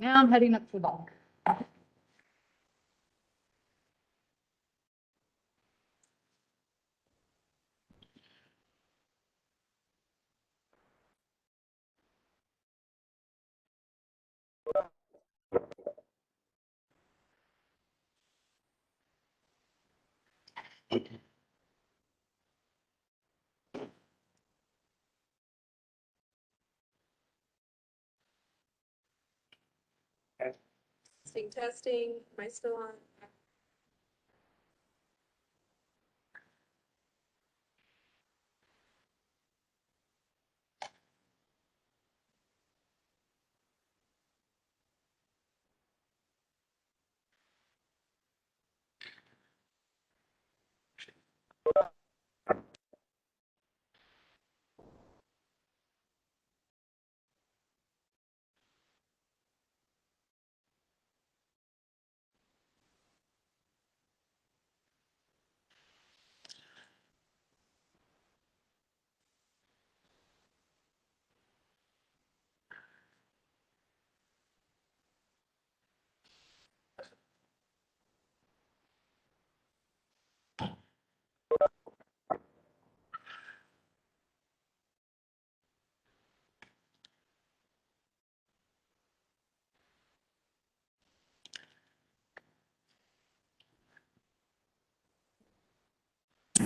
Now I'm heading up to the dock. Testing. Am I still on?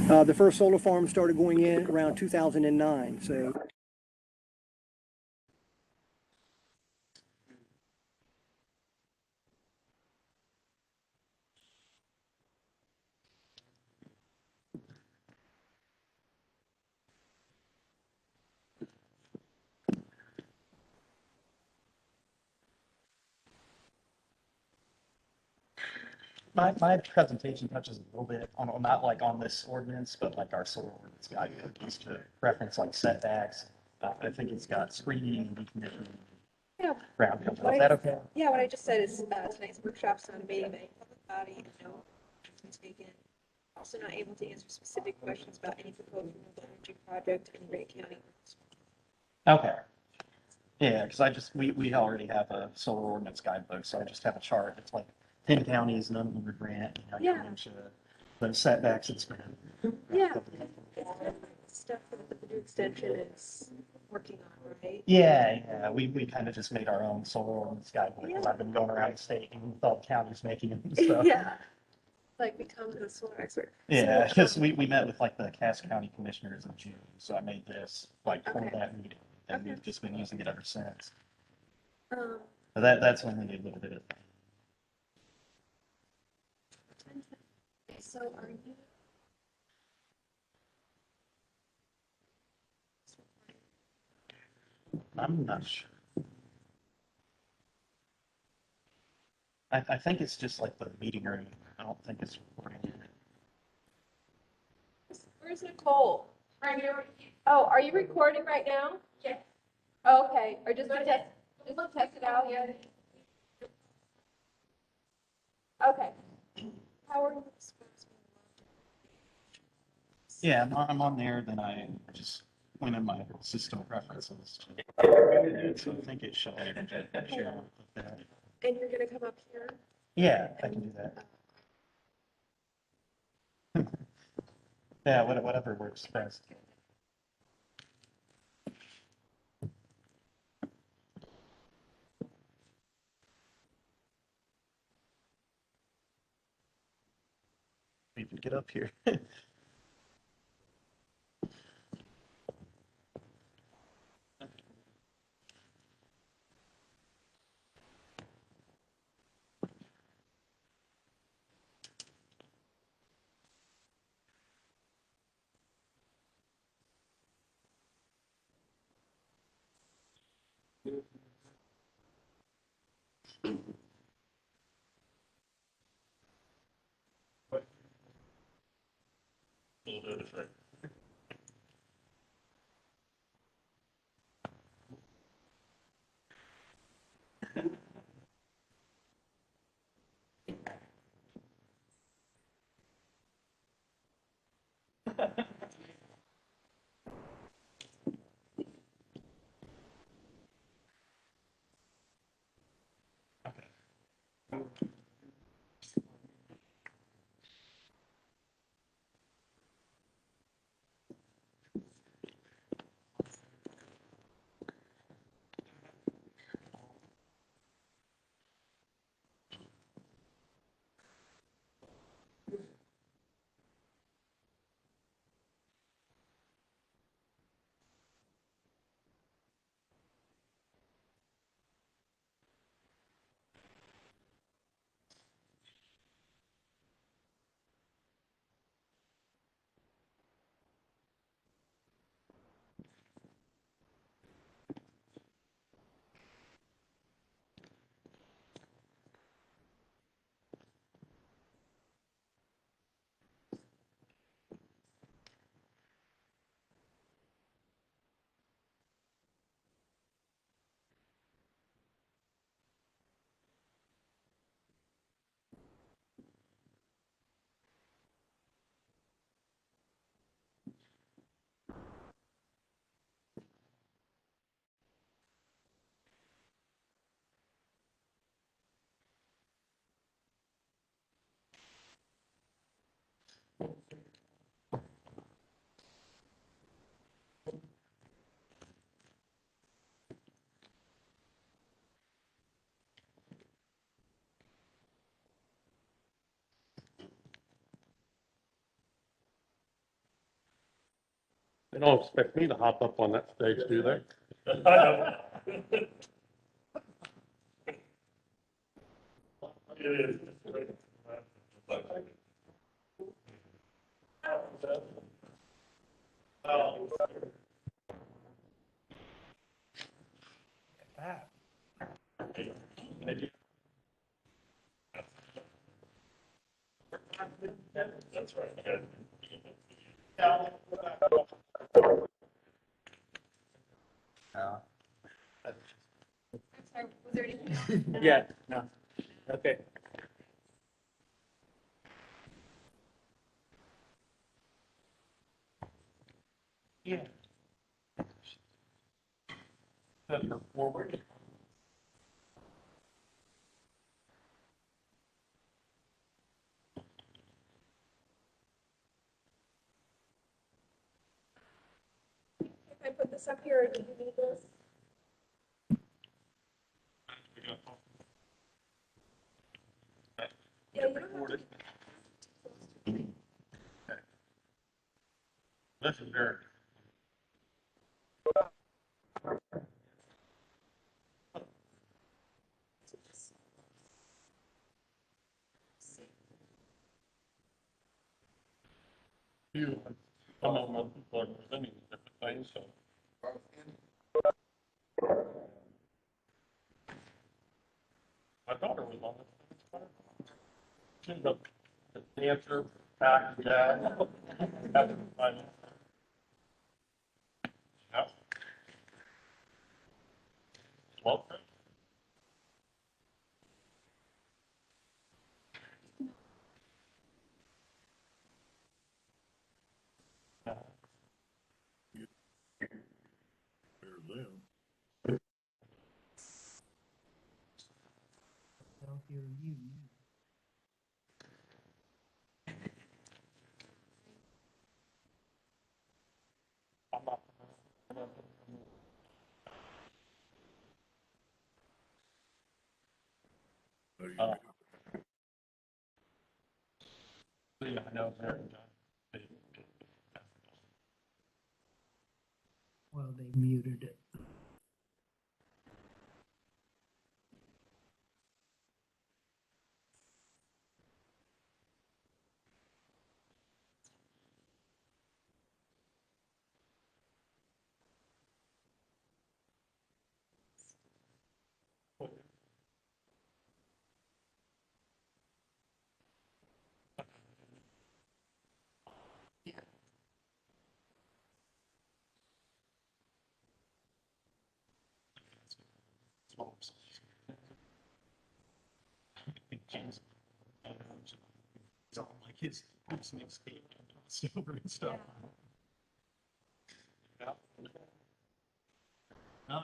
The first solar farm started going in around 2009. So My presentation touches a little bit on not like on this ordinance, but like our solar ordinance guide used to reference like setbacks. I think it's got screening and decommissioning. Yeah. Ground cover. Is that okay? Yeah, what I just said is tonight's workshop's not invading any public body and no actions been taken. Also not able to answer specific questions about any proposed renewable energy project in Wright County. Okay. Yeah, because we already have a solar ordinance guidebook, so I just have a chart. It's like 10 counties, none of them are grant, you know, Yeah. you can show the setbacks it's been. Yeah. Stuff that the Purdue Extension is working on, right? Yeah, we kind of just made our own solar ordinance guidebook, because I've been going around the state and with all the counties making them and stuff. Yeah. Like become the solar expert. Yeah, So, because we met with like the Cass County Commissioners in June, so I made this like for Okay. that meeting, and Okay. we've just been using it ever since. um, But that's when we looked at it. so are you? I'm not sure. I think it's just like the meeting room. I don't think it's recording. Where's Nicole? Right here. Oh, are you recording right now? Yes. Okay, or just to test it out? Yeah. Okay. How are you? Yeah, I'm on there, then I just went in my system preferences. So I think it should share with that. And you're gonna come up here? Yeah, I can do that. Yeah, whatever works best. Need to get up here. A little bit of it. They don't expect me to hop up on that stage, do they? I'm sorry, was there anything else? Yeah, no, okay. Yeah. That's her forward. If I put this up here, or do you need this? Yeah, you don't have to. Listen, Derek. You, some of them are presenting different things, so. My daughter was on it. She's a dancer, back, jazz. Yeah. Well, I'm not. Uh, yeah, I know, Derek. Well, they muted it. James, it's all like his escape silver and stuff. Yeah. No,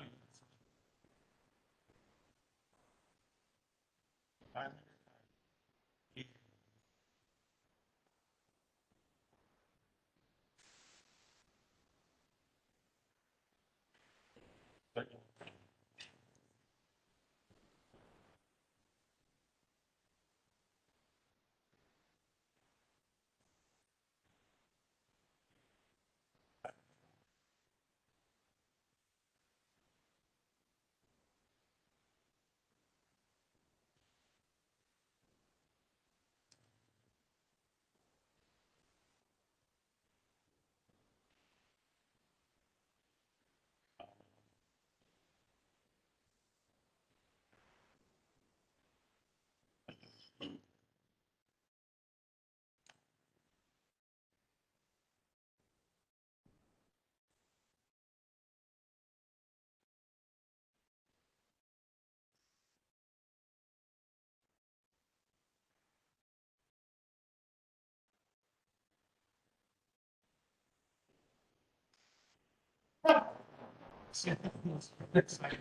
Finally. Thank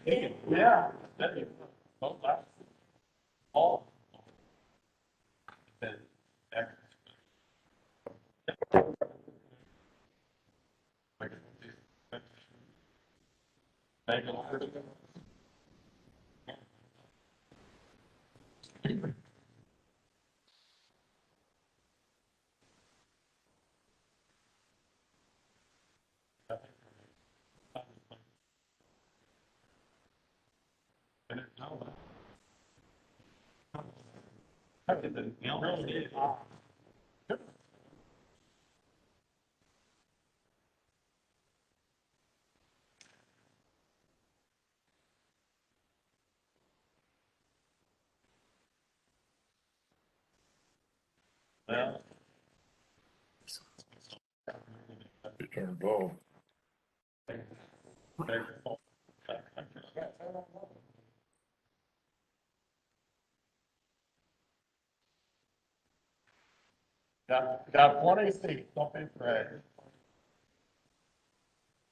you. Yeah. There you go. Don't laugh. All. Then, back. Thank you. Yeah. Return ball. Got plenty of seats, don't be afraid.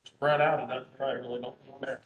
Spread out, and that's probably really don't matter.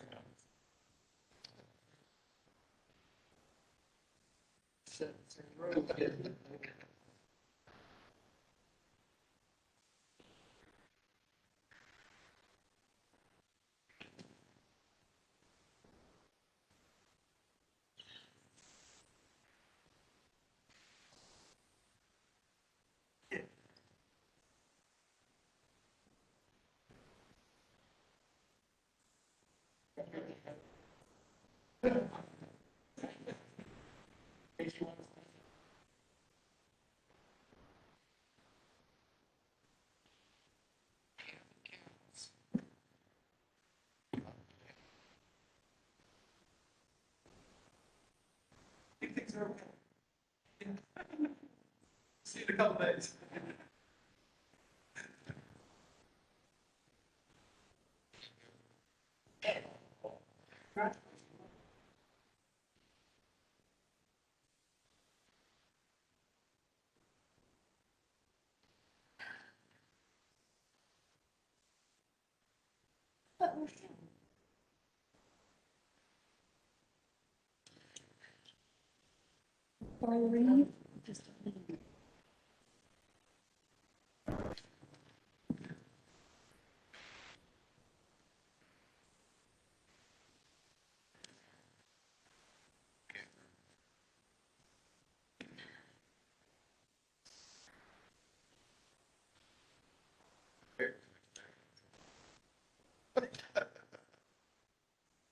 See you in a couple days.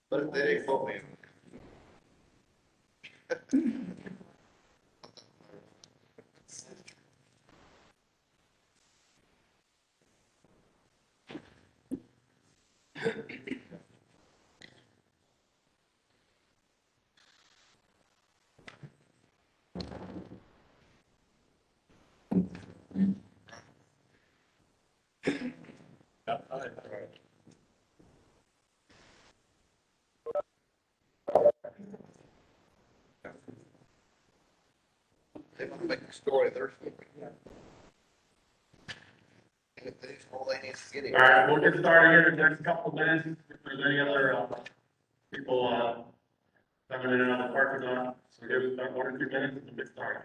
But if they didn't quote me. They want to make a story of their story. And if they, all they need is to get it. All right, we'll get started here in the next couple of minutes. If there's any other, people, have coming in and out of the parking lot, so give us about 1 or 2 minutes and get started.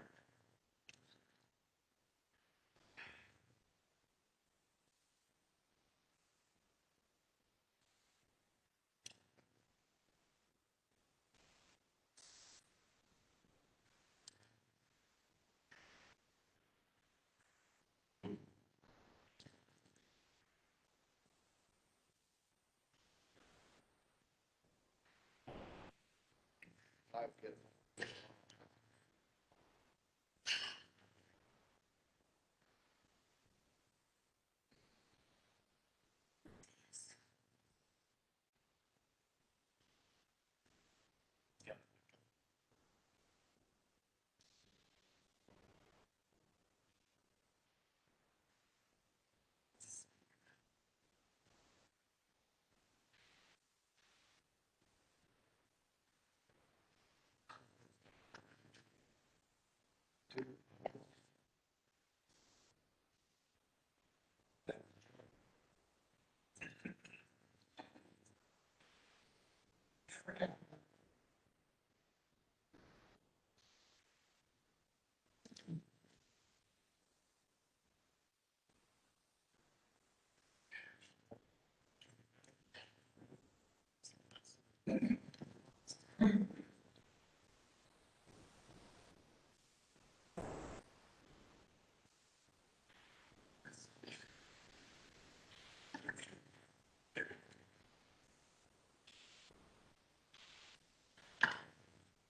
I've got-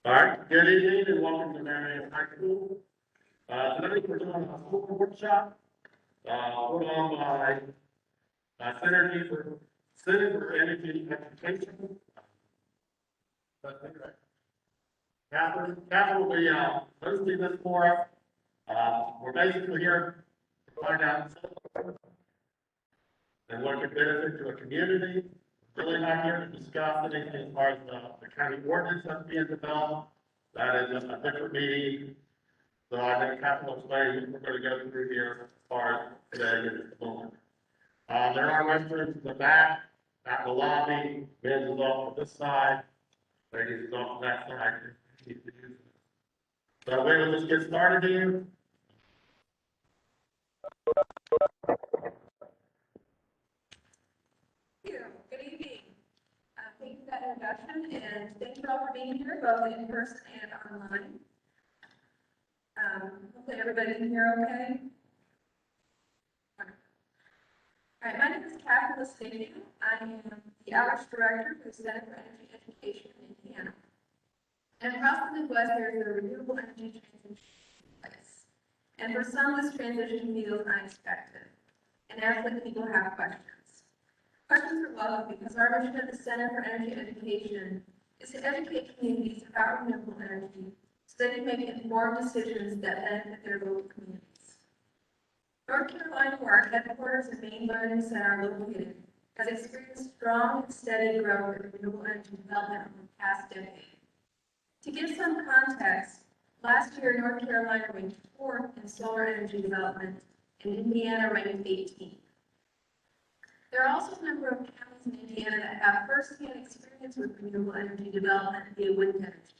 All right, good evening and welcome to Marion High School. Tonight we're doing a school workshop, put on by, Center for Energy Education. Catherine will be, hosting this for us. We're basically here to find out and what could benefit to a community. Really not here to discuss anything as far as the county ordinance that's being developed. That is a different meeting. So I think capital explain what we're gonna go through here as far as today at this moment. There are restrooms in the back, at the lobby, men's is off to this side, ladies is off to that side. So we'll just get started here. Thank you. Good evening. Thank you for that introduction, and thank you all for being here, both in person and online. Hopefully everybody can hear okay. All right, my name is Catherine Lestania. I am the Outreach Director for the Center for Energy Education in Indiana. And across the Midwest, there is a renewable energy transition place. And for some, this transition feels unexpected. And therefore, people have questions. Questions are welcome because our mission at the Center for Energy Education is to educate communities about renewable energy so they can make informed decisions that benefit their local communities. North Carolina, where our headquarters and main learning center are located, has experienced strong and steady growth in renewable energy development over the past decade. To give some context, last year North Carolina ranked 4th in solar energy development, and Indiana ranked 18th. There are also a number of counties in Indiana that have first-hand experience with renewable energy development via wind energy.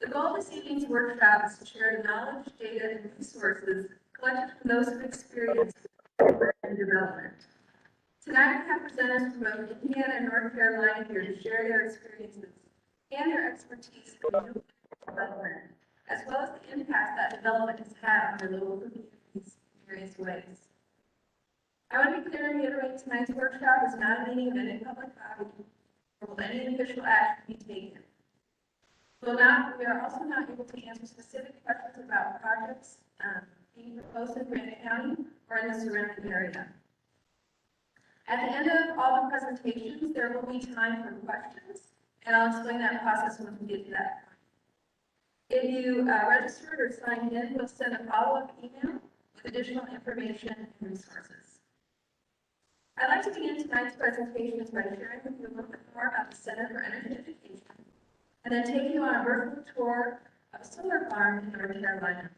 The goal of this evening's workshop is to share knowledge, data, and resources collected from those who experience renewable energy development. Tonight we have presenters from both Indiana and North Carolina here to share their experiences and their expertise in renewable energy development, as well as the impact that development has had on their local communities in various ways. I want to be clear and reiterate tonight's workshop is not a meeting of any public body, or will any official action be taken. We are also not able to answer specific questions about projects being proposed in Grant County or in the surrounding area. At the end of all the presentations, there will be time for questions, and I'll explain that process when we get to that point. If you registered or signed in, we'll send a follow-up email with additional information and resources. I'd like to begin tonight's presentations by sharing with you a little bit more about the Center for Energy Education, and then take you on a virtual tour of a solar farm in North Carolina.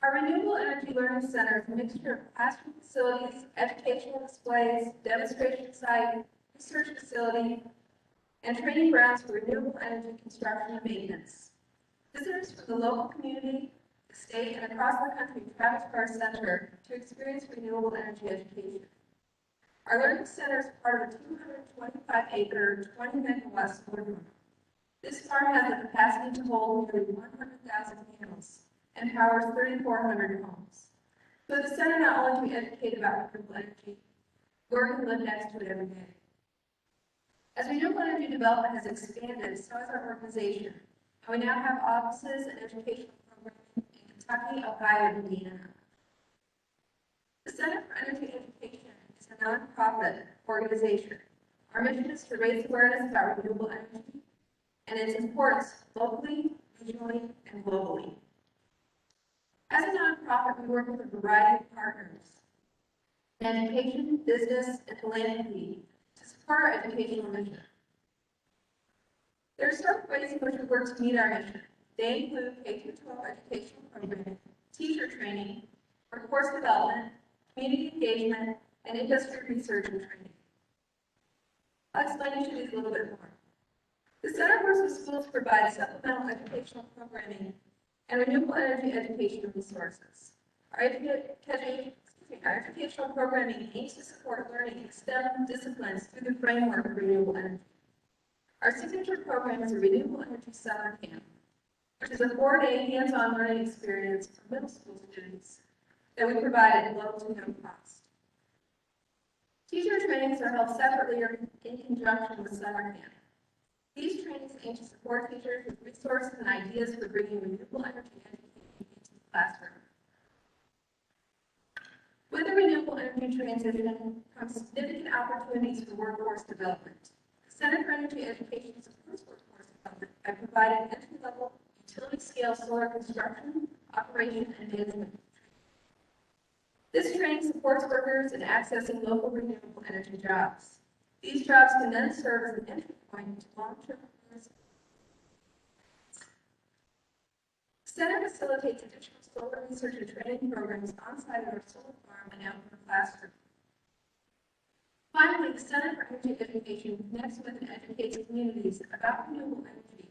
Our Renewable Energy Learning Center is a mixture of classroom facilities, educational displays, demonstration site, research facility, and training grounds for renewable energy construction and maintenance. Visitors from the local community, the state, and across the country travel to our center to experience renewable energy education. Our Learning Center is part of a 225-acre, 20-megawatt solar farm. This farm has the capacity to hold nearly 100,000 panels and powers 3,400 homes. So the center not only can educate about renewable energy, work and live next to it every day. As renewable energy development has expanded, so has our organization, and we now have offices and educational programs in Kentucky, Ohio, and Indiana. The Center for Energy Education is a nonprofit organization. Our mission is to raise awareness about renewable energy and its importance locally, regionally, and globally. As a nonprofit, we work with a variety of partners in education, business, and philanthropy to support our educational mission. There are several ways in which we work to meet our mission. They include K-12 educational programming, teacher training, workforce development, community engagement, and industry research and training. I'll explain each of these a little bit more. The Center works with schools to provide supplemental educational programming and renewable energy educational resources. Our educational programming aims to support learning in STEM disciplines through the framework of renewable energy. Our signature program is a Renewable Energy Summer Camp, which is a 4-day hands-on learning experience for middle school students that we provide at low to no cost. Teacher trainings are held separately or in conjunction with summer camp. These trainings aim to support teachers with resources and ideas for bringing renewable energy education into the classroom. With the renewable energy transition comes significant opportunities for workforce development. The Center for Energy Education supports workforce development by providing entry-level, utility-scale solar construction, operation, and management. This training supports workers in accessing local renewable energy jobs. These jobs can then serve as an entry point to long-term careers. The Center facilitates additional solar research and training programs on-site at our solar farm and out in the classroom. Finally, the Center for Energy Education connects with and educates communities about renewable energy,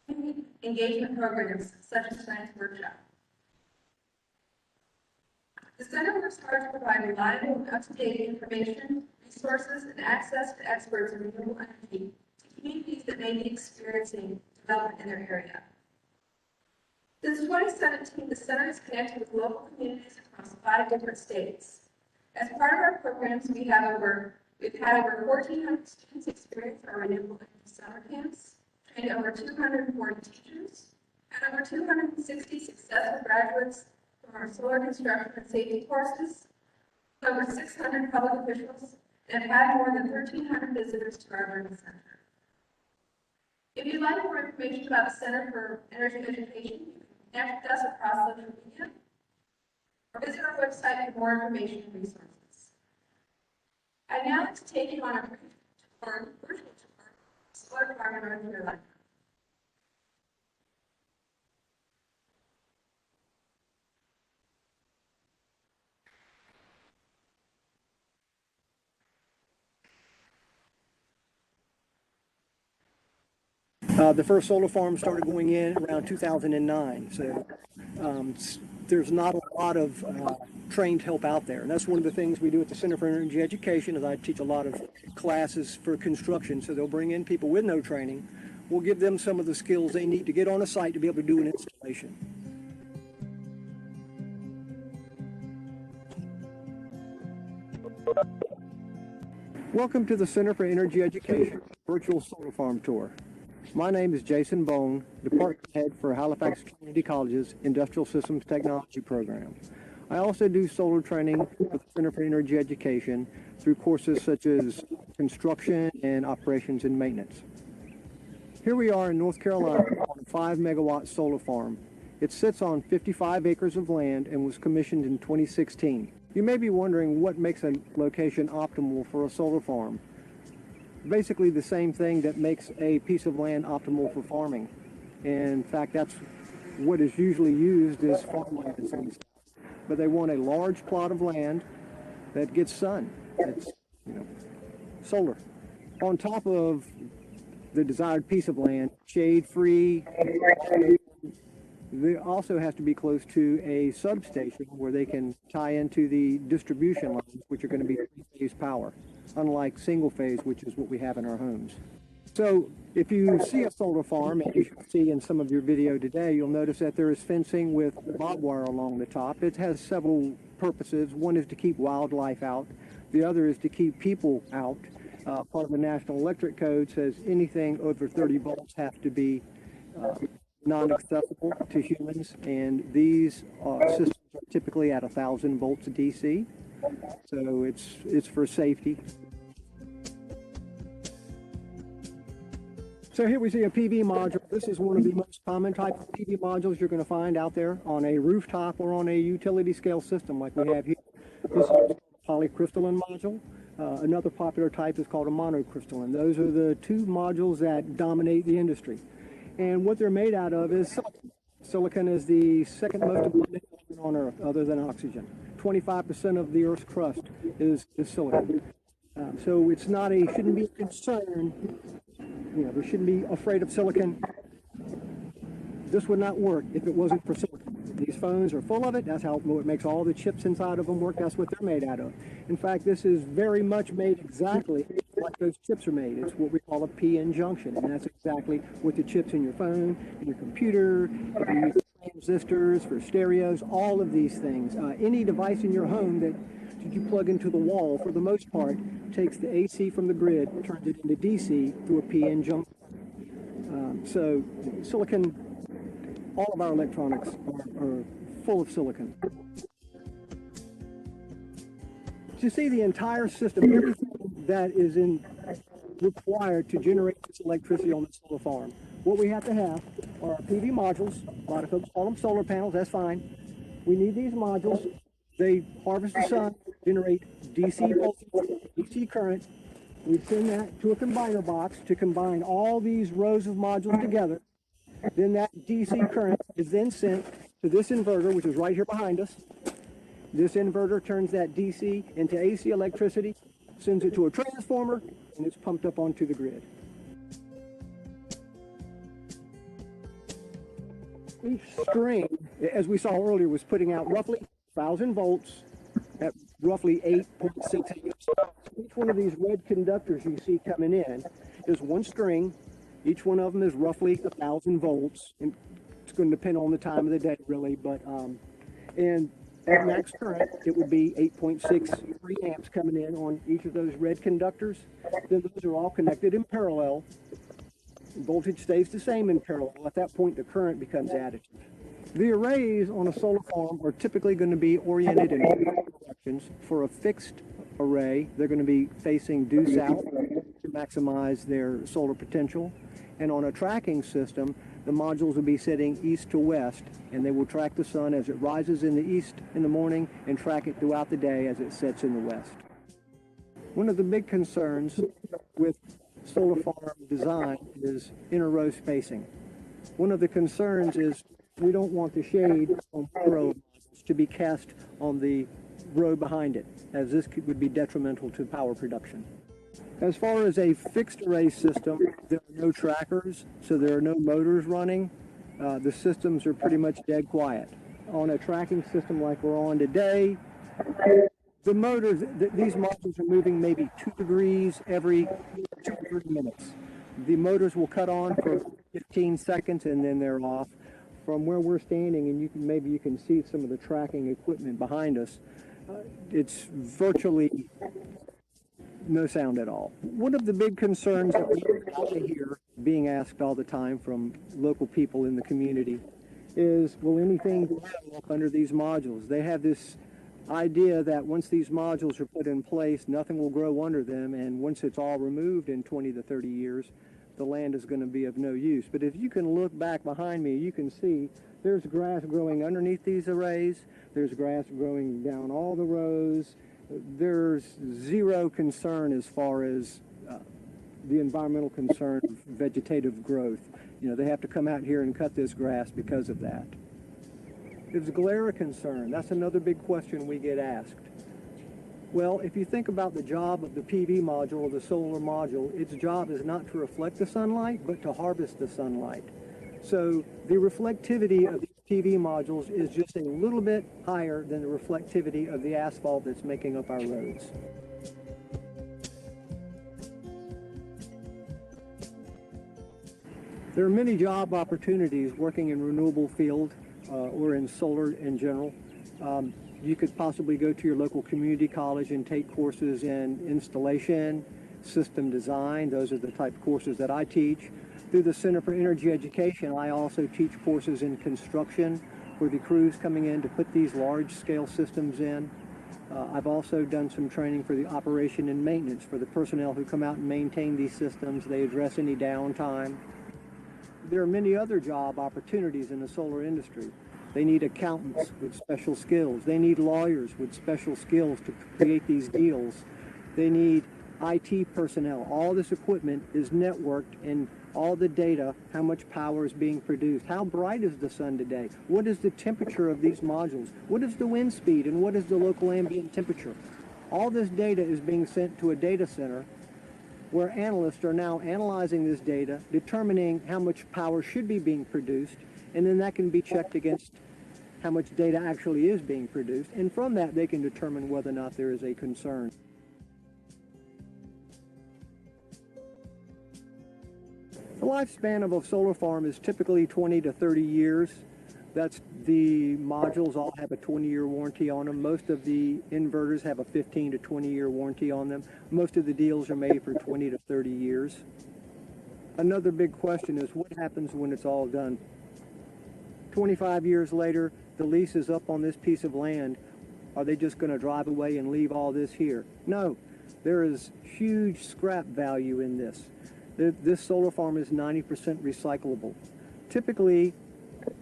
community engagement programs such as Science Workshop. The Center works hard to provide reliable and up-to-date information, resources, and access to experts in renewable energy to communities that may be experiencing development in their area. Since 2017, the Center has connected with local communities across 5 different states. As part of our programs, we've had over 1,400 students experience our renewable energy summer camps, trained over 240 teachers, and over 260 successful graduates from our solar construction and safety courses, over 600 public officials, and had more than 1,300 visitors to our learning center. If you'd like more information about the Center for Energy Education, you can connect with us across social media or visit our website for more information and resources. I'd now like to take you on a brief tour, virtual tour, of Solar Farm in North Carolina. The first solar farm started going in around 2009, so there's not a lot of trained help out there. And that's one of the things we do at the Center for Energy Education is I teach a lot of classes for construction, so they'll bring in people with no training. We'll give them some of the skills they need to get on a site to be able to do an installation. Welcome to the Center for Energy Education Virtual Solar Farm Tour. My name is Jason Bone, Department Head for Halifax Community College's Industrial Systems Technology Program. I also do solar training with the Center for Energy Education through courses such as construction and operations and maintenance. Here we are in North Carolina on a 5-megawatt solar farm. It sits on 55 acres of land and was commissioned in 2016. You may be wondering what makes a location optimal for a solar farm. Basically the same thing that makes a piece of land optimal for farming. In fact, that's what is usually used is farmlands and stuff. But they want a large plot of land that gets sun. It's, solar. On top of the desired piece of land, shade-free. They also have to be close to a substation where they can tie into the distribution lines, which are going to be three-phase power, unlike single-phase, which is what we have in our homes. So if you see a solar farm, and you should see in some of your video today, you'll notice that there is fencing with barbed wire along the top. It has several purposes. One is to keep wildlife out. The other is to keep people out. Part of the National Electric Code says anything over 30 volts have to be non-accessible to humans, and these systems are typically at 1,000 volts DC, so it's for safety. So here we see a PV module. This is one of the most common type of PV modules you're going to find out there on a rooftop or on a utility scale system like we have here. This is a polycrystalline module. Another popular type is called a monocrystalline. Those are the two modules that dominate the industry. And what they're made out of is silicon. Silicon is the second most abundant element on Earth, other than oxygen. 25% of the Earth's crust is silicon. So it's not shouldn't be a concern. We shouldn't be afraid of silicon. This would not work if it wasn't for silicon. These phones are full of it. That's how it makes all the chips inside of them work. That's what they're made out of. In fact, this is very much made exactly like those chips are made. It's what we call a p-n junction, and that's exactly what the chips in your phone, in your computer, transistors for stereos, all of these things. Any device in your home that you plug into the wall, for the most part, takes the AC from the grid, turns it into DC through a p-n junction. So silicon, all of our electronics are full of silicon. To see the entire system, everything that is required to generate this electricity on the solar farm, what we have to have are PV modules. A lot of folks call them solar panels. That's fine. We need these modules. They harvest the sun, generate DC voltage, DC current. We send that to a combiner box to combine all these rows of modules together. Then that DC current is then sent to this inverter, which is right here behind us. This inverter turns that DC into AC electricity, sends it to a transformer, and it's pumped up onto the grid. Each string, as we saw earlier, was putting out roughly 1,000 volts at roughly 8.6 amps. Each one of these red conductors you see coming in is one string. Each one of them is roughly 1,000 volts. And it's going to depend on the time of the day, really, but and at max current, it would be 8.63 amps coming in on each of those red conductors. Then those are all connected in parallel. Voltage stays the same in parallel. At that point, the current becomes additive. The arrays on a solar farm are typically going to be oriented in all directions. For a fixed array, they're going to be facing due south to maximize their solar potential. And on a tracking system, the modules will be sitting east to west, and they will track the sun as it rises in the east in the morning and track it throughout the day as it sets in the west. One of the big concerns with solar farm design is inter-row spacing. One of the concerns is we don't want the shade on row to be cast on the row behind it, as this would be detrimental to power production. As far as a fixed array system, there are no trackers, so there are no motors running. The systems are pretty much dead quiet. On a tracking system like we're on today, the motors, these modules are moving maybe 2 degrees every 2 or 3 minutes. The motors will cut on for 15 seconds and then they're off. From where we're standing, and maybe you can see some of the tracking equipment behind us, it's virtually no sound at all. One of the big concerns that we hear being asked all the time from local people in the community is, will anything grow up under these modules? They have this idea that once these modules are put in place, nothing will grow under them, and once it's all removed in 20 to 30 years, the land is going to be of no use. But if you can look back behind me, you can see there's grass growing underneath these arrays. There's grass growing down all the rows. There's zero concern as far as the environmental concern of vegetative growth You know, they have to come out here and cut this grass because of that. Is glare a concern? That's another big question we get asked. Well, if you think about the job of the PV module or the solar module, its job is not to reflect the sunlight, but to harvest the sunlight. So the reflectivity of these PV modules is just a little bit higher than the reflectivity of the asphalt that's making up our roads. There are many job opportunities working in renewable field or in solar in general. You could possibly go to your local community college and take courses in installation, system design. Those are the type of courses that I teach. Through the Center for Energy Education, I also teach courses in construction for the crews coming in to put these large-scale systems in. I've also done some training for the operation and maintenance for the personnel who come out and maintain these systems. They address any downtime. There are many other job opportunities in the solar industry. They need accountants with special skills. They need lawyers with special skills to create these deals. They need IT personnel. All this equipment is networked, and all the data, how much power is being produced, how bright is the sun today, what is the temperature of these modules, what is the wind speed, and what is the local ambient temperature. All this data is being sent to a data center where analysts are now analyzing this data, determining how much power should be being produced, and then that can be checked against how much data actually is being produced, and from that they can determine whether or not there is a concern. The lifespan of a solar farm is typically 20 to 30 years. That's the modules all have a 20-year warranty on them. Most of the inverters have a 15 to 20-year warranty on them. Most of the deals are made for 20 to 30 years. Another big question is what happens when it's all done? 25 years later, the lease is up on this piece of land. Are they just going to drive away and leave all this here? No, there is huge scrap value in this. This solar farm is 90% recyclable. Typically,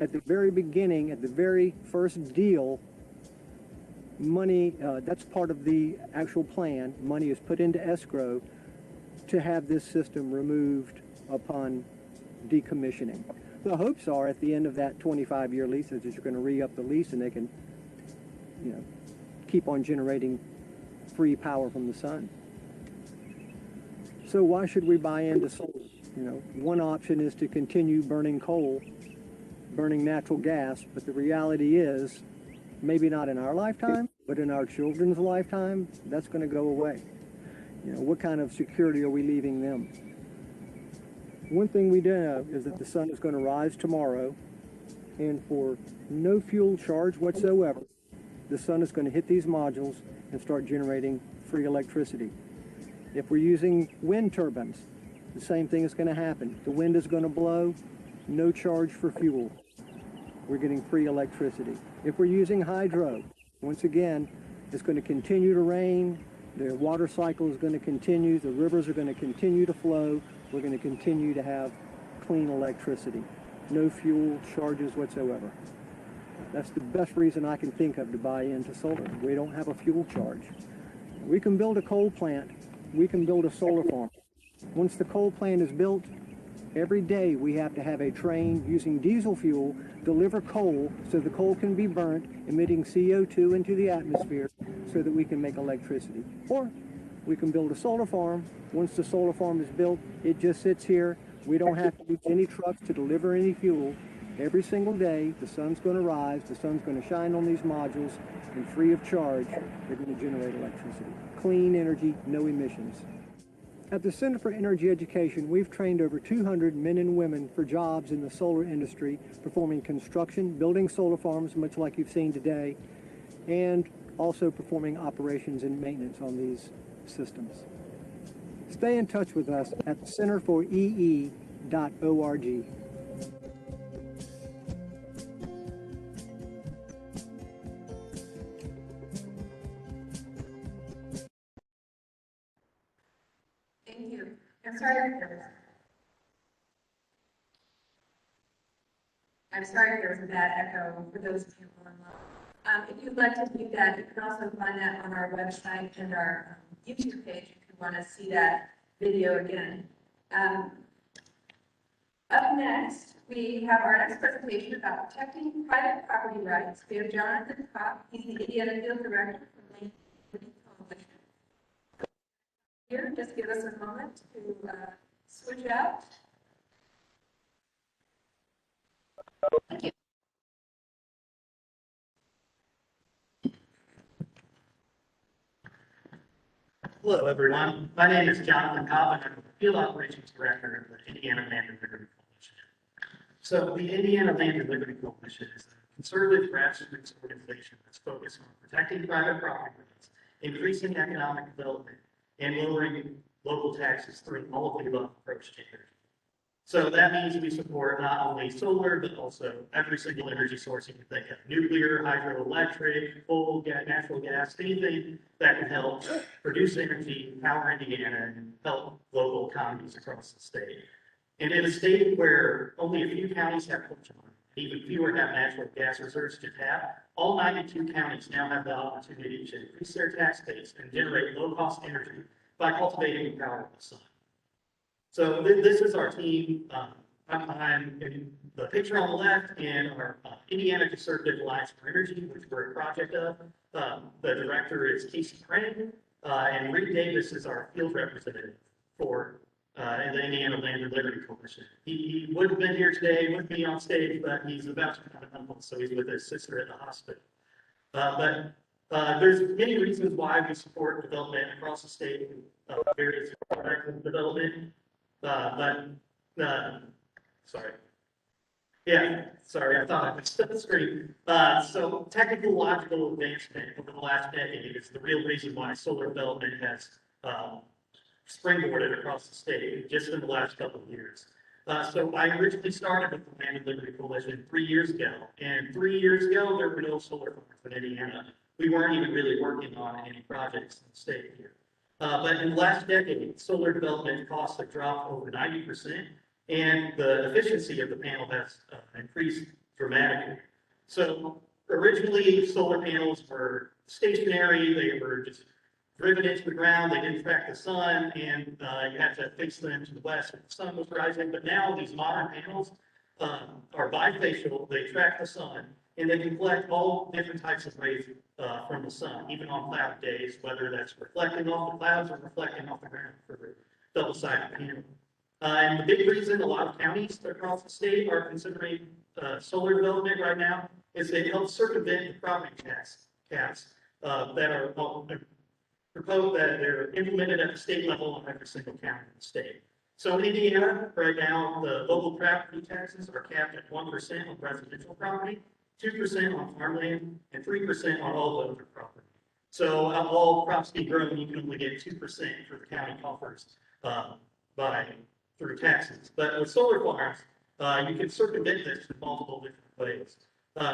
at the very beginning, at the very first deal, money, that's part of the actual plan, money is put into escrow to have this system removed upon decommissioning. The hopes are at the end of that 25-year lease is that you're going to re-up the lease and they can, you know, keep on generating free power from the sun. So why should we buy into solar? You know, one option is to continue burning coal, burning natural gas, but the reality is, maybe not in our lifetime, but in our children's lifetime, that's going to go away. You know, what kind of security are we leaving them? One thing we do know is that the sun is going to rise tomorrow, and for no fuel charge whatsoever, the sun is going to hit these modules and start generating free electricity. If we're using wind turbines, the same thing is going to happen. The wind is going to blow, no charge for fuel. We're getting free electricity. If we're using hydro, once again, it's going to continue to rain, the water cycle is going to continue, the rivers are going to continue to flow, we're going to continue to have clean electricity. No fuel charges whatsoever. That's the best reason I can think of to buy into solar. We don't have a fuel charge. We can build a coal plant, we can build a solar farm. Once the coal plant is built, every day we have to have a train using diesel fuel deliver coal so the coal can be burnt, emitting CO2 into the atmosphere so that we can make electricity. Or we can build a solar farm. Once the solar farm is built, it just sits here. We don't have to use any trucks to deliver any fuel. Every single day, the sun's going to rise, the sun's going to shine on these modules, and free of charge, they're going to generate electricity. Clean energy, no emissions. At the Center for Energy Education, we've trained over 200 men and women for jobs in the solar industry, performing construction, building solar farms, much like you've seen today, and also performing operations and maintenance on these systems. Stay in touch with us at centerforee.org. Thank you. I'm sorry if there's a bad echo for those of you online. If you'd like to view that, you can also find that on our website and our YouTube page if you want to see that video again. Up next, we have our next presentation about protecting private property rights. We have Jonathan Kopp, he's the Indiana Field Director for Land Liberty Coalition. Here, just give us a moment to switch out. Hello, everyone. My name is Jonathan Cobb, and I'm the Field Operations Director of the Indiana Land and Liberty Coalition. So the Indiana Land and Liberty Coalition is a conservative grassroots organization that's focused on protecting private property rights, increasing economic development, and lowering local taxes through all of the above approach to energy. So that means we support not only solar, but also every single energy source you can think of: nuclear, hydroelectric, coal, gas, natural gas, anything that can help produce energy, power Indiana, and help local economies across the state. And in a state where only a few counties have coal, even fewer have natural gas reserves to tap, all 92 counties now have the opportunity to increase their tax base and generate low-cost energy by cultivating the power of the sun. So this is our team. I'm in the picture on the left, and our Indiana Conservative Alliance for Energy, which we're a project of. The director is Casey Crane, and Rick Davis is our field representative for the Indiana Land and Liberty Coalition. He would have been here today with me on stage, but he's about to become an uncle, so he's with his sister at the hospital. There's many reasons why we support development across the state, various products of development. Sorry. Yeah, sorry, I thought I missed the screen. So technological advancement over the last decade is the real reason why solar development has springboarded across the state just in the last couple of years. So I originally started with the Land and Liberty Coalition 3 years ago, and 3 years ago, there were no solar farms in Indiana. We weren't even really working on any projects in the state here. But in the last decade, solar development costs have dropped over 90%, and the efficiency of the panel has increased dramatically. So originally, solar panels were stationary, they were just driven into the ground, they didn't track the sun, and you had to face them to the west when the sun was rising. But now these modern panels are bifacial, they track the sun, and they can collect all different types of rays from the sun, even on cloud days, whether that's reflecting off the clouds or reflecting off the ground for the double-sided panel. And the big reason a lot of counties across the state are considering solar development right now is they help circumvent the property tax caps that are proposed, that they're implemented at the state level in every single county in the state. So in Indiana, right now, the local property taxes are capped at 1% on residential property, 2% on farmland, and 3% on all other property. So all crops be grown, you can only get 2% for the county coffers through taxes. But with solar farms, you can circumvent this in multiple different ways.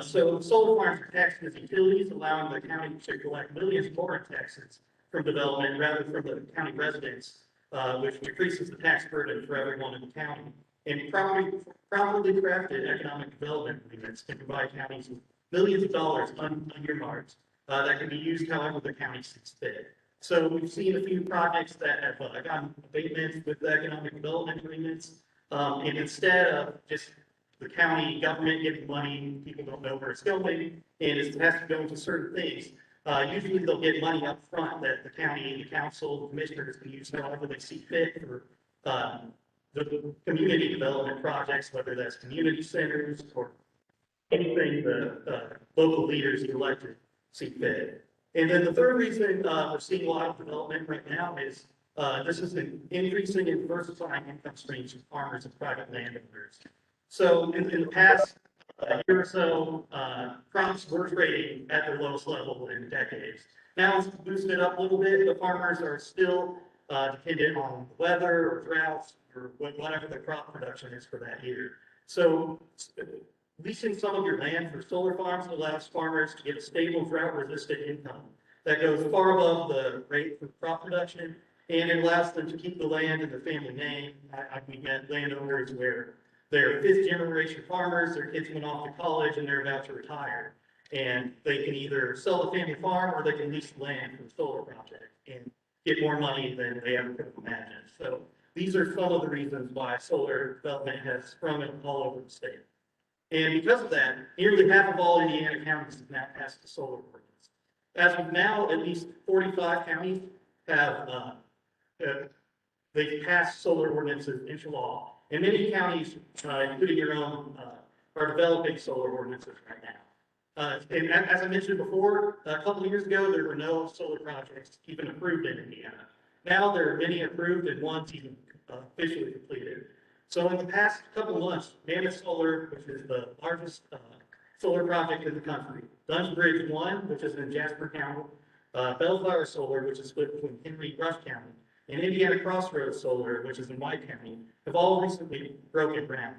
So solar farms are taxed as utilities, allowing the county to collect millions more in taxes from development rather than from the county residents, which decreases the tax burden for everyone in the county. And properly crafted economic development agreements can provide counties with millions of dollars unearmarked that can be used however the county sees fit. So we've seen a few projects that have gotten abatements with the economic development agreements. And instead of just the county government giving money, people don't know where it's going, and it has to go into certain things. Usually they'll get money up front that the county, the council, the commissioners can use however they see fit for the community development projects, whether that's community centers or anything the local leaders elected see fit. And then the third reason we're seeing a lot of development right now is this is an increasing and diversifying income streams from farmers and private landowners. So in the past year or so, crops were trading at their lowest level in decades. Now it's boosted up a little bit. The farmers are still dependent on the weather or droughts or whatever the crop production is for that year. So leasing some of your land for solar farms allows farmers to get a stable drought-resistant income that goes far above the rate for crop production, and it allows them to keep the land in their family name. We met landowners where they're fifth-generation farmers, their kids went off to college and they're about to retire. And they can either sell the family farm or they can lease the land for the solar project and get more money than they ever could have imagined. So these are some of the reasons why solar development has sprung up all over the state. And because of that, nearly half of all Indiana counties have now passed the solar ordinance. As of now, at least 45 counties have, they've passed solar ordinances into law. And many counties, including your own, are developing solar ordinances right now. And as I mentioned before, a couple of years ago, there were no solar projects even approved in Indiana. Now there are many approved and one's even officially completed. So in the past couple of months, Mammoth Solar, which is the largest solar project in the country, Dunn's Bridge 1, which is in Jasper County, Bellflower Solar, which is split between Henry and Rush County, and Indiana Crossroads Solar, which is in White County, have all recently broken ground.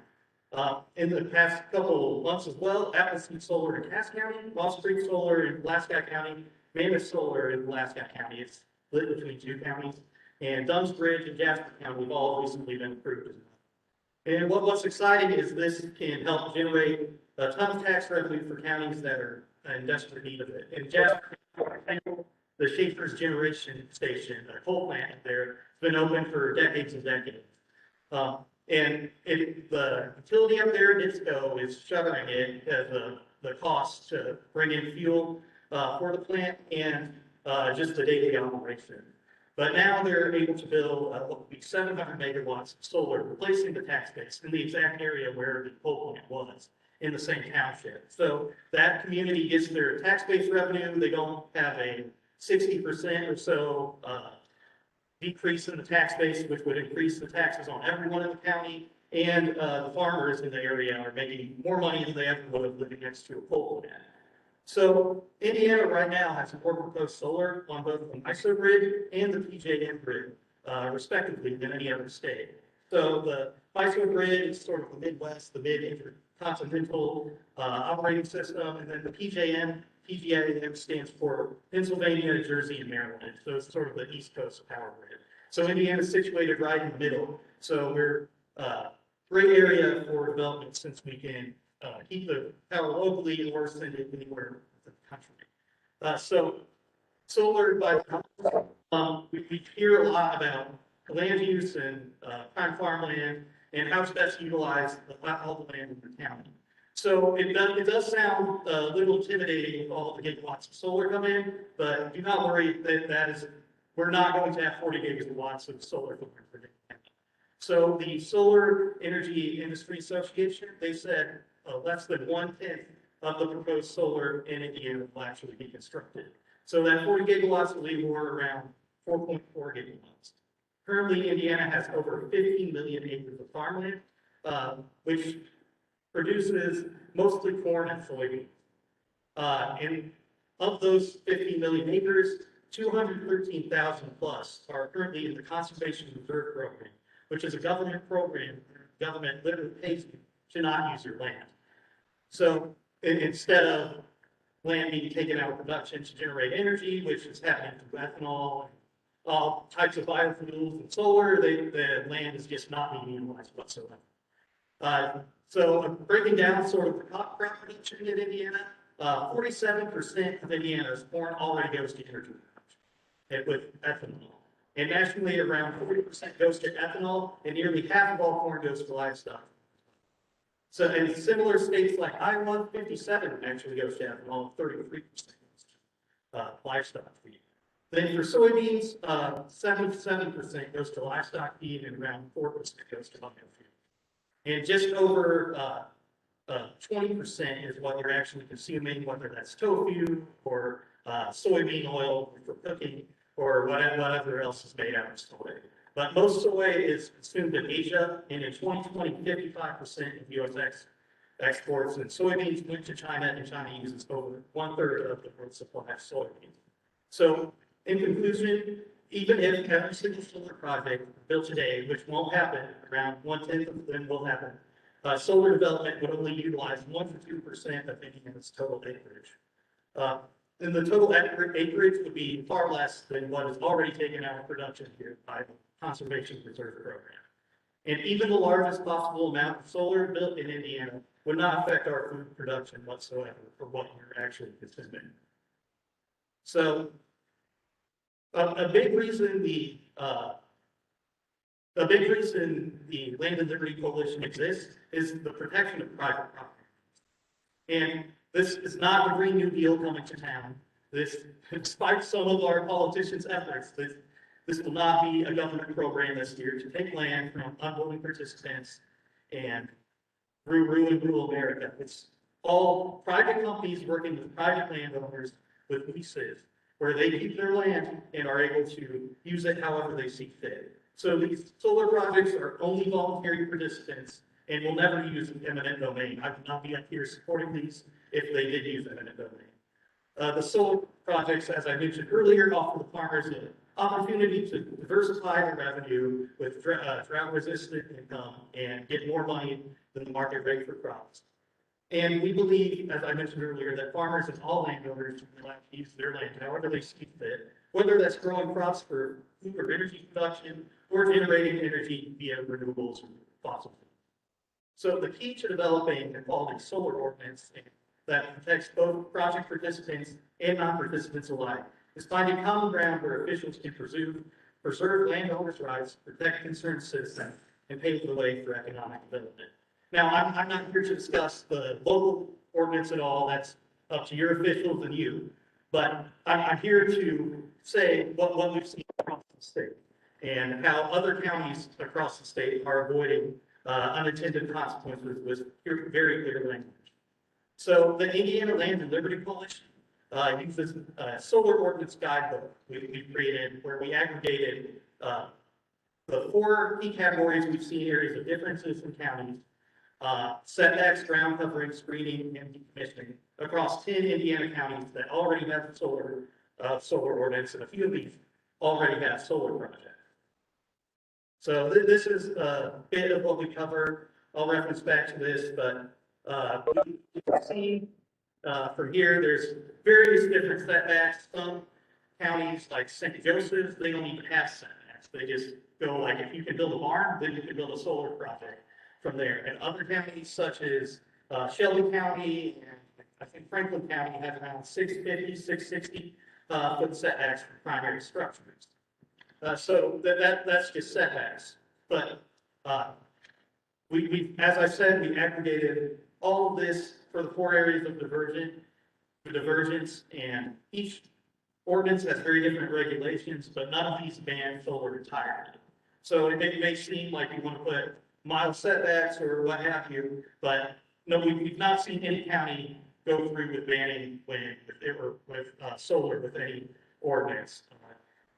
In the past couple of months as well, Appleseed Solar in Cass County, Lost Creek Solar in Alaska County, Mammoth Solar in Alaska County. It's split between two counties. And Dunn's Bridge and Jasper County have all recently been approved as well. And what's exciting is this can help generate a ton of tax revenue for counties that are in desperate need of it. In Jasper, the Schaefer's Generation Station, a coal plant there, has been open for decades and decades. And the utility up there, NIPSCO, is shuttering it because of the cost to bring in fuel for the plant and just the daily operation. But now they're able to build what would be 700 megawatts of solar, replacing the tax base in the exact area where the coal plant was, in the same township. So that community gets their tax base revenue. They don't have a 60% or so decrease in the tax base, which would increase the taxes on everyone in the county. And the farmers in the area are making more money than they ever would have living next to a coal plant. So Indiana right now has more proposed solar on both the MISO grid and the PJM grid, respectively, than any other state. So the MISO grid is sort of the Midwest, the mid-intercontinental operating system, and then the PJM stands for Pennsylvania, Jersey, and Maryland. So it's sort of the East Coast power grid. So Indiana is situated right in the middle. So we're great area for development since we can keep the power locally or send it anywhere in the country. So solar, we hear a lot about land use and prime farmland and how to best utilize all the land in the county. So it does sound a little intimidating with all the gigawatts of solar come in, but do not worry we're not going to have 40 gigawatts of solar farms. So the Solar Energy Industry Association, they said less than 1/10 of the proposed solar in Indiana will actually be constructed. So that 40 gigawatts will leave more around 4.4 gigawatts. Currently, Indiana has over 15 million acres of farmland, which produces mostly corn and soybeans. And of those 15 million acres, 213,000 plus are currently in the Conservation Reserve Program, which is a government program where the government literally pays you to not use your land. So instead of land being taken out of production to generate energy, which is happening through ethanol, all types of biofuels and solar, the land is just not being utilized whatsoever. So breaking down sort of the crop production in Indiana, 47% of Indiana's corn already goes to energy production with ethanol. And nationally, around 40% goes to ethanol, and nearly half of all corn goes to livestock. So in similar states like Iowa, 57% actually goes to ethanol, 33% goes to livestock feed. Then for soybeans, 77% goes to livestock feed, and around 4% goes to biofuel. And just over 20% is what you're actually consuming, whether that's tofu or soybean oil for cooking or whatever else is made out of soy. But most soy is consumed in Asia, and in 2020, 55% of U.S. exports and soybeans went to China, and China uses over 1/3 of the world's supply of soybeans. So in conclusion, even if every single solar project built today, which won't happen, around 1/10 of them will happen, solar development would only utilize 1 to 2% of Indiana's total acreage. And the total acreage would be far less than what is already taken out of production here by the Conservation Reserve Program. And even the largest possible amount of solar built in Indiana would not affect our food production whatsoever for what you're actually consuming. So a big reason the The big reason the Land and Liberty Coalition exists is the protection of private property. And this is not a Green New Deal coming to town. This, despite some of our politicians' efforts, this will not be a government program this year to take land from unwilling participants and ruin rural America. It's all private companies working with private landowners with leases, where they keep their land and are able to use it however they see fit. So these solar projects are only voluntary participants and will never use eminent domain. I would not be up here supporting these if they did use eminent domain. The solar projects, as I mentioned earlier, offer the farmers an opportunity to diversify their revenue with drought-resistant income and get more money than the market rate for crops. And we believe, as I mentioned earlier, that farmers and all landowners should be allowed to use their land however they see fit, whether that's growing crops for food or energy production or generating energy via renewables or fossil fuels. So the key to developing a quality solar ordinance that protects both project participants and non-participants alike is finding common ground where officials can preserve landowners' rights, protect concerned citizens, and pave the way for economic development. Now, I'm not here to discuss the local ordinance at all. That's up to your officials and you. But I'm here to say what we've seen across the state and how other counties across the state are avoiding unintended consequences with very clear language. So the Indiana Land and Liberty Coalition uses a solar ordinance guidebook we created where we aggregated the 4 key categories we've seen areas of differences in counties, setbacks, ground covering, screening, and decommissioning across 10 Indiana counties that already have solar ordinance, and a few of these already have solar projects. So this is a bit of what we cover. I'll reference back to this, but you can see from here, there's various different setbacks. Some counties like St. Joseph's, they don't even have setbacks. They just go like, if you can build a barn, then you can build a solar project from there. And other counties such as Shelby County and I think Franklin County have around 650, 660 foot setbacks for primary structures. So that's just setbacks. But as I said, we aggregated all of this for the 4 areas of divergence, and each ordinance has very different regulations, but none of these ban solar entirely. So it may seem like you want to put mild setbacks or what have you, but no, we've not seen any county go through with banning with solar with any ordinance.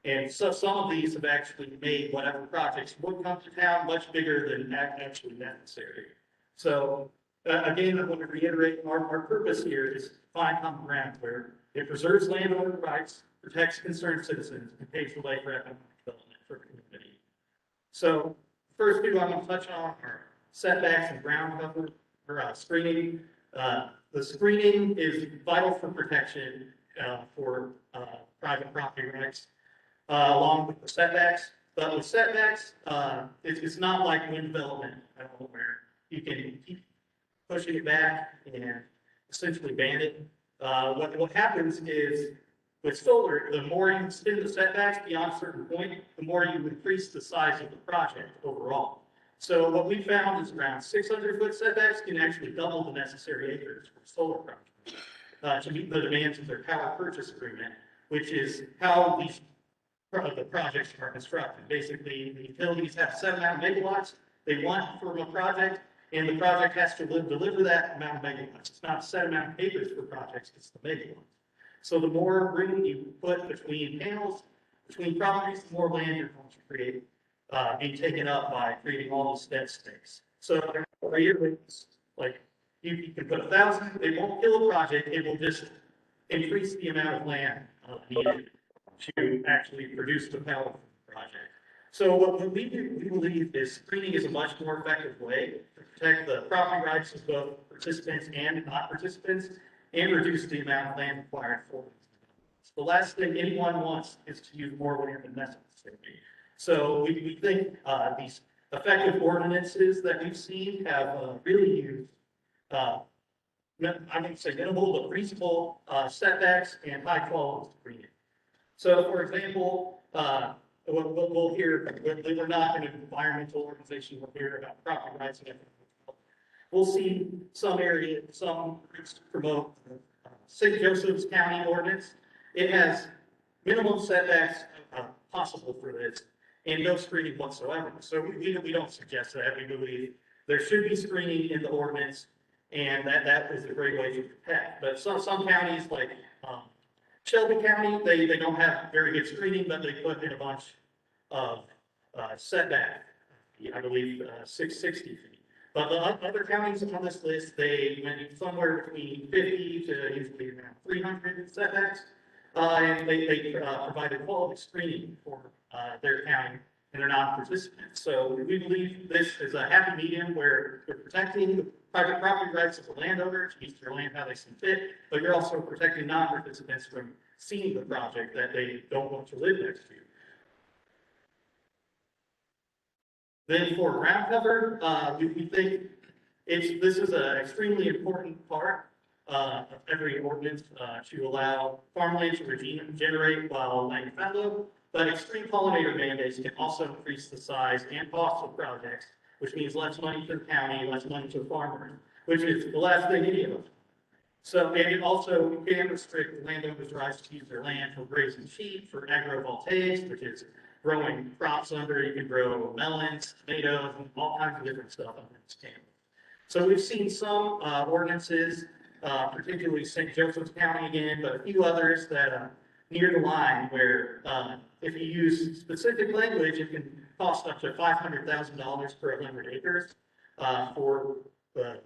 And so some of these have actually made whatever projects would come to town much bigger than actually necessary. So again, I want to reiterate our purpose here is to find common ground where it preserves landowner rights, protects concerned citizens, and paves the way for economic development for the community. So first 2 I'm going to touch on are setbacks and ground cover or screening. The screening is vital for protection for private property rights, along with the setbacks. But with setbacks, it's not like wind development at all, where you can keep pushing it back and essentially ban it. What happens is with solar, the more you extend the setbacks beyond a certain point, the more you increase the size of the project overall. So what we found is around 600 foot setbacks can actually double the necessary acres for solar projects to meet the demands of their power purchase agreement, which is how the projects are constructed. Basically, the utilities have a set amount of megawatts they want from a project, and the project has to deliver that amount of megawatts. It's not a set amount of acres for projects, it's the megawatts. So the more room you put between panels, between properties, the more land you're going to create being taken up by creating all these dead space. So like you can put 1,000, they won't kill a project, it will just increase the amount of land needed to actually produce the power for the project. So what we do, we believe is screening is a much more effective way to protect the property rights of both participants and non-participants and reduce the amount of land required for these. The last thing anyone wants is to use more land than necessary. So we think these effective ordinances that we've seen have really used, I would say minimal but reasonable setbacks and high quality screening. So for example, we'll hear, we're not an environmental organization, we'll hear about property rights and everything. We'll see some groups promote St. Joseph's County ordinance. It has minimum setbacks possible for this and no screening whatsoever. So we don't suggest that. We believe there should be screening in the ordinance, and that is a great way to protect. But some counties like Shelby County, they don't have very good screening, but they put in a bunch of setback, I believe 660 feet. But the other counties on this list, they went somewhere between 50 to usually around 300 setbacks. And they provided quality screening for their county and their non-participants. So we believe this is a happy medium where you're protecting the private property rights of the landowner to use their land how they see fit, but you're also protecting non-participants from seeing the project that they don't want to live next to. Then for ground cover, we think this is an extremely important part of every ordinance to allow farmland to regenerate while laying fallow. But extreme pollinator mandates can also increase the size and cost of projects, which means less money for the county, less money to farmers, which is the last thing any of us. So, and it also can restrict landowners' rights to use their land for grazing sheep, for agrovoltaics, which is growing crops under. You can grow melons, tomatoes, and all kinds of different stuff under this camp. So we've seen some ordinances, particularly St. Joseph's County again, but a few others that are near the line where if you use specific language, it can cost up to $500,000 per 100 acres for the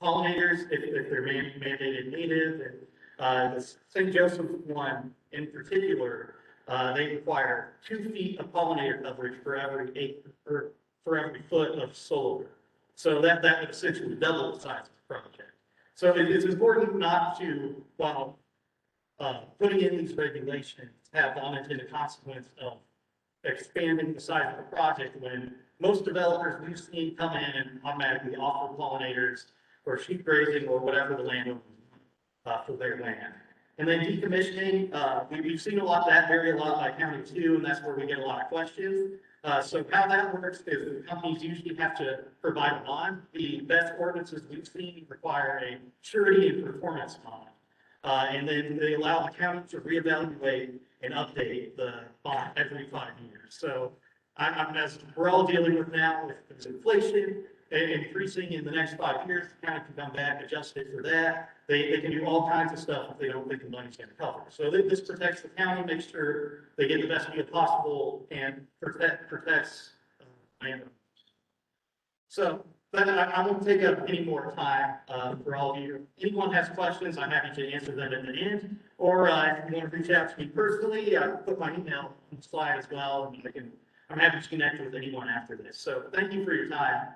pollinators if they're mandated native. And the St. Joseph one in particular, they require 2 feet of pollinator coverage for every acre, or for every foot of solar. So that would essentially double the size of the project. So it's important not to, while putting in these regulations, have the unintended consequence of expanding the size of the project when most developers we've seen come in and automatically offer pollinators or sheep grazing or whatever the landowner for their land. And then decommissioning, we've seen a lot of that vary a lot by county too, and that's where we get a lot of questions. So how that works is the companies usually have to provide a bond. The best ordinances we've seen require a surety and performance bond. And then they allow the county to reevaluate and update the bond every 5 years. So as we're all dealing with now, if there's inflation increasing in the next 5 years, the county can come back, adjust it for that. They can do all kinds of stuff if they don't think the money's going to cover. So this protects the county, makes sure they get the best deal possible, and protects landowners. So but I won't take up any more time for all of you. If anyone has questions, I'm happy to answer them at the end. Or if you want to reach out to me personally, I put my email on the slide as well, and I'm happy to connect with anyone after this. So thank you for your time.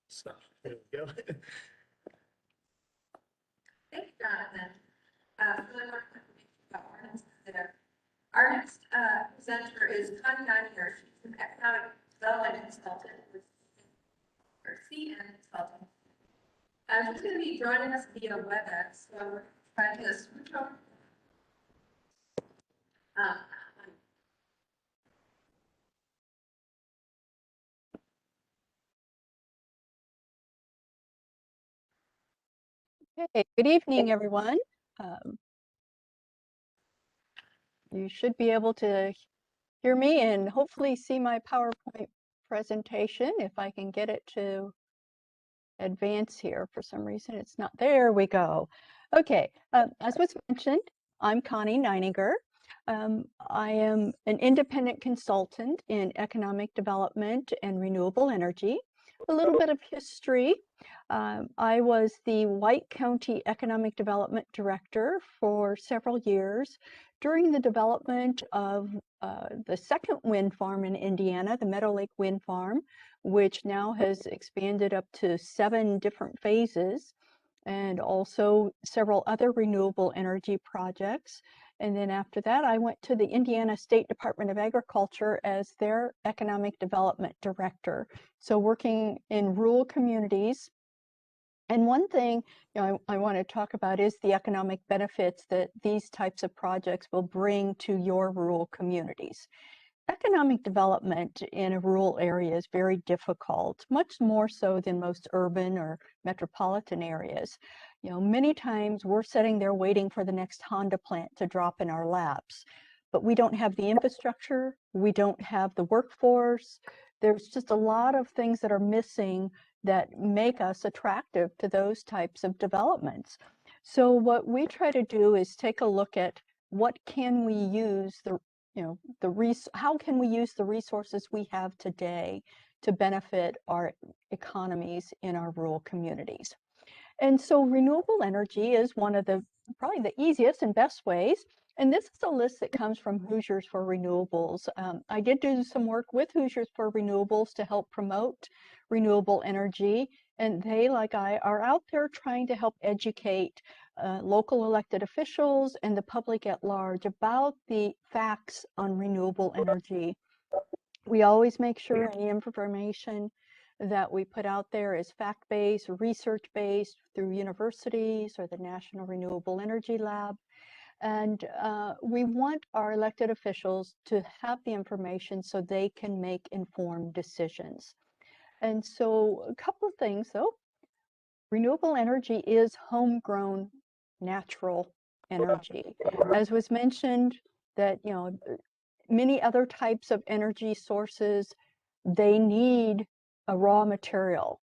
So, there we go. Thank you, Jonathan. Really want to about ordinances there. Our next presenter is Connie Nininger. She's an economic development consultant with CN Consulting. She's going to be joining us via WebEx, so we're trying to switch over. Okay, good evening, everyone. You should be able to hear me and hopefully see my PowerPoint presentation if I can get it to advance here. For some reason, it's not. There we go. Okay, as was mentioned, I'm Connie Nininger. I am an independent consultant in economic development and renewable energy. A little bit of history. I was the White County Economic Development Director for several years during the development of the second wind farm in Indiana, the Meadow Lake Wind Farm, which now has expanded up to 7 different phases, and also several other renewable energy projects. And then after that, I went to the Indiana State Department of Agriculture as their Economic Development Director. So working in rural communities And one thing, I want to talk about is the economic benefits that these types of projects will bring to your rural communities. Economic development in a rural area is very difficult, much more so than most urban or metropolitan areas. Many times we're sitting there waiting for the next Honda plant to drop in our laps, but we don't have the infrastructure, we don't have the workforce. There's just a lot of things that are missing that make us attractive to those types of developments. So what we try to do is take a look at what can we use how can we use the resources we have today to benefit our economies in our rural communities. And so renewable energy is one of probably the easiest and best ways. And this is a list that comes from Hoosiers for Renewables. I did do some work with Hoosiers for Renewables to help promote renewable energy. And they, like I, are out there trying to help educate local elected officials and the public at large about the facts on renewable energy. We always make sure any information that we put out there is fact-based, research-based through universities or the National Renewable Energy Lab. And we want our elected officials to have the information so they can make informed decisions. And so a couple of things though. Renewable energy is homegrown natural energy. As was mentioned, that many other types of energy sources, they need a raw material.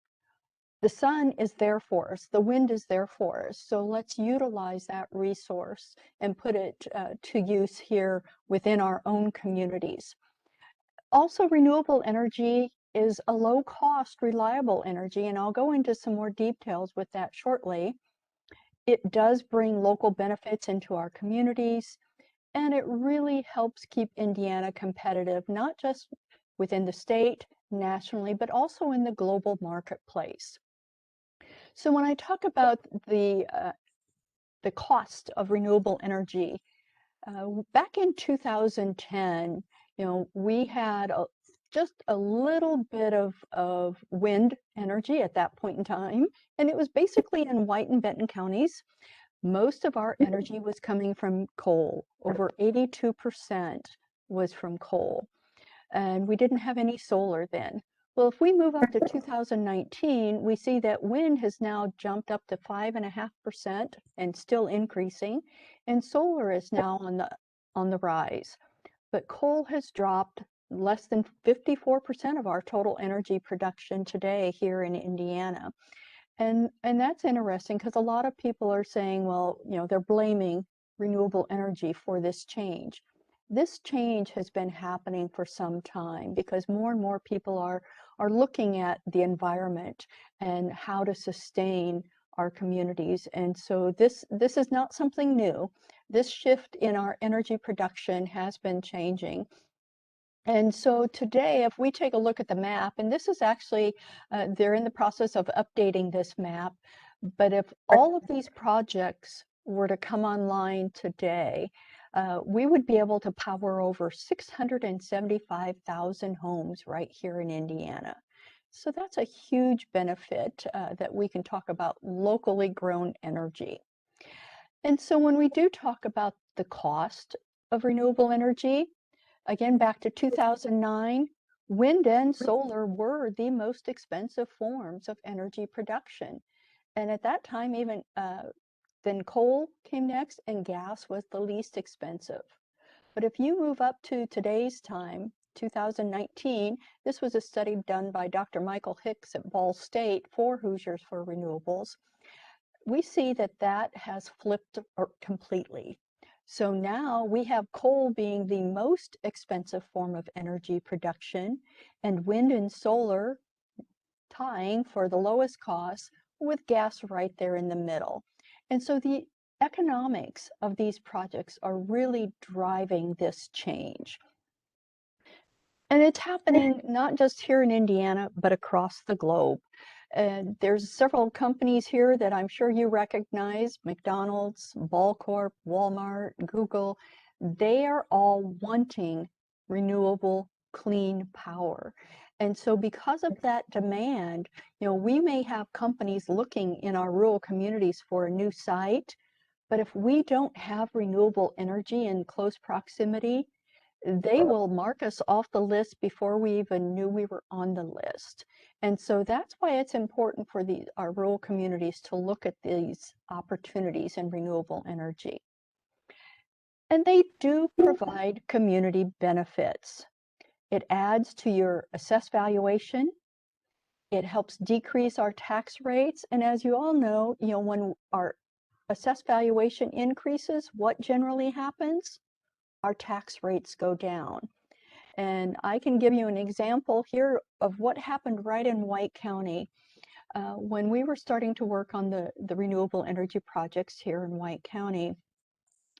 The sun is there for us, the wind is there for us, so let's utilize that resource and put it to use here within our own communities. Also, renewable energy is a low-cost, reliable energy, and I'll go into some more details with that shortly. It does bring local benefits into our communities, and it really helps keep Indiana competitive, not just within the state, nationally, but also in the global marketplace. So when I talk about the cost of renewable energy, back in 2010, we had just a little bit of wind energy at that point in time, and it was basically in White and Benton counties. Most of our energy was coming from coal. Over 82% was from coal. And we didn't have any solar then. Well, if we move up to 2019, we see that wind has now jumped up to 5.5% and still increasing, and solar is now on the rise. But coal has dropped less than 54% of our total energy production today here in Indiana. And that's interesting because a lot of people are saying, well, they're blaming renewable energy for this change. This change has been happening for some time because more and more people are looking at the environment and how to sustain our communities. And so this is not something new. This shift in our energy production has been changing. And so today, if we take a look at the map, and this is actually, they're in the process of updating this map, but if all of these projects were to come online today, we would be able to power over 675,000 homes right here in Indiana. So that's a huge benefit that we can talk about locally grown energy. And so when we do talk about the cost of renewable energy, again, back to 2009, wind and solar were the most expensive forms of energy production. And at that time, even then coal came next and gas was the least expensive. But if you move up to today's time, 2019, this was a study done by Dr. Michael Hicks at Ball State for Hoosiers for Renewables. We see that that has flipped completely. So now we have coal being the most expensive form of energy production and wind and solar tying for the lowest cost with gas right there in the middle. And so the economics of these projects are really driving this change. And it's happening not just here in Indiana, but across the globe. And there's several companies here that I'm sure you recognize, McDonald's, Ball Corp, Walmart, Google. They are all wanting renewable, clean power. And so because of that demand, we may have companies looking in our rural communities for a new site, but if we don't have renewable energy in close proximity, they will mark us off the list before we even knew we were on the list. And so that's why it's important for our rural communities to look at these opportunities in renewable energy. And they do provide community benefits. It adds to your assessed valuation. It helps decrease our tax rates. And as you all know, when our assessed valuation increases, what generally happens? Our tax rates go down. And I can give you an example here of what happened right in White County. When we were starting to work on the renewable energy projects here in White County,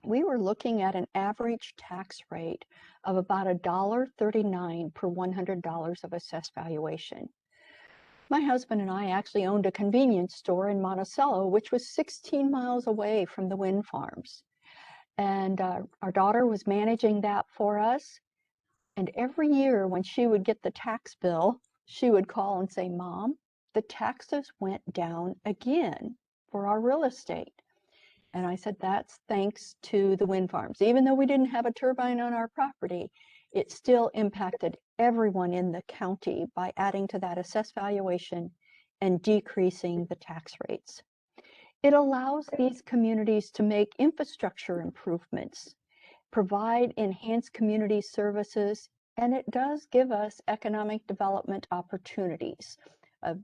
we were looking at an average tax rate of about $1.39 per $100 of assessed valuation. My husband and I actually owned a convenience store in Monticello, which was 16 miles away from the wind farms. And our daughter was managing that for us. And every year when she would get the tax bill, she would call and say, "Mom, the taxes went down again for our real estate." And I said, "That's thanks to the wind farms. Even though we didn't have a turbine on our property, it still impacted everyone in the county by adding to that assessed valuation and decreasing the tax rates." It allows these communities to make infrastructure improvements, provide enhanced community services, and it does give us economic development opportunities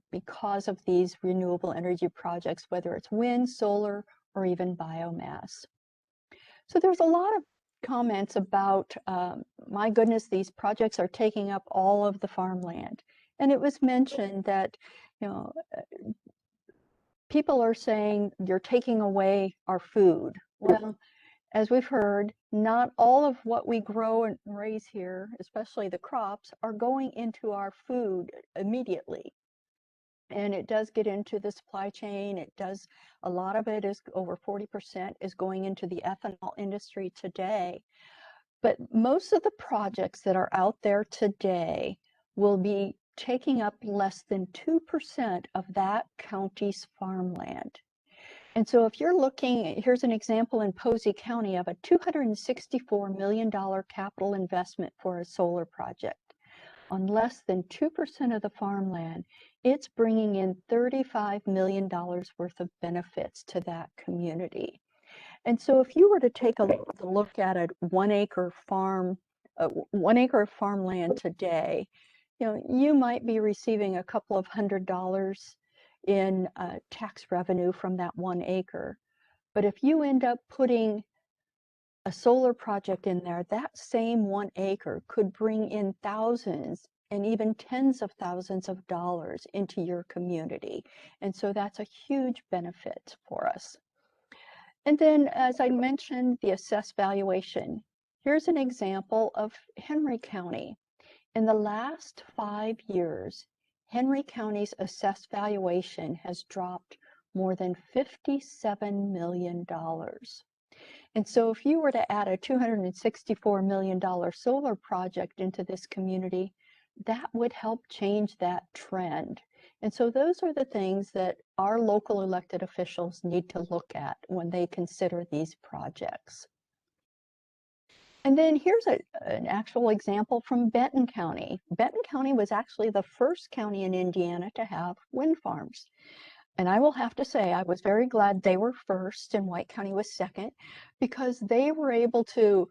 because of these renewable energy projects, whether it's wind, solar, or even biomass. So there's a lot of comments about, my goodness, these projects are taking up all of the farmland. And it was mentioned that, people are saying you're taking away our food. Well, as we've heard, not all of what we grow and raise here, especially the crops, are going into our food immediately. And it does get into the supply chain. A lot of it is over 40% is going into the ethanol industry today. But most of the projects that are out there today will be taking up less than 2% of that county's farmland. And so if you're looking, here's an example in Posey County of a $264 million capital investment for a solar project. On less than 2% of the farmland, it's bringing in $35 million worth of benefits to that community. And so if you were to take a look at a 1 acre farm, 1 acre of farmland today, you might be receiving a couple of $100 in tax revenue from that 1 acre. But if you end up putting a solar project in there, that same 1 acre could bring in thousands and even tens of thousands of dollars into your community. And so that's a huge benefit for us. And then, as I mentioned, the assessed valuation. Here's an example of Henry County. In the last 5 years, Henry County's assessed valuation has dropped more than $57 million. And so if you were to add a $264 million solar project into this community, that would help change that trend. And so those are the things that our local elected officials need to look at when they consider these projects. And then here's an actual example from Benton County. Benton County was actually the first county in Indiana to have wind farms. And I will have to say, I was very glad they were first and White County was second, because they were able to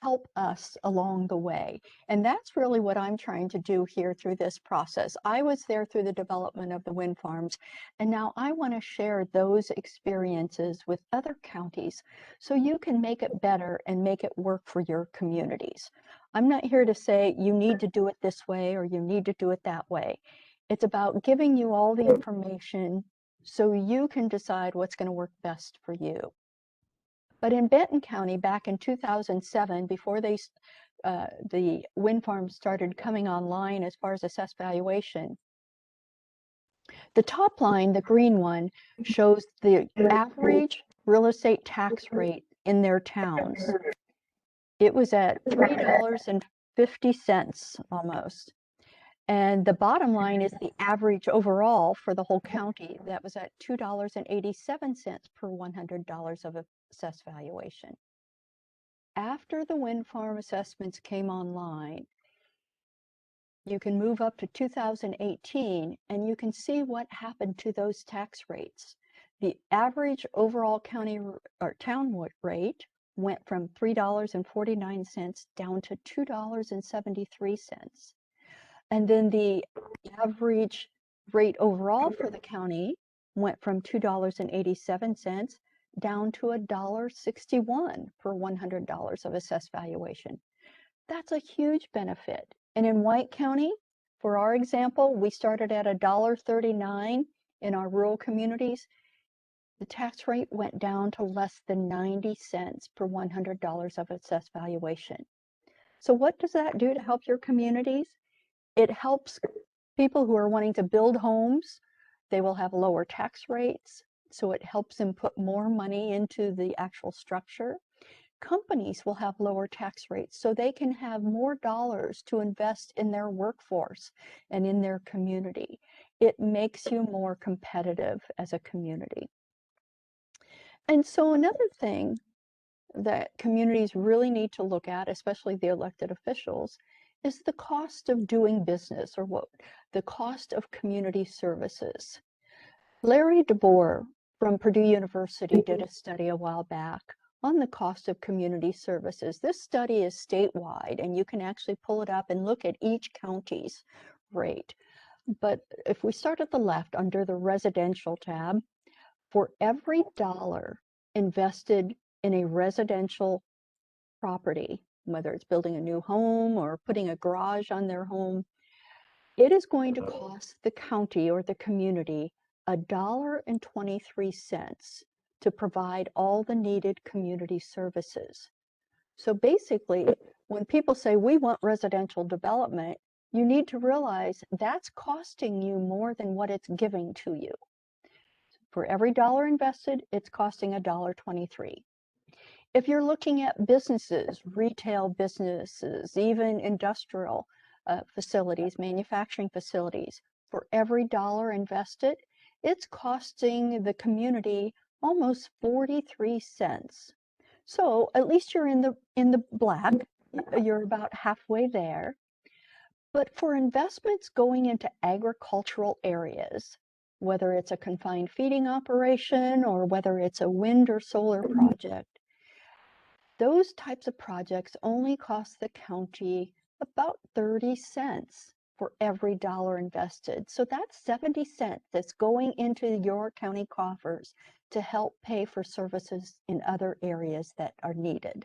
help us along the way. And that's really what I'm trying to do here through this process. I was there through the development of the wind farms, and now I want to share those experiences with other counties so you can make it better and make it work for your communities. I'm not here to say you need to do it this way or you need to do it that way. It's about giving you all the information so you can decide what's going to work best for you. But in Benton County, back in 2007, before the wind farms started coming online as far as assessed valuation, the top line, the green one, shows the average real estate tax rate in their towns. It was at $3.50 almost. And the bottom line is the average overall for the whole county. That was at $2.87 per $100 of assessed valuation. After the wind farm assessments came online, you can move up to 2018 and you can see what happened to those tax rates. The average overall county or town rate went from $3.49 down to $2.73. And then the average rate overall for the county went from $2.87 down to $1.61 per $100 of assessed valuation. That's a huge benefit. And in White County, for our example, we started at $1.39 in our rural communities. The tax rate went down to less than 90 cents per $100 of assessed valuation. So what does that do to help your communities? It helps people who are wanting to build homes. They will have lower tax rates, so it helps them put more money into the actual structure. Companies will have lower tax rates, so they can have more dollars to invest in their workforce and in their community. It makes you more competitive as a community. And so another thing that communities really need to look at, especially the elected officials, is the cost of doing business, or what the cost of community services. Larry DeBoer from Purdue University did a study a while back on the cost of community services. This study is statewide, and you can actually pull it up and look at each county's rate. But if we start at the left under the residential tab, for every dollar invested in a residential property, whether it's building a new home or putting a garage on their home, it is going to cost the county or the community $1.23 to provide all the needed community services. So basically, when people say we want residential development, you need to realize that's costing you more than what it's giving to you. For every dollar invested, it's costing $1.23. If you're looking at businesses, retail businesses, even industrial facilities, manufacturing facilities, for every dollar invested, it's costing the community almost 43 cents. So at least you're in the black, you're about halfway there. But for investments going into agricultural areas, whether it's a confined feeding operation or whether it's a wind or solar project, those types of projects only cost the county about 30 cents for every dollar invested. So that's 70 cents that's going into your county coffers to help pay for services in other areas that are needed.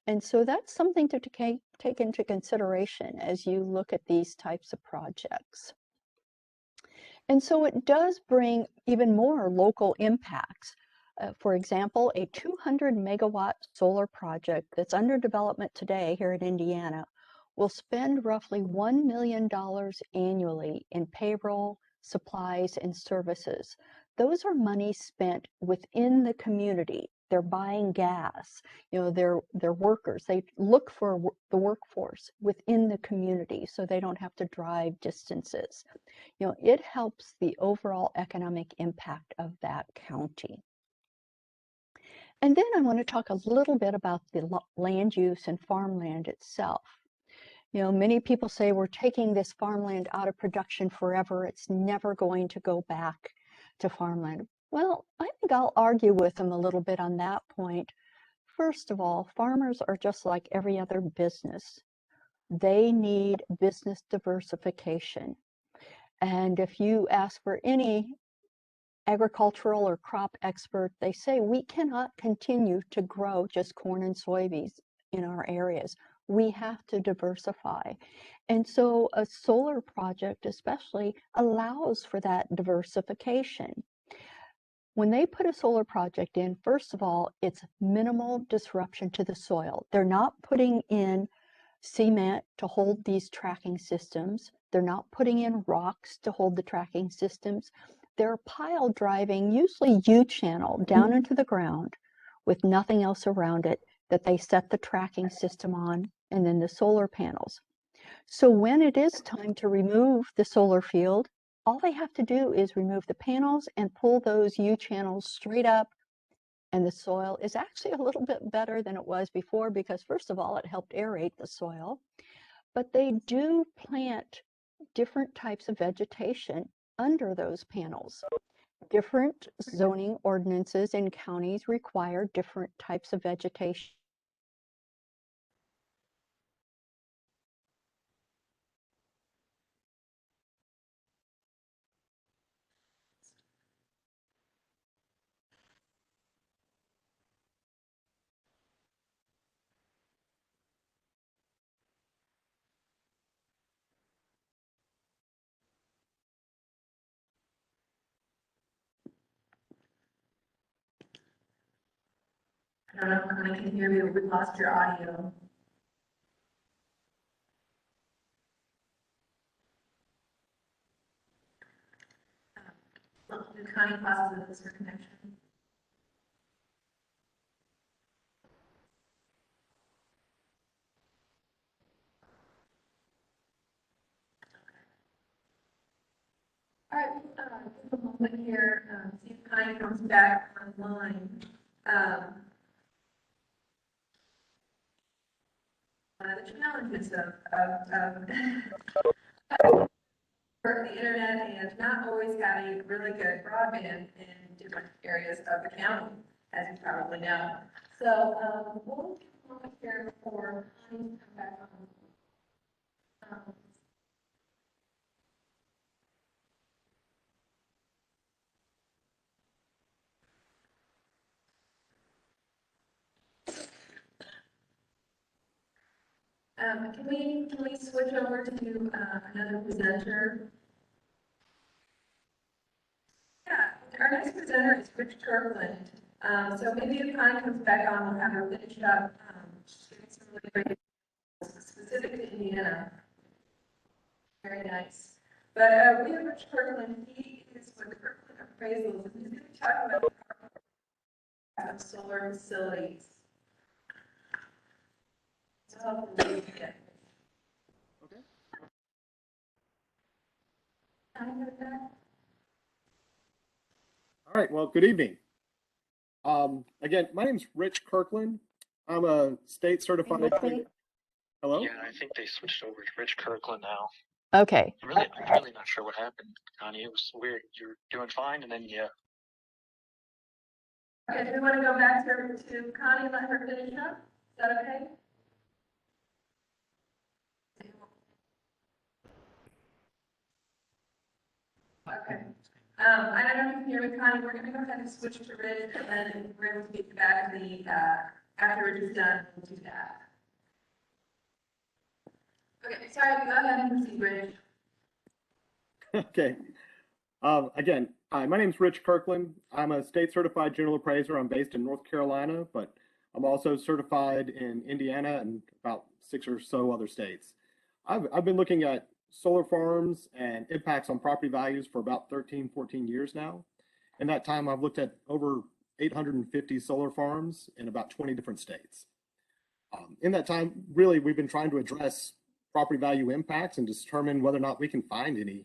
And so that's something to take into consideration as you look at these types of projects. And so it does bring even more local impacts. For example, a 200 megawatt solar project that's under development today here in Indiana will spend roughly $1 million annually in payroll, supplies, and services. Those are money spent within the community. They're buying gas, they're workers. They look for the workforce within the community so they don't have to drive distances. It helps the overall economic impact of that county. And then I want to talk a little bit about the land use and farmland itself. Many people say we're taking this farmland out of production forever. It's never going to go back to farmland. Well, I think I'll argue with them a little bit on that point. First of all, farmers are just like every other business. They need business diversification. And if you ask for any agricultural or crop expert, they say we cannot continue to grow just corn and soybeans in our areas. We have to diversify. And so a solar project especially allows for that diversification. When they put a solar project in, first of all, it's minimal disruption to the soil. They're not putting in cement to hold these tracking systems. They're not putting in rocks to hold the tracking systems. They're pile driving, usually U-channel, down into the ground with nothing else around it that they set the tracking system on, and then the solar panels. So when it is time to remove the solar field, all they have to do is remove the panels and pull those U channels straight up. And the soil is actually a little bit better than it was before because, first of all, it helped aerate the soil. But they do plant different types of vegetation under those panels. Different zoning ordinances in counties require different types of vegetation. I don't know if Connie can hear me, but we lost your audio. Did Connie possibly lose her connection? All right, give a moment here, see if Connie comes back online. The challenges of for the internet and not always having really good broadband in different areas of the county, as you probably know. So, we'll give a moment here for Connie to come back on. Can we switch over to another presenter? Yeah, our next presenter is Rich Kirkland. So maybe if Connie comes back on, we'll have her finish up doing some really great specific to Indiana. Very nice. But we have Rich Kirkland. He is with Kirkland Appraisals, and he's going to talk about solar facilities. So, okay. All right, well, good evening. Again, my name's Rich Kirkland. I'm a state certified. Hello? Yeah, I think they switched over to Rich Kirkland now. Okay. I'm really not sure what happened, Connie. It was weird. You're doing fine, and then yeah. Okay, do we want to go back to Connie and let her finish up? Is that okay? Okay. I don't know if you can hear me, Connie. We're going to go ahead and switch to Rich, and then we're going to get back to the, after Rich is done, we'll do that. Okay, sorry, go ahead and proceed, Rich. Okay. Again, hi, my name's Rich Kirkland. I'm a state certified general appraiser. I'm based in North Carolina, but I'm also certified in Indiana and about 6 or so other states. I've been looking at solar farms and impacts on property values for about 13, 14 years now. In that time, I've looked at over 850 solar farms in about 20 different states. In that time, really, we've been trying to address property value impacts and determine whether or not we can find any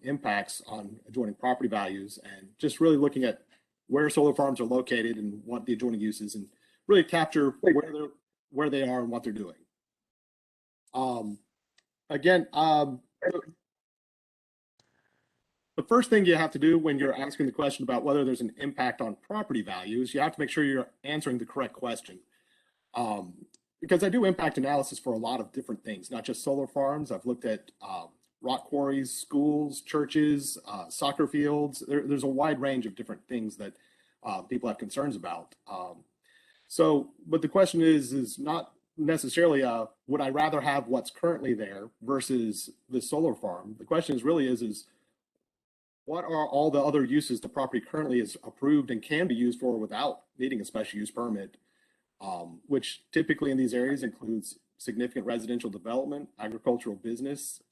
impacts on adjoining property values, and just really looking at where solar farms are located and what the adjoining uses, and really capture where they are and what they're doing. Again, the first thing you have to do when you're asking the question about whether there's an impact on property values, you have to make sure you're answering the correct question. Because I do impact analysis for a lot of different things, not just solar farms. I've looked at rock quarries, schools, churches, soccer fields. There's a wide range of different things that people have concerns about. But the question is not necessarily would I rather have what's currently there versus the solar farm. The question is what are all the other uses the property currently is approved and can be used for without needing a special use permit, which typically in these areas includes significant residential development, agricultural business,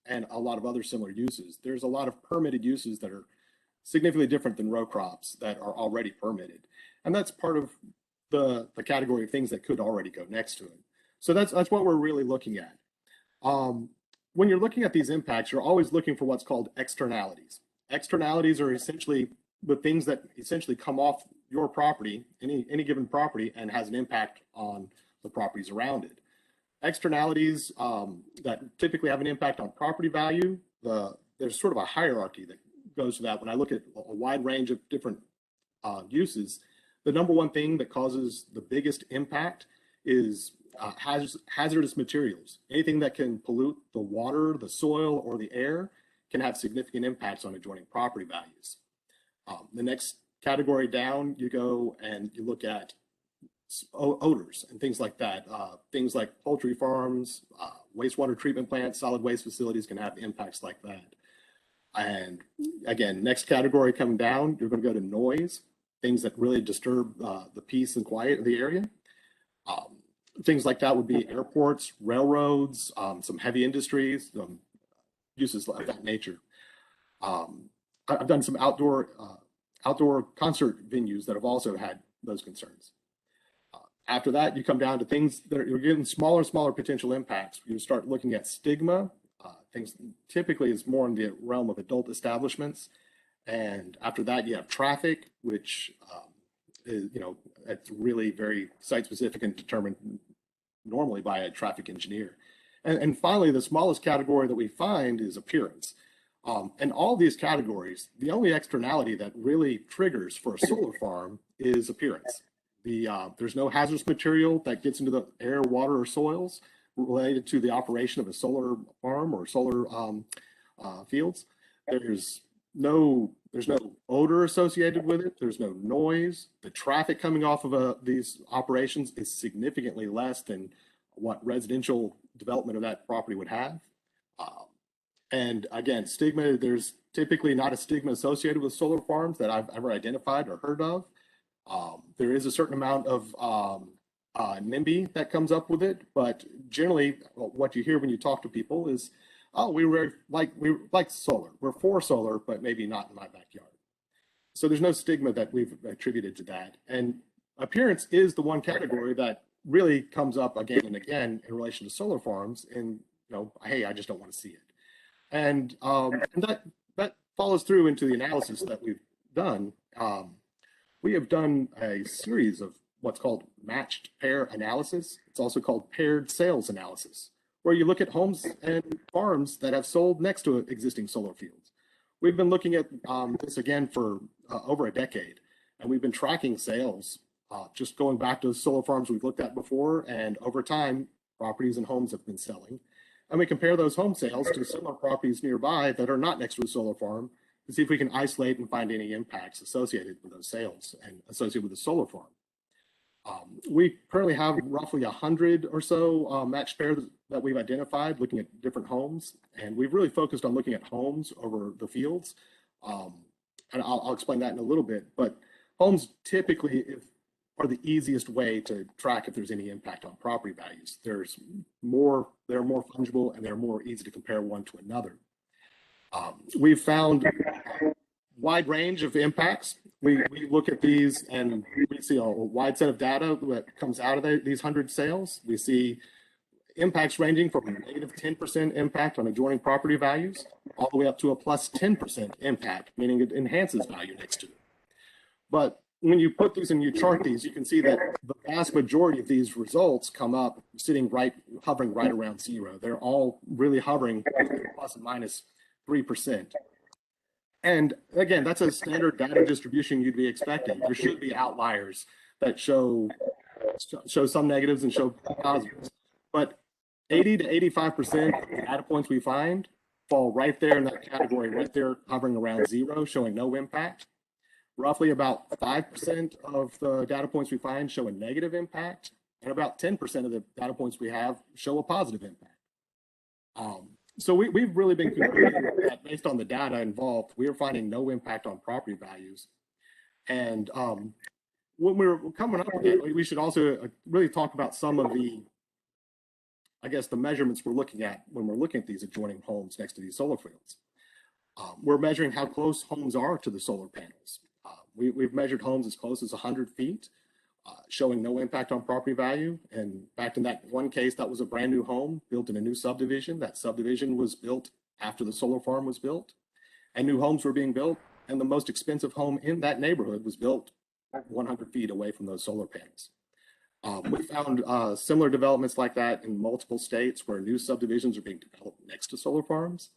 and a lot of other similar uses. There's a lot of permitted uses that are significantly different than row crops that are already permitted. And that's part of the category of things that could already go next to it. So that's what we're really looking at. When you're looking at these impacts, you're always looking for what's called externalities. Externalities are essentially the things that essentially come off your property, any given property, and has an impact on the properties around it. Externalities that typically have an impact on property value, there's sort of a hierarchy that goes to that. When I look at a wide range of different uses, the number one thing that causes the biggest impact is hazardous materials. Anything that can pollute the water, the soil, or the air can have significant impacts on adjoining property values. The next category down, you go and you look at odors and things like that. Things like poultry farms, wastewater treatment plants, solid waste facilities can have impacts like that. And again, next category coming down, you're going to go to noise, things that really disturb the peace and quiet of the area. Things like that would be airports, railroads, some heavy industries, uses of that nature. I've done some outdoor concert venues that have also had those concerns. After that, you come down to things that you're getting smaller and smaller potential impacts. You start looking at stigma. Things typically is more in the realm of adult establishments. And after that, you have traffic, which is, it's really very site specific and determined normally by a traffic engineer. And finally, the smallest category that we find is appearance. And all these categories, the only externality that really triggers for a solar farm is appearance. There's no hazardous material that gets into the air, water, or soils related to the operation of a solar farm or solar fields. There's no odor associated with it. There's no noise. The traffic coming off of these operations is significantly less than what residential development of that property would have. And again, stigma, there's typically not a stigma associated with solar farms that I've ever identified or heard of. There is a certain amount of NIMBY that comes up with it, but generally what you hear when you talk to people is, oh, we like solar. We're for solar, but maybe not in my backyard. So there's no stigma that we've attributed to that. And appearance is the one category that really comes up again and again in relation to solar farms. And hey, I just don't want to see it. And that follows through into the analysis that we've done. We have done a series of what's called matched pair analysis. It's also called paired sales analysis, where you look at homes and farms that have sold next to existing solar fields. We've been looking at this again for over a decade, and we've been tracking sales, just going back to solar farms we've looked at before, and over time, properties and homes have been selling. And we compare those home sales to similar properties nearby that are not next to a solar farm to see if we can isolate and find any impacts associated with those sales and associated with the solar farm. We currently have roughly 100 or so matched pairs that we've identified looking at different homes, and we've really focused on looking at homes over the fields. And I'll explain that in a little bit, but homes typically are the easiest way to track if there's any impact on property values. They're more fungible and they're more easy to compare one to another. We've found a wide range of impacts. We look at these and we see a wide set of data that comes out of these 100 sales. We see impacts ranging from a negative 10% impact on adjoining property values all the way up to a plus 10% impact, meaning it enhances value next to it. But when you put these and you chart these, you can see that the vast majority of these results come up hovering right around zero. They're all really hovering plus and minus 3%. And again, that's a standard data distribution you'd be expecting. There should be outliers that show some negatives and show positives. But 80 to 85% of the data points we find fall right there in that category, right there hovering around zero, showing no impact. Roughly about 5% of the data points we find show a negative impact, and about 10% of the data points we have show a positive impact. So we've really been concluding that based on the data involved, we are finding no impact on property values. And when we're coming up with it, we should also really talk about some of the measurements we're looking at when we're looking at these adjoining homes next to these solar fields. We're measuring how close homes are to the solar panels. We've measured homes as close as 100 feet, showing no impact on property value. And in fact, in that one case, that was a brand new home built in a new subdivision. That subdivision was built after the solar farm was built, and new homes were being built. And the most expensive home in that neighborhood was built 100 feet away from those solar panels. We found similar developments like that in multiple states where new subdivisions are being developed next to solar farms.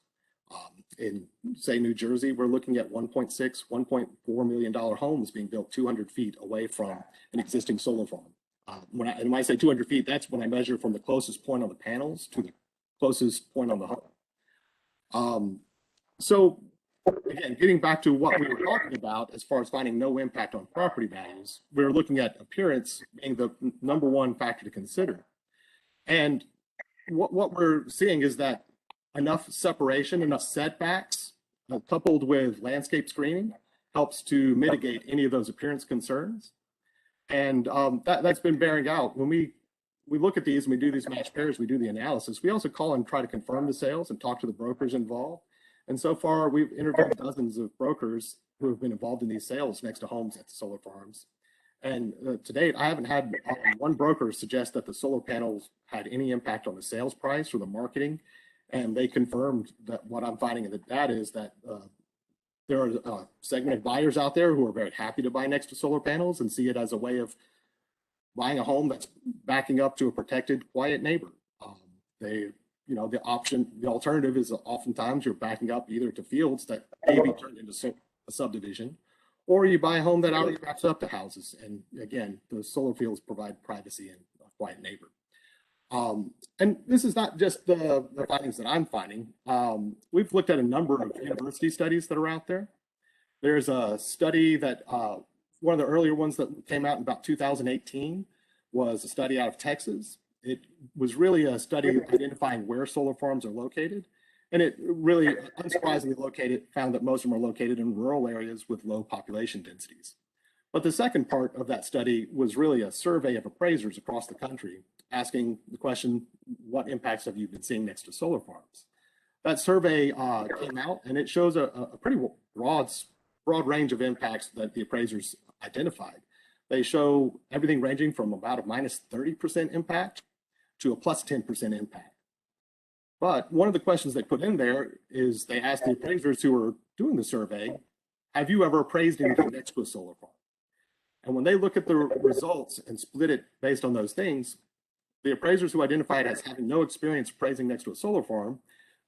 In, say, New Jersey, we're looking at $1.6, $1.4 million homes being built 200 feet away from an existing solar farm. When I say 200 feet, that's when I measure from the closest point on the panels to the closest point on the home. So again, getting back to what we were talking about as far as finding no impact on property values, we're looking at appearance being the number one factor to consider. And what we're seeing is that enough separation, enough setbacks, coupled with landscape screening, helps to mitigate any of those appearance concerns. And that's been bearing out. When we look at these and we do these match pairs, we do the analysis, we also call and try to confirm the sales and talk to the brokers involved. And so far, we've interviewed dozens of brokers who have been involved in these sales next to homes at the solar farms. And to date, I haven't had one broker suggest that the solar panels had any impact on the sales price or the marketing. And they confirmed that what I'm finding in the data is that there are a segment of buyers out there who are very happy to buy next to solar panels and see it as a way of buying a home that's backing up to a protected, quiet neighbor. The alternative is oftentimes you're backing up either to fields that may be turned into a subdivision, or you buy a home that already backs up to houses. And again, the solar fields provide privacy and a quiet neighbor. And this is not just the findings that I'm finding. We've looked at a number of university studies that are out there. There's a study that one of the earlier ones that came out in about 2018 was a study out of Texas. It was really a study identifying where solar farms are located. And it really, unsurprisingly, found that most of them are located in rural areas with low population densities. But the second part of that study was really a survey of appraisers across the country, asking the question, what impacts have you been seeing next to solar farms? That survey came out, and it shows a pretty broad range of impacts that the appraisers identified. They show everything ranging from about a minus 30% impact to a plus 10% impact. But one of the questions they put in there is they asked the appraisers who were doing the survey, have you ever appraised anything next to a solar farm? And when they look at the results and split it based on those things, the appraisers who identified as having no experience appraising next to a solar farm,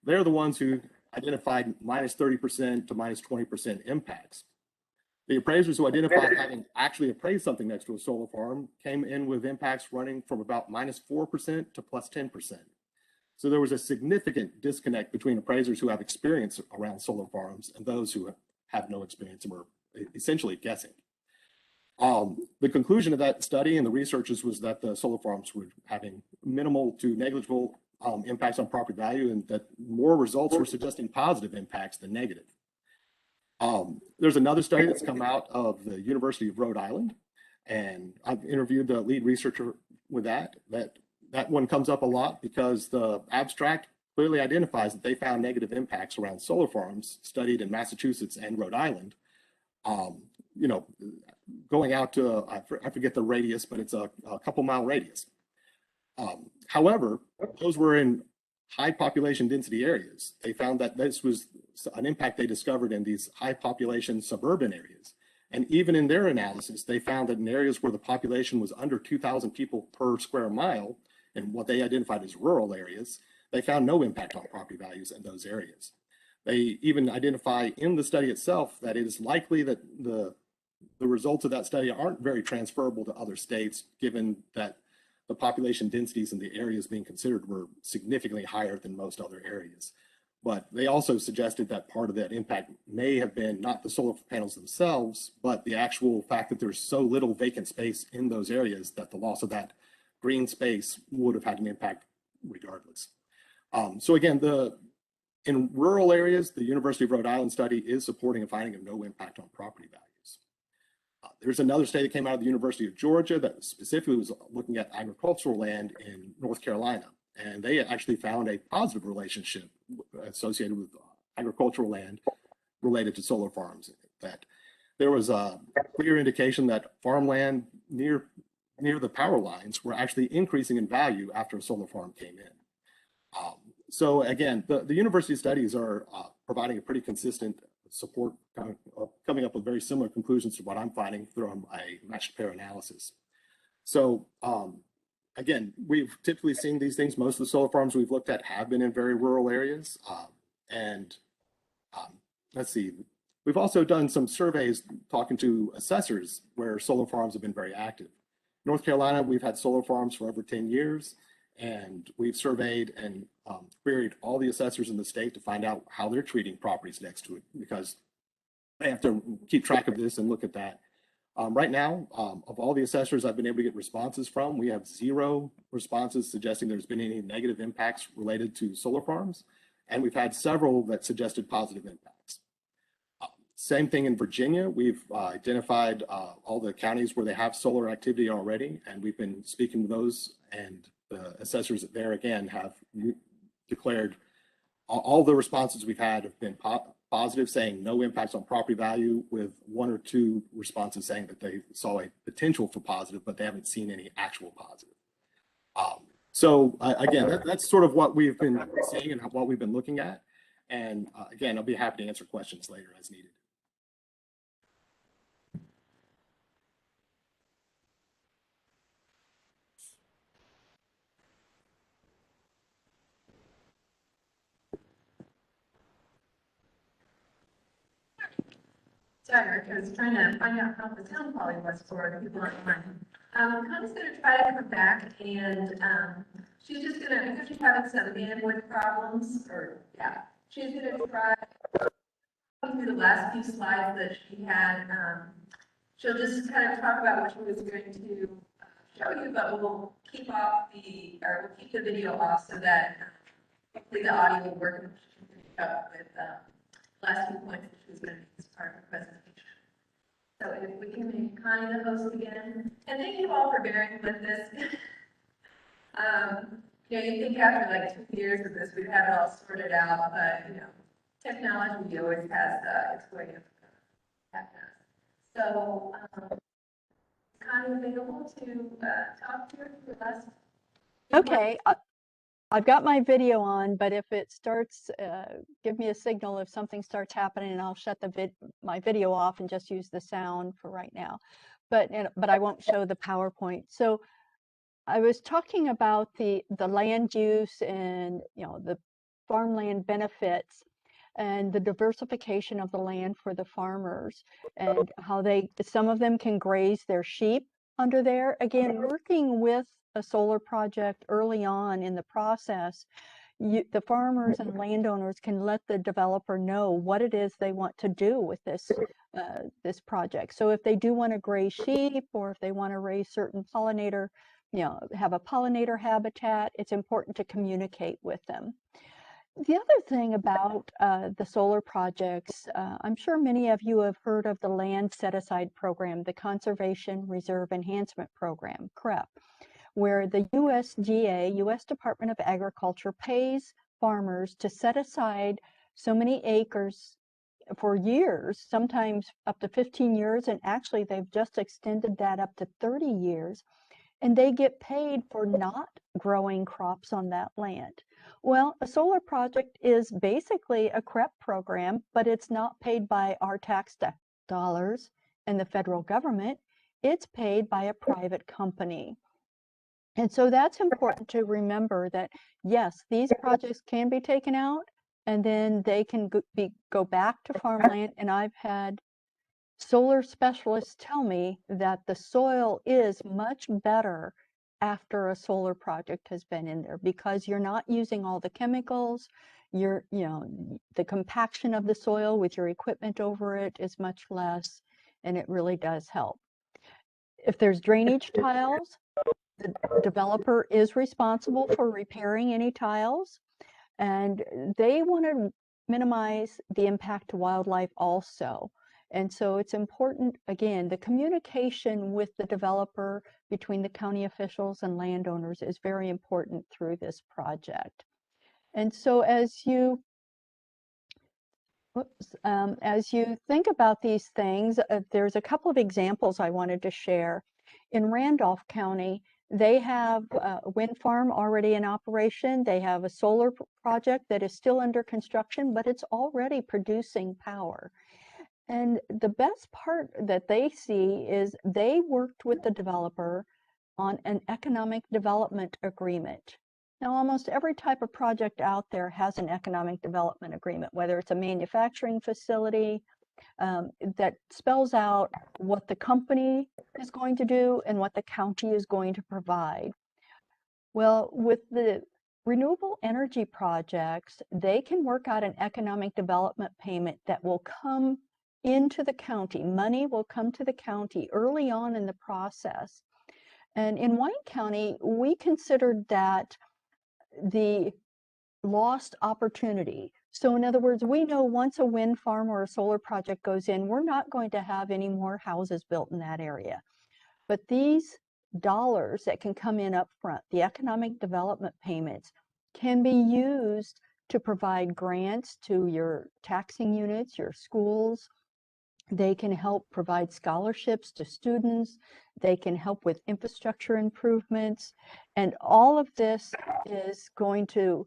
they're the ones who identified minus 30% to minus 20% impacts. The appraisers who identified having actually appraised something next to a solar farm came in with impacts running from about minus 4% to plus 10%. So there was a significant disconnect between appraisers who have experience around solar farms and those who have no experience and were essentially guessing. The conclusion of that study and the researchers was that the solar farms were having minimal to negligible impacts on property value, and that more results were suggesting positive impacts than negative. There's another study that's come out of the University of Rhode Island, and I've interviewed the lead researcher with that. That one comes up a lot because the abstract clearly identifies that they found negative impacts around solar farms studied in Massachusetts and Rhode Island. Going out to, I forget the radius, but it's a couple mile radius. However, those were in high population density areas. They found that this was an impact they discovered in these high population suburban areas. And even in their analysis, they found that in areas where the population was under 2,000 people per square mile, in what they identified as rural areas, they found no impact on property values in those areas. They even identify in the study itself that it is likely that the results of that study aren't very transferable to other states, given that the population densities in the areas being considered were significantly higher than most other areas. But they also suggested that part of that impact may have been not the solar panels themselves, but the actual fact that there's so little vacant space in those areas that the loss of that green space would have had an impact regardless. So again, in rural areas, the University of Rhode Island study is supporting a finding of no impact on property values. There's another study that came out of the University of Georgia that specifically was looking at agricultural land in North Carolina. And they actually found a positive relationship associated with agricultural land related to solar farms. That there was a clear indication that farmland near near the power lines were actually increasing in value after a solar farm came in. So again, the university studies are providing a pretty consistent support, coming up with very similar conclusions to what I'm finding through my matched pair analysis. So again, we've typically seen these things. Most of the solar farms we've looked at have been in very rural areas. Let's see, we've also done some surveys talking to assessors where solar farms have been very active. North Carolina, we've had solar farms for over 10 years, and we've surveyed and queried all the assessors in the state to find out how they're treating properties next to it, because they have to keep track of this and look at that. Right now, of all the assessors I've been able to get responses from, we have 0 responses suggesting there's been any negative impacts related to solar farms, and we've had several that suggested positive impacts. Same thing in Virginia. We've identified all the counties where they have solar activity already, and we've been speaking with those, and the assessors there again have declared all the responses we've had have been positive, saying no impacts on property value, with 1 or 2 responses saying that they saw a potential for positive, but they haven't seen any actual positive. So again, that's sort of what we've been seeing and what we've been looking at. And again, I'll be happy to answer questions later as needed. Sorry, I was trying to find out how the sound quality was for the people online. Connie's gonna try to come back and, she's just gonna, because she's having some bandwidth problems, she's gonna try through the last few slides that she had. She'll just kind of talk about what she was going to show you, but we'll keep we'll keep the video off so that hopefully the audio will work and she can pick up with last few points that she was going to make as part of her presentation. So if we can make Connie the host again, and thank you all for bearing with this. You think after like 2 years of this, we'd have it all sorted out, but technology always has its way of happening. So, Connie available to talk to her for the last? Okay, I've got my video on, but if it starts, give me a signal if something starts happening, and I'll shut my video off and just use the sound for right now. But I won't show the PowerPoint. So I was talking about the land use and the farmland benefits and the diversification of the land for the farmers, and how some of them can graze their sheep under there. Again, working with a solar project early on in the process, the farmers and landowners can let the developer know what it is they want to do with this project. So if they do want to graze sheep, or if they want to raise certain pollinator, have a pollinator habitat, it's important to communicate with them. The other thing about the solar projects, I'm sure many of you have heard of the Land Set Aside Program, the Conservation Reserve Enhancement Program, CREP, where the USDA, U.S. Department of Agriculture, pays farmers to set aside so many acres for years, sometimes up to 15 years, and actually they've just extended that up to 30 years, and they get paid for not growing crops on that land. Well, a solar project is basically a CREP program, but it's not paid by our tax dollars and the federal government. It's paid by a private company. And so that's important to remember, that yes, these projects can be taken out and then they can go back to farmland. And I've had solar specialists tell me that the soil is much better after a solar project has been in there, because you're not using all the chemicals. The compaction of the soil with your equipment over it is much less, and it really does help. If there's drainage tiles, the developer is responsible for repairing any tiles, and they want to minimize the impact to wildlife also. And so it's important, again, the communication with the developer between the county officials and landowners is very important through this project. And so as you think about these things, there's a couple of examples I wanted to share. In Randolph County, they have a wind farm already in operation. They have a solar project that is still under construction, but it's already producing power. And the best part that they see is they worked with the developer on an economic development agreement. Now, almost every type of project out there has an economic development agreement, whether it's a manufacturing facility that spells out what the company is going to do and what the county is going to provide. Well, with the renewable energy projects, they can work out an economic development payment that will come into the county. Money will come to the county early on in the process. And in Wayne County, we considered that the lost opportunity. So in other words, we know once a wind farm or a solar project goes in, we're not going to have any more houses built in that area. But these dollars that can come in up front, the economic development payments, can be used to provide grants to your taxing units, your schools. They can help provide scholarships to students. They can help with infrastructure improvements. And all of this is going to,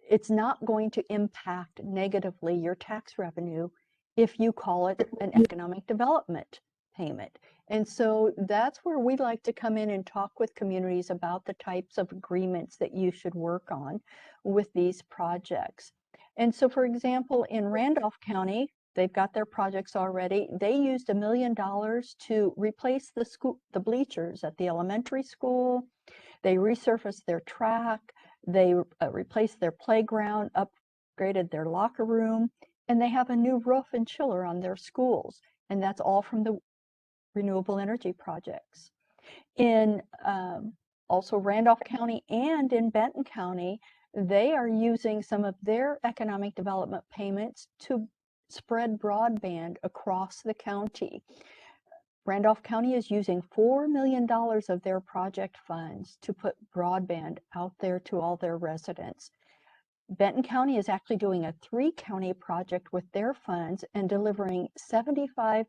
it's not going to impact negatively your tax revenue if you call it an economic development payment. And so that's where we like to come in and talk with communities about the types of agreements that you should work on with these projects. And so, for example, in Randolph County, they've got their projects already. They used $1 million to replace the bleachers at the elementary school. They resurfaced their track. They replaced their playground, upgraded their locker room, and they have a new roof and chiller on their schools. And that's all from the renewable energy projects. In also Randolph County and in Benton County, they are using some of their economic development payments to spread broadband across the county. Randolph County is using $4 million of their project funds to put broadband out there to all their residents. Benton County is actually doing a 3-county project with their funds and delivering 75%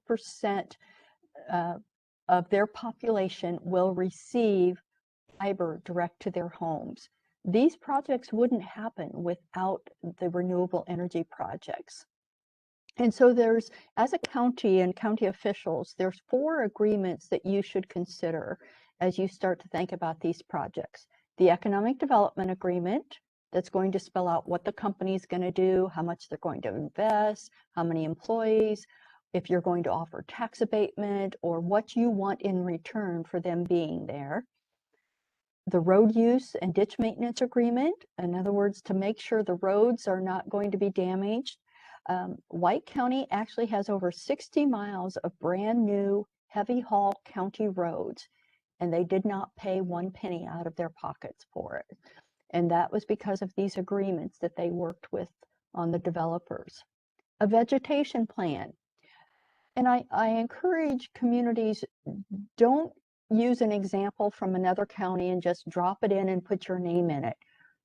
of their population will receive fiber direct to their homes. These projects wouldn't happen without the renewable energy projects. And so there's, as a county and county officials, there's 4 agreements that you should consider as you start to think about these projects. The economic development agreement, that's going to spell out what the company's going to do, how much they're going to invest, how many employees, if you're going to offer tax abatement, or what you want in return for them being there. The road use and ditch maintenance agreement, in other words, to make sure the roads are not going to be damaged. White County actually has over 60 miles of brand new heavy haul county roads, and they did not pay 1 penny out of their pockets for it. And that was because of these agreements that they worked with on the developers. A vegetation plan. And I encourage communities, don't use an example from another county and just drop it in and put your name in it.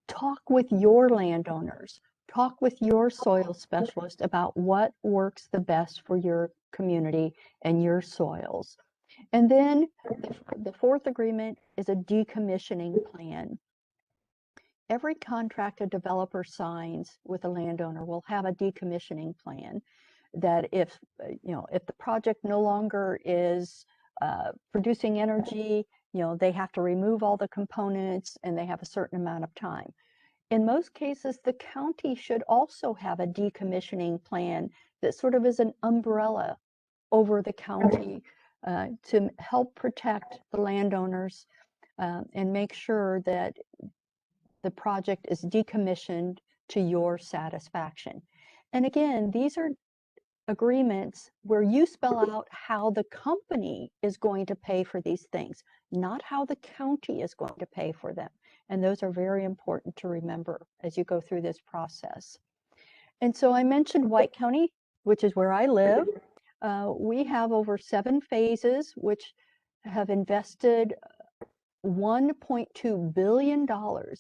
Talk with your landowners. Talk with your soil specialist about what works the best for your community and your soils. And then the 4th agreement is a decommissioning plan. Every contract a developer signs with a landowner will have a decommissioning plan that if the project no longer is producing energy, they have to remove all the components and they have a certain amount of time. In most cases, the county should also have a decommissioning plan that sort of is an umbrella over the county to help protect the landowners and make sure that the project is decommissioned to your satisfaction. And again, these are agreements where you spell out how the company is going to pay for these things, not how the county is going to pay for them. And those are very important to remember as you go through this process. And so I mentioned White County, which is where I live. We have over 7 phases, which have invested $1.2 billion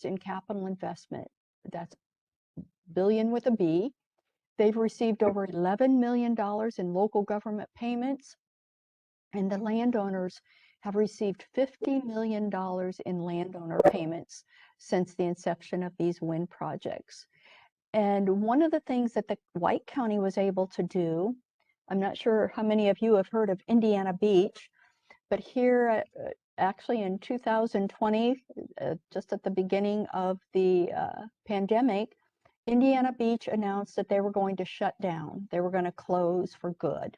in capital investment. That's billion with a B. They've received over $11 million in local government payments. And the landowners have received $50 million in landowner payments since the inception of these wind projects. And one of the things that the White County was able to do, I'm not sure how many of you have heard of Indiana Beach, but here actually in 2020, just at the beginning of the pandemic, Indiana Beach announced that they were going to shut down. They were going to close for good.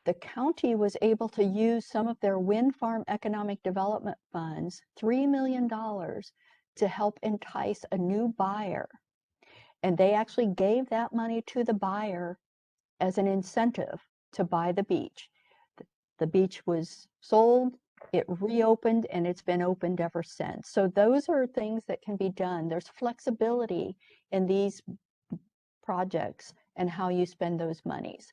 The county was able to use some of their wind farm economic development funds, $3 million, to help entice a new buyer. And they actually gave that money to the buyer as an incentive to buy the beach. The beach was sold, it reopened, and it's been opened ever since. So those are things that can be done. There's flexibility in these projects and how you spend those monies.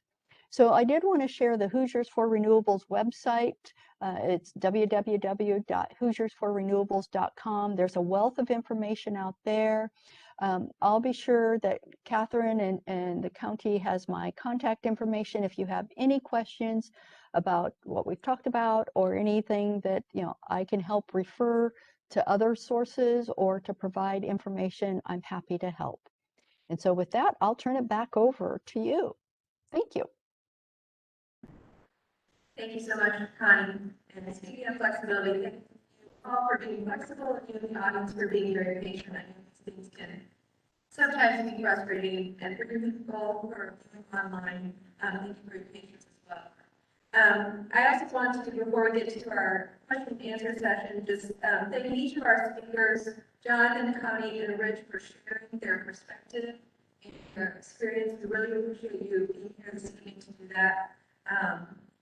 So I did want to share the Hoosiers for Renewables website. It's www.hoosiersforrenewables.com. There's a wealth of information out there. I'll be sure that Catherine and the county has my contact information if you have any questions about what we've talked about or anything that I can help refer to other sources or to provide information. I'm happy to help. And so with that, I'll turn it back over to you. Thank you. Thank you so much, Connie. And speaking of flexibility, thank you all for being flexible and you in the audience for being very patient. I know these things can sometimes be frustrating, and for you people who are viewing online, thank you for your patience as well. I also wanted to, before we get to our question and answer session, just thank each of our speakers, Jonathan, Connie, and Rich, for sharing their perspective and their experience. We really appreciate you being here this evening to do that.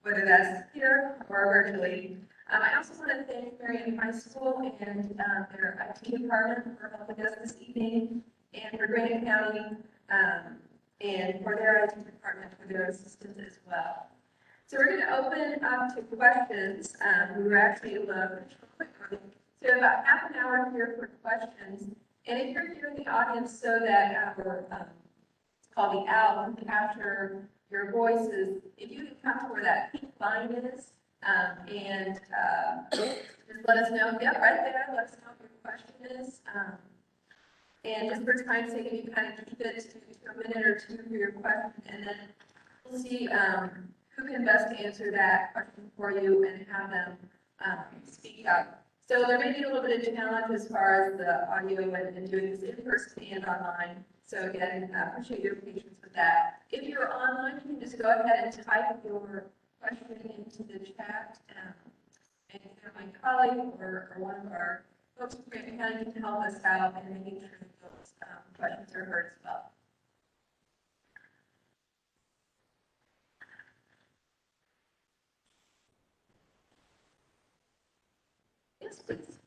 Whether that's here or virtually. I also want to thank Marion High School and their IT department for helping us this evening, and for Granite County and for their IT department for their assistance as well. So we're going to open up to questions. We were actually able to finish real quick early. So about half an hour here for questions. And if you're here in the audience so that our, it's called the OWL, can capture your voices, if you can come to where that pink line is, and just let us know, yeah, right there, let us know what your question is. And just for time's sake, if you kind of keep it to a minute or two for your question, and then we'll see who can best answer that question for you and have them speak up. So there may be a little bit of challenge as far as the audio and doing this in person and online. So again, I appreciate your patience with that. If you're online, you can just go ahead and type your question into the chat. And either my colleague or one of our folks from Granite County can help us out in making sure that those questions are heard as well. Yes, please.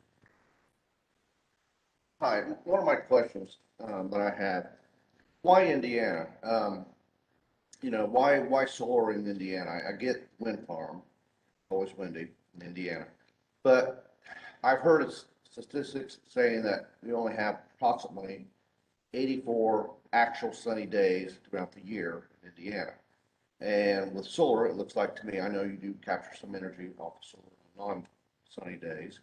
Hi, one of my questions that I had, why Indiana? Why solar in Indiana? I get wind farm, always windy in Indiana, but I've heard statistics saying that we only have approximately 84 actual sunny days throughout the year in Indiana. And with solar, it looks like to me, I know you do capture some energy off of solar on non-sunny days,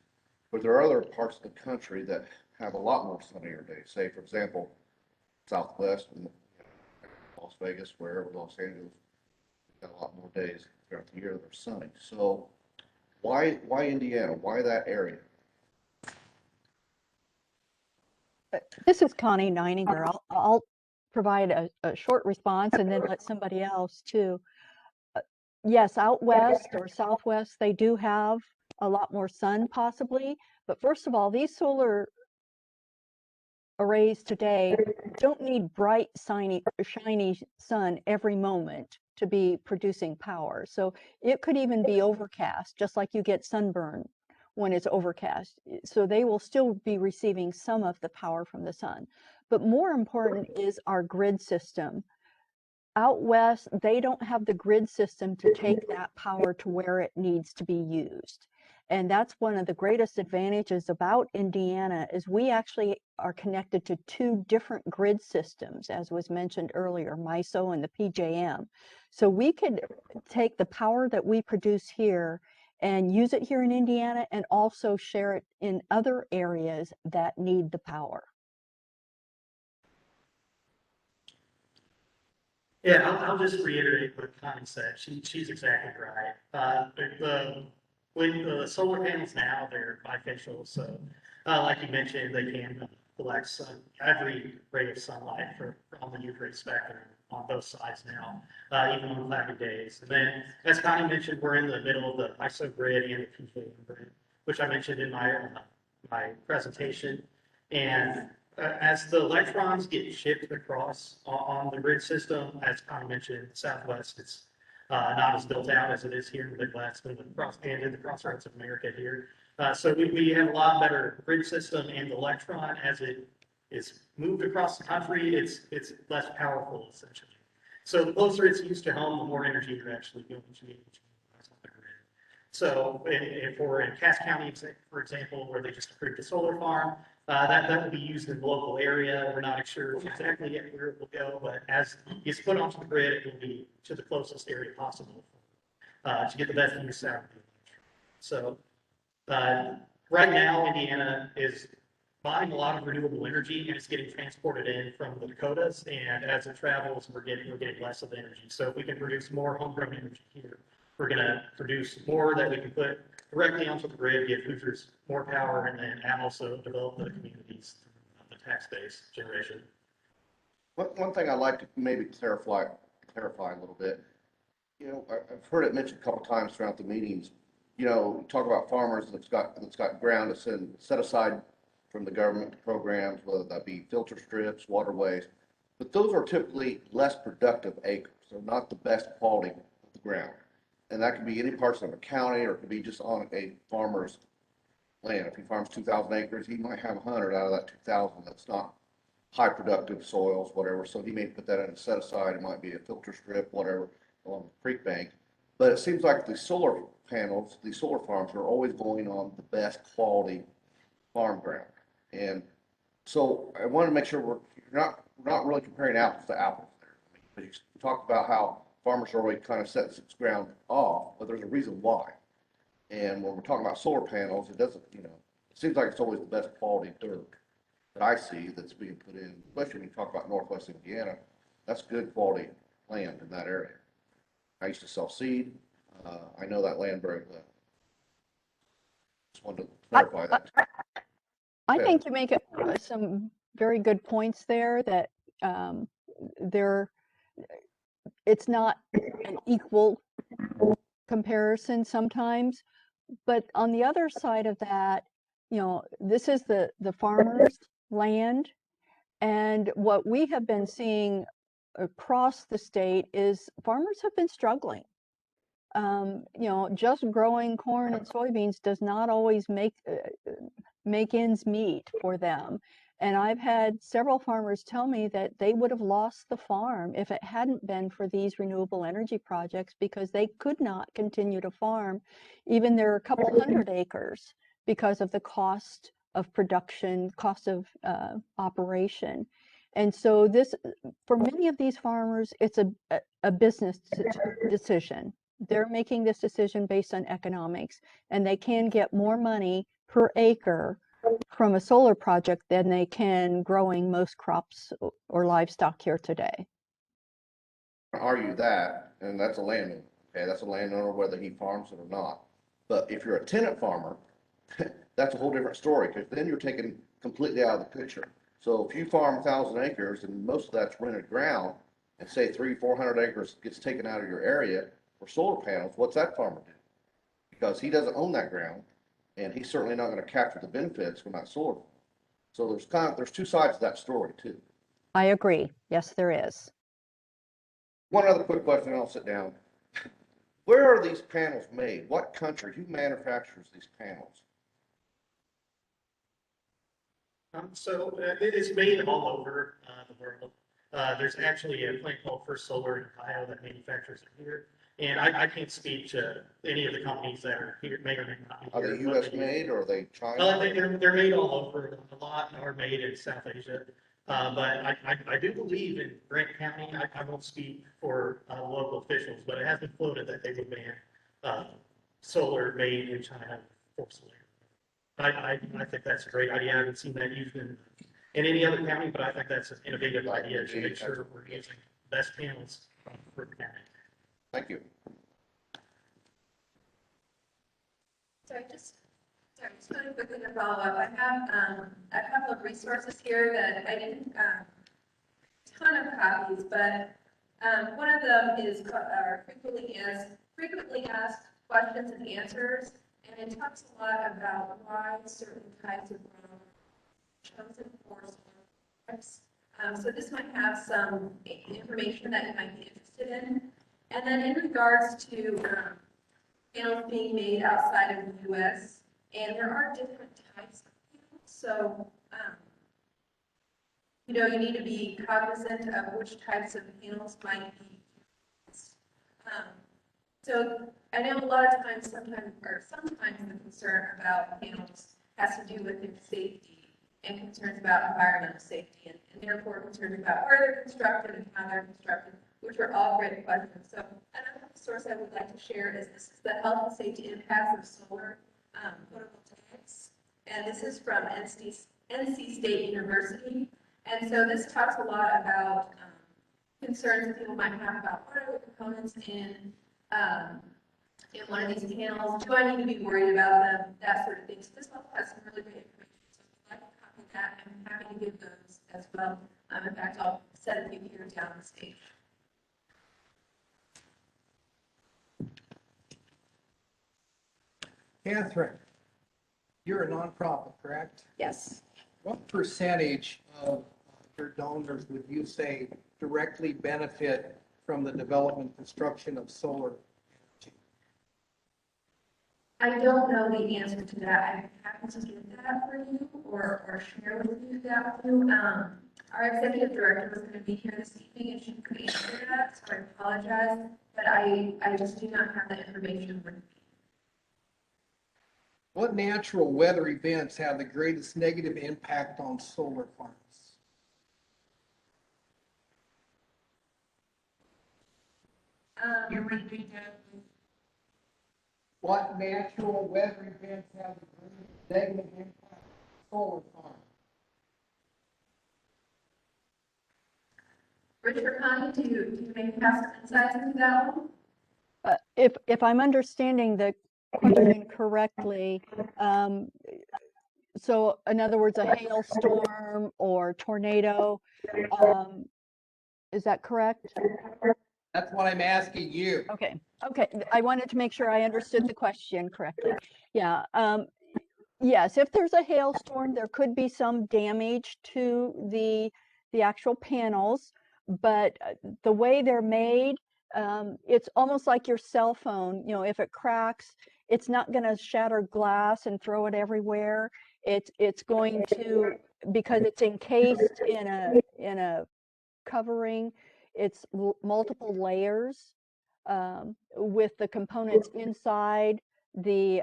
but there are other parts of the country that have a lot more sunnier days. Say, for example, Southwest and Las Vegas, wherever, Los Angeles, got a lot more days throughout the year that are sunny. So why Indiana? Why that area? This is Connie Neininger. I'll provide a short response and then let somebody else too. Yes, out west or southwest, they do have a lot more sun possibly. But first of all, these solar arrays today don't need bright, shiny sun every moment to be producing power. So it could even be overcast, just like you get sunburn when it's overcast. So they will still be receiving some of the power from the sun. But more important is our grid system. out west, they don't have the grid system to take that power to where it needs to be used. And that's one of the greatest advantages about Indiana is we actually are connected to two different grid systems, as was mentioned earlier, MISO and the PJM. So we could take the power that we produce here and use it here in Indiana and also share it in other areas that need the power. Yeah, I'll just reiterate what Connie said. She's exactly right. When the solar panels now, they're bifacial, so, like you mentioned, they can collect every ray of sunlight on the UV spectrum on both sides now, even on cloudy days. And then, as Connie mentioned, we're in the middle of the ISO grid and the PJM grid, which I mentioned in my presentation. And as the electrons get shipped across on the grid system, as Connie mentioned, Southwest, it's not as built out as it is here in the Midwest and in the crossroads of America here. So we have a lot better grid system, and the electron, as it is moved across the country, it's less powerful essentially. So the closer it's used to home, the more energy you're actually going to need on the grid. So if we're in Cass County, for example, where they just approved a solar farm, that will be used in the local area. We're not sure exactly yet where it will go, but as it's put onto the grid, it will be to the closest area possible to get the best use out of it. So right now, Indiana is buying a lot of renewable energy, and it's getting transported in from the Dakotas. And as it travels, we're getting less of the energy. So if we can produce more homegrown energy here, we're going to produce more that we can put directly onto the grid, give Hoosiers more power, and then also develop the communities through the tax-based generation. One thing I'd like to maybe clarify a little bit. You know, I've heard it mentioned a couple times throughout the meetings. You know, talk about farmers that's got ground that's set aside from the government programs, whether that be filter strips, waterways, but those are typically less productive acres. They're not the best quality of the ground. And that could be any parts of a county, or it could be just on a farmer's land. If he farms 2,000 acres, he might have 100 out of that 2,000 that's not high productive soils, whatever. So he may put that in a set aside. It might be a filter strip, whatever, along the creek bank. But it seems like the solar panels, the solar farms are always going on the best quality farm ground. And so I want to make sure we're not really comparing apples to apples there. I mean, you talked about how farmers are already kind of setting its ground off, but there's a reason why. And when we're talking about solar panels, it doesn't, you know, it seems like it's always the best quality dirt that I see that's being put in, especially when you talk about Northwest Indiana. That's good quality land in that area. I used to sell seed. I know that land very well. Just wanted to clarify that. I think you make some very good points there that it's not an equal comparison sometimes. But on the other side of that, you know, this is the farmer's land. And what we have been seeing across the state is farmers have been struggling. You know, just growing corn and soybeans does not always make ends meet for them. And I've had several farmers tell me that they would have lost the farm if it hadn't been for these renewable energy projects, because they could not continue to farm even their couple hundred acres because of the cost of production, cost of operation. And so this, for many of these farmers, it's a business decision. They're making this decision based on economics, and they can get more money per acre from a solar project than they can growing most crops or livestock here today. Argue that, and that's a landowner. Okay, that's a landowner whether he farms it or not. But if you're a tenant farmer, that's a whole different story, because then you're taken completely out of the picture. So if you farm 1,000 acres and most of that's rented ground, and say 300-400 acres gets taken out of your area for solar panels, what's that farmer do? Because he doesn't own that ground, and he's certainly not going to capture the benefits from that solar. So there's two sides to that story too. I agree. Yes, there is. One other quick question, and I'll sit down. Where are these panels made? What country? Who manufactures these panels? So it's made all over the world. There's actually a plant called First Solar in Ohio that manufactures it here. And I can't speak to any of the companies that are here, may or may not be Are here. they but US made or are they China? Well, I think they're made all over. A lot are made in South Asia. But I do believe in Grant County, I won't speak for local officials, but it has been floated that they would ban solar made in China forcefully. I think that's a great idea. I haven't seen that used in any other county, but I think that's an innovative idea to make sure we're using the best panels for the county. Thank you. Sorry, just really quickly to follow up, I have a couple of resources here that I didn't, ton of copies, but one of them is frequently asked questions and answers, and it talks a lot about why certain types of ground are chosen for solar types. So this might have some information that you might be interested in. And then in regards to panels being made outside of the U.S., and there are different types of panels, so you need to be cognizant of which types of panels might be used. So I know a lot of times, sometimes the concern about panels has to do with their safety and concerns about environmental safety, and therefore concerns about where they're constructed and how they're constructed, which are all great questions. So another source I would like to share is this is the health and safety impacts of solar photovoltaics, and this is from NC State University. And so this talks a lot about concerns that people might have about what are the components in one of these panels. Do I need to be worried about them? That sort of thing. So this also has some really great information. So if you'd like to copy that, I'm happy to give those as well. In fact, I'll set a few here down the stage. Catherine, you're a nonprofit, correct? Yes. What percentage of your donors would you say directly benefit from the development and construction of solar energy? I don't know the answer to that. I'm happy to get that for you or share with you that with you. Our executive director was going to be here this evening and she could answer that, so I apologize, but I just do not have that information with me. What natural weather events have the greatest negative impact on solar farms? You repeat that, please? What natural weather events have the greatest negative impact on solar farms? Richard, Connie, do you maybe have some insights into that one? If I'm understanding the question correctly, so in other words, a hailstorm or tornado, is that correct? That's what I'm asking you. Okay, I wanted to make sure I understood the question correctly. Yeah, yes, if there's a hailstorm, there could be some damage to the actual panels, but the way they're made, it's almost like your cell phone. If it cracks, it's not going to shatter glass and throw it everywhere. It's going to, because it's encased in a covering, it's multiple layers with the components inside the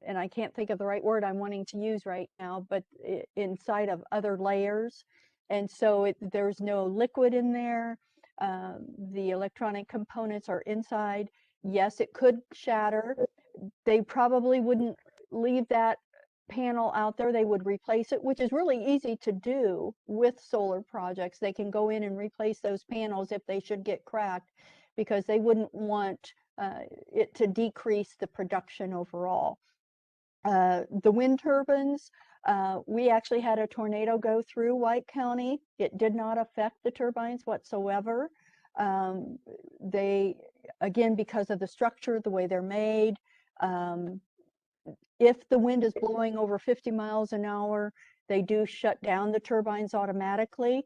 and I can't think of the right word I'm wanting to use right now, but inside of other layers. And so there's no liquid in there. The electronic components are inside. Yes, it could shatter. They probably wouldn't leave that panel out there. They would replace it, which is really easy to do with solar projects. They can go in and replace those panels if they should get cracked, because they wouldn't want it to decrease the production overall. The wind turbines, we actually had a tornado go through White County. It did not affect the turbines whatsoever. They, again, because of the structure, the way they're made, if the wind is blowing over 50 miles an hour, they do shut down the turbines automatically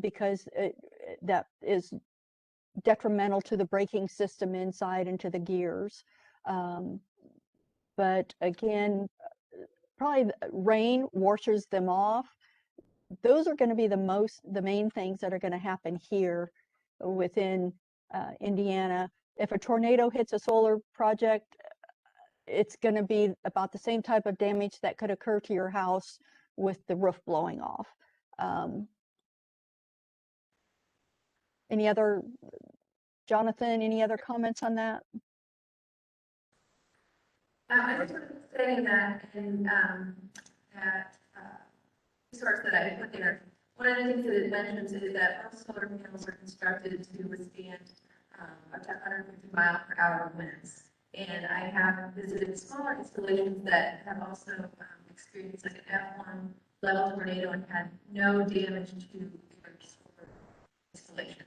because that is detrimental to the braking system inside and to the gears. But again, probably rain washes them off. those are going to be the main things that are going to happen here within Indiana. If a tornado hits a solar project, it's going to be about the same type of damage that could occur to your house with the roof blowing off. Jonathan, any other comments on that? I just wanted to say that in that resource that I put there, one of the things that it mentions is that most solar panels are constructed to withstand up to 150 mile per hour winds. And I have visited smaller installations that have also experienced like an F1 level tornado and had no damage to their solar installation.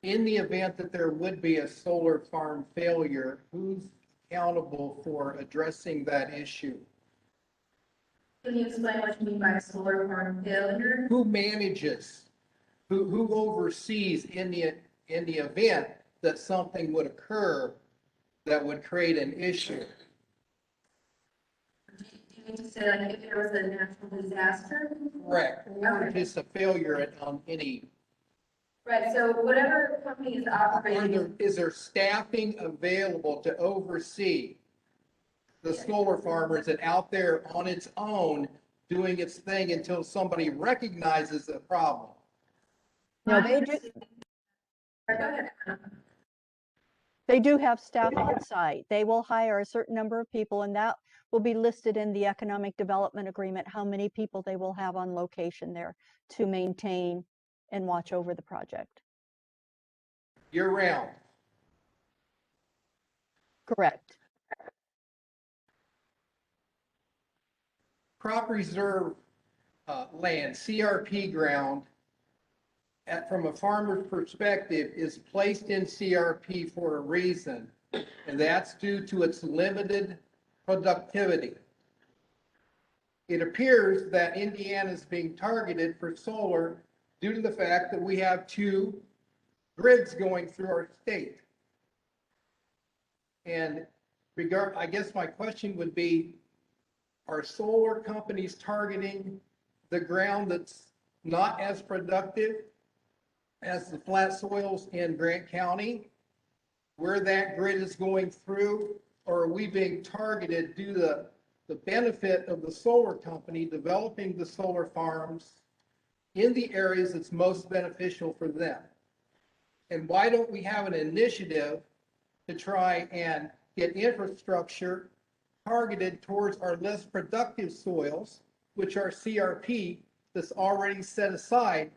In the event that there would be a solar farm failure, who's accountable for addressing that issue? Can you explain what you mean by solar farm failure? Who manages, who oversees in the event that something would occur that would create an issue? Do you mean to say like if there was a natural disaster? Correct, or just a failure on any, Right, so whatever company is operating. is there staffing available to oversee the solar farm, or is it out there on its own doing its thing until somebody recognizes the problem? No, they do. Go ahead. They do have staff on site. They will hire a certain number of people, and that will be listed in the economic development agreement, how many people they will have on location there to maintain and watch over the project. Year round. Correct. Crop reserve land, CRP ground, from a farmer's perspective, is placed in CRP for a reason, and that's due to its limited productivity. It appears that Indiana is being targeted for solar due to the fact that we have two grids going through our state. And I guess my question would be, are solar companies targeting the ground that's not as productive as the flat soils in Grant County, where that grid is going through? Or are we being targeted due to the benefit of the solar company developing the solar farms in the areas that's most beneficial for them? And why don't we have an initiative to try and get infrastructure targeted towards our less productive soils, which are CRP, that's already set aside,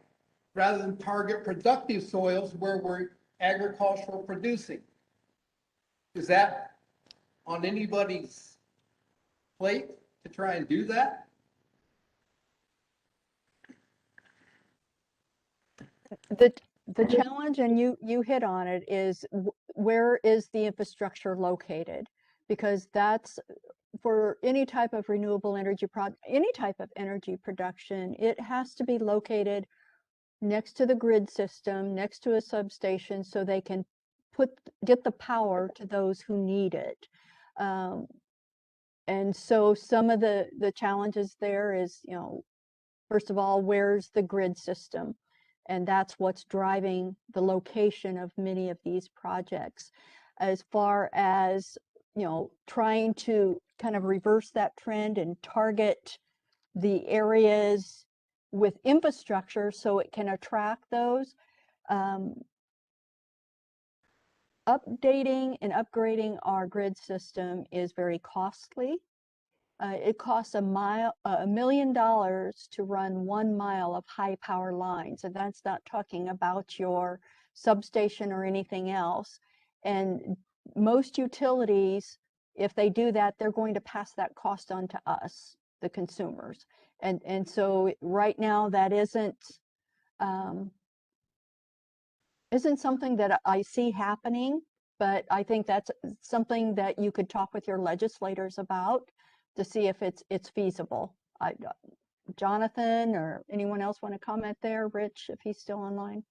rather than target productive soils where we're agricultural producing? Is that on anybody's plate to try and do that? The challenge, and you hit on it, is where is the infrastructure located? Because that's for any type of renewable energy any type of energy production, it has to be located next to the grid system, next to a substation, so they can get the power to those who need it. And so some of the challenges there is, first of all, where's the grid system? And that's what's driving the location of many of these projects. As far as, trying to kind of reverse that trend and target the areas with infrastructure so it can attract those, updating and upgrading our grid system is very costly. It costs $1 million to run 1 mile of high power lines, and that's not talking about your substation or anything else. And most utilities, if they do that, they're going to pass that cost on to us, the consumers. And so right now that isn't something that I see happening, but I think that's something that you could talk with your legislators about to see if it's feasible. Jonathan or anyone else want to comment there? Rich, if he's still online.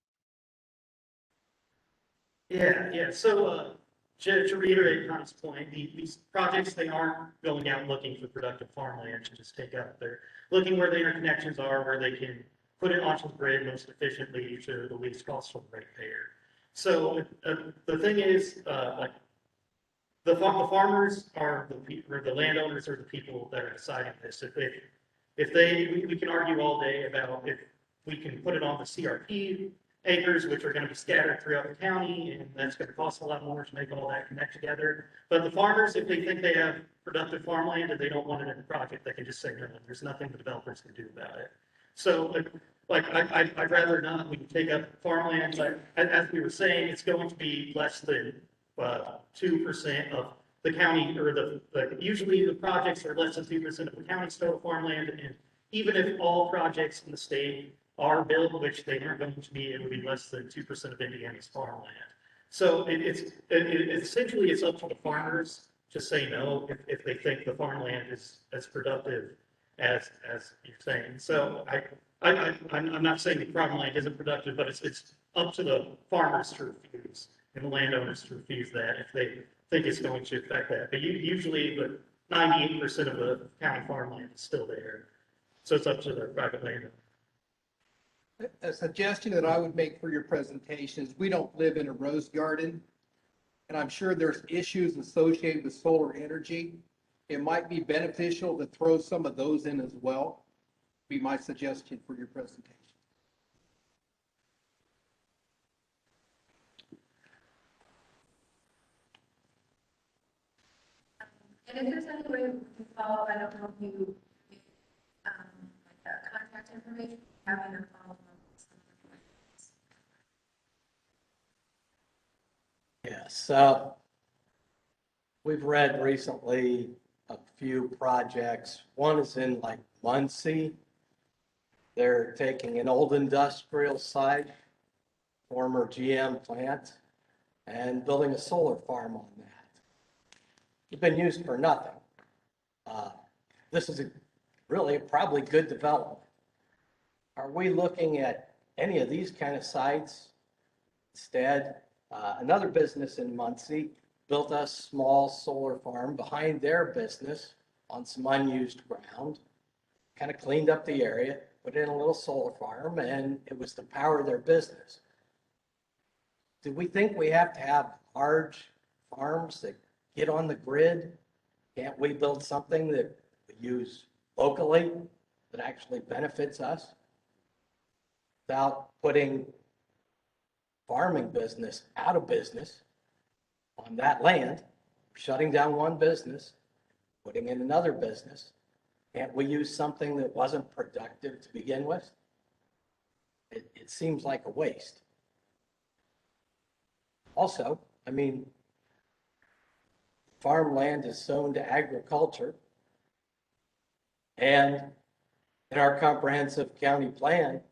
Yeah. So to reiterate Connie's point, these projects, they aren't going out looking for productive farmland to just take up. They're looking where the interconnections are, where they can put it onto the grid most efficiently to the least cost for the ratepayer. So the thing is, like, the farmers are or the landowners are the people that are deciding this. We can argue all day about if we can put it on the CRP acres, which are going to be scattered throughout the county, and that's going to cost a lot more to make all that connect together. But the farmers, if they think they have productive farmland and they don't want it in the project, they can just say no. There's nothing the developers can do about it. So, like, I'd rather not. We can take up farmland, but as we were saying, it's going to be less than 2% of the county, or usually the projects are less than 2% of the county's total farmland, and even if all projects in the state are built, which they aren't going to be, it would be less than 2% of Indiana's farmland. So essentially it's up to the farmers to say no if they think the farmland is as productive as you're saying. So I'm not saying the farmland isn't productive, but it's up to the farmers to refuse and the landowners to refuse that if they think it's going to affect that. But usually the 98% of the county farmland is still there. So it's up to the private landowner. A suggestion that I would make for your presentation is we don't live in a rose garden, and I'm sure there's issues associated with solar energy. It might be beneficial to throw some of those in as well, be my suggestion for your presentation. And if there's any way we can follow up, I don't know if you, contact information, having them follow up. Yes, we've read recently a few projects. One is in like Muncie. They're taking an old industrial site, former GM plant, and building a solar farm on that. It's been used for nothing. This is really probably good development. Are we looking at any of these kind of sites instead? Another business in Muncie built a small solar farm behind their business on some unused ground, kind of cleaned up the area, put in a little solar farm, and it was to power their business. Do we think we have to have large farms that get on the grid? Can't we build something that we use locally that actually benefits us without putting farming business out of business on that land, shutting down one business, putting in another business? Can't we use something that wasn't productive to begin with? It seems like a waste. Also, I mean, farmland is zoned to agriculture, and in our comprehensive county plan, it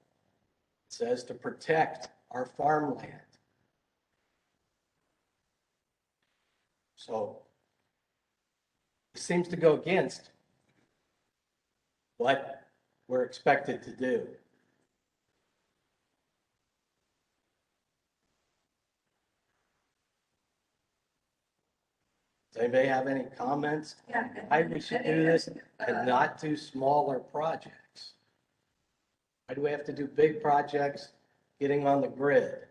says to protect our farmland. So it seems to go against what we're expected to do. Does anybody have any comments? Yeah. Why we should do this and not do smaller projects? Why do we have to do big projects getting on the grid?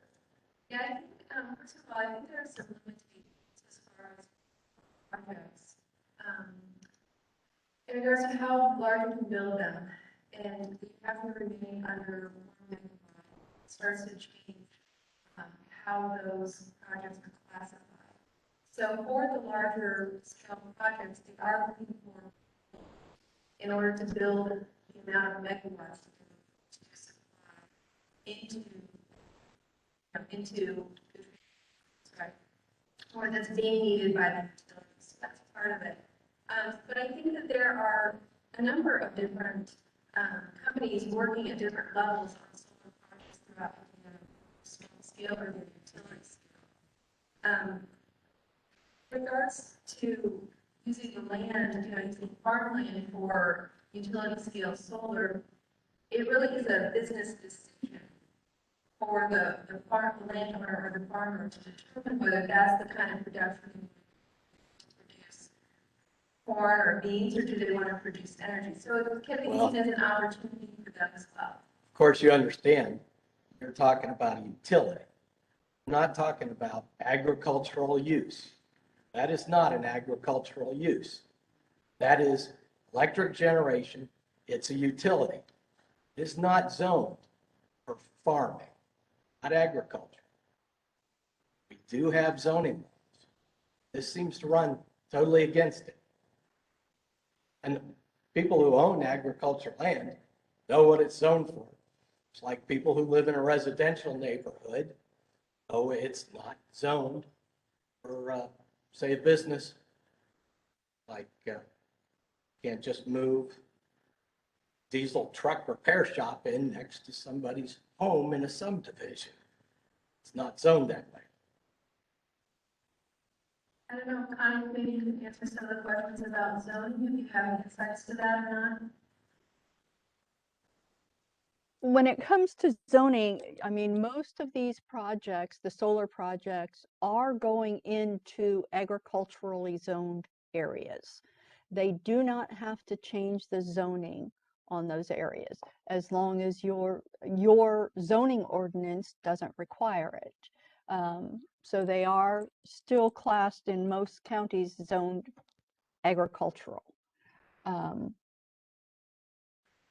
Yeah, I think, first of all, I think there are some limitations as far as projects. In regards to how large you can build them, and you have to remain under 1 megawatt, it starts to change how those projects are classified. So for the larger scale projects, they are looking for, in order to build the amount of megawatts to supply into sorry, or that's being needed by the utilities. That's part of it. But I think that there are a number of different companies working at different levels on solar projects throughout the small scale or the utility scale. Regards to using the land, using farmland for utility scale solar, it really is a business decision for the farm, the landowner or the farmer to determine whether that's the kind of production they want to produce corn or beans, or do they want to produce energy? So it can be seen as an opportunity for them as well. Of course, you understand, you're talking about a utility. I'm not talking about agricultural use. That is not an agricultural use. That is electric generation. It's a utility. It's not zoned for farming, not agriculture. We do have zoning laws. This seems to run totally against it. And people who own agricultural land know what it's zoned for. It's like people who live in a residential neighborhood know it's not zoned for, say, a business. Like, can't just move diesel truck repair shop in next to somebody's home in a subdivision. It's not zoned that way. I don't know, Connie, maybe you can answer some of the questions about zoning, if you have any insights to that or not. When it comes to zoning, I mean, most of these projects, the solar projects, are going into agriculturally zoned areas. They do not have to change the zoning on those areas as long as your zoning ordinance doesn't require it. So they are still classed in most counties zoned agricultural.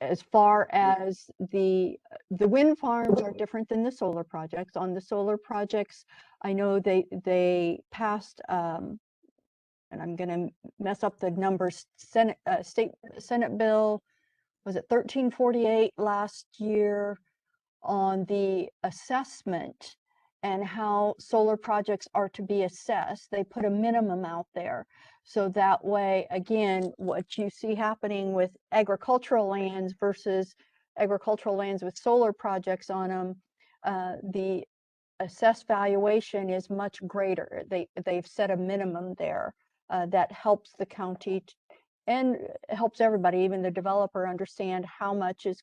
As far as the wind farms are different than the solar projects. On the solar projects, I know they passed, and I'm going to mess up the numbers, Senate bill, was it 1348 last year, on the assessment and how solar projects are to be assessed. They put a minimum out there. So that way, again, what you see happening with agricultural lands versus agricultural lands with solar projects on them, the assessed valuation is much greater. They've set a minimum there that helps the county and helps everybody, even the developer, understand how much is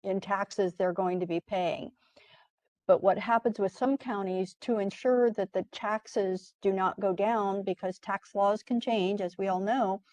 in taxes they're going to be paying. But what happens with some counties, to ensure that the taxes do not go down, because tax laws can change, as we all know,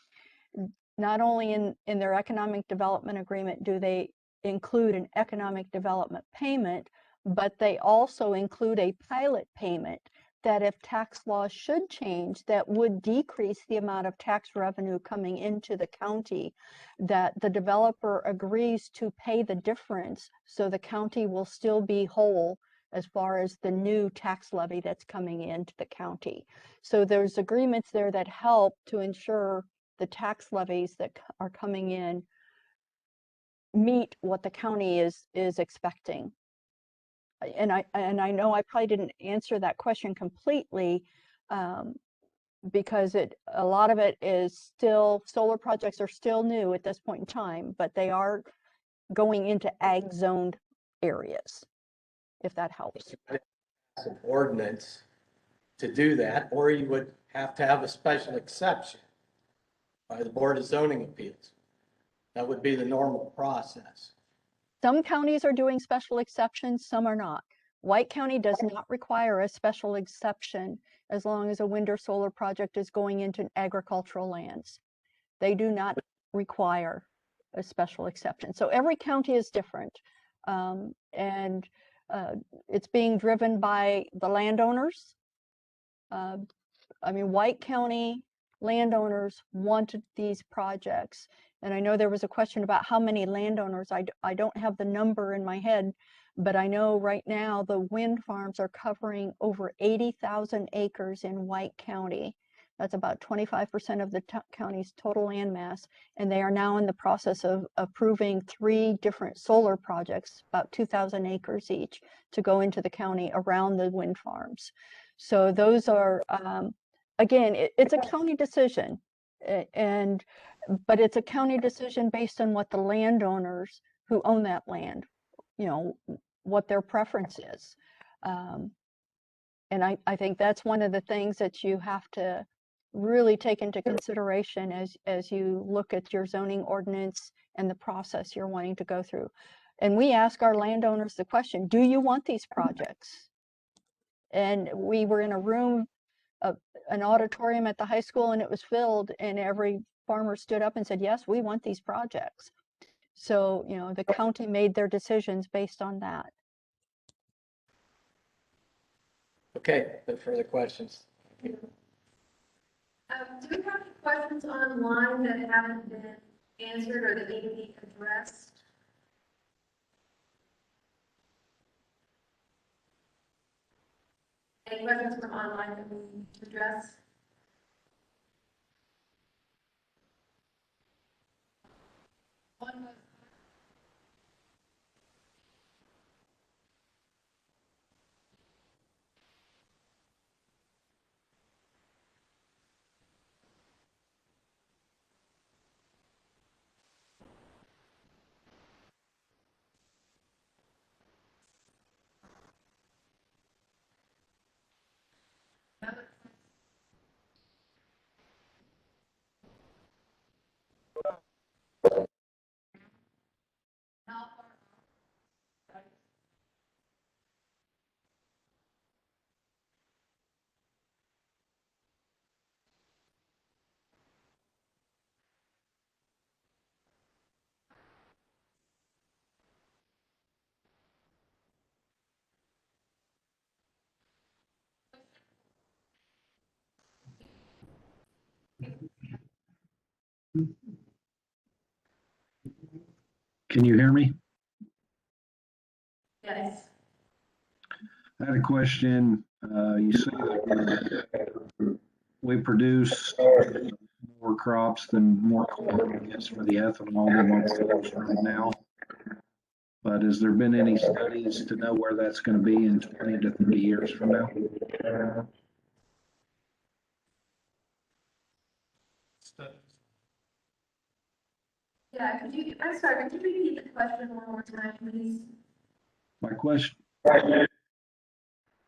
not only in their economic development agreement do they include an economic development payment, but they also include a pilot payment that if tax laws should change, that would decrease the amount of tax revenue coming into the county, that the developer agrees to pay the difference so the county will still be whole as far as the new tax levy that's coming into the county. So there's agreements there that help to ensure the tax levies that are coming in meet what the county is expecting. And I know I probably didn't answer that question completely, because a lot of it is still, solar projects are still new at this point in time, but they are going into ag zoned areas, if that helps. An ordinance to do that, or you would have to have a special exception by the Board of Zoning Appeals. That would be the normal process. Some counties are doing special exceptions, some are not. White County does not require a special exception as long as a wind or solar project is going into agricultural lands. They do not require a special exception. So every county is different. And it's being driven by the landowners. I mean, White County landowners wanted these projects. And I know there was a question about how many landowners. I don't have the number in my head, but I know right now the wind farms are covering over 80,000 acres in White County. That's about 25% of the county's total land mass. And they are now in the process of approving 3 different solar projects, about 2,000 acres each, to go into the county around the wind farms. So those are, again, it's a county decision. But it's a county decision based on what the landowners who own that land, you know, what their preference is. And I think that's one of the things that you have to really take into consideration as you look at your zoning ordinance and the process you're wanting to go through. And we ask our landowners the question, do you want these projects? And we were in a room, an auditorium at the high school, and it was filled, and every farmer stood up and said, yes, we want these projects. So, you know, the county made their decisions based on that. Okay, no further questions. Do we have any questions online that haven't been answered or that need to be addressed? Any questions from online that we need to address? One was Can you hear me? yes. I had a question. You say that we produce more crops than more corn, I guess, for the ethanol than what's produced right now. But has there been any studies to know where that's going to be in 20 to 30 years from now? Yeah, I'm sorry, could you repeat the question one more time, please?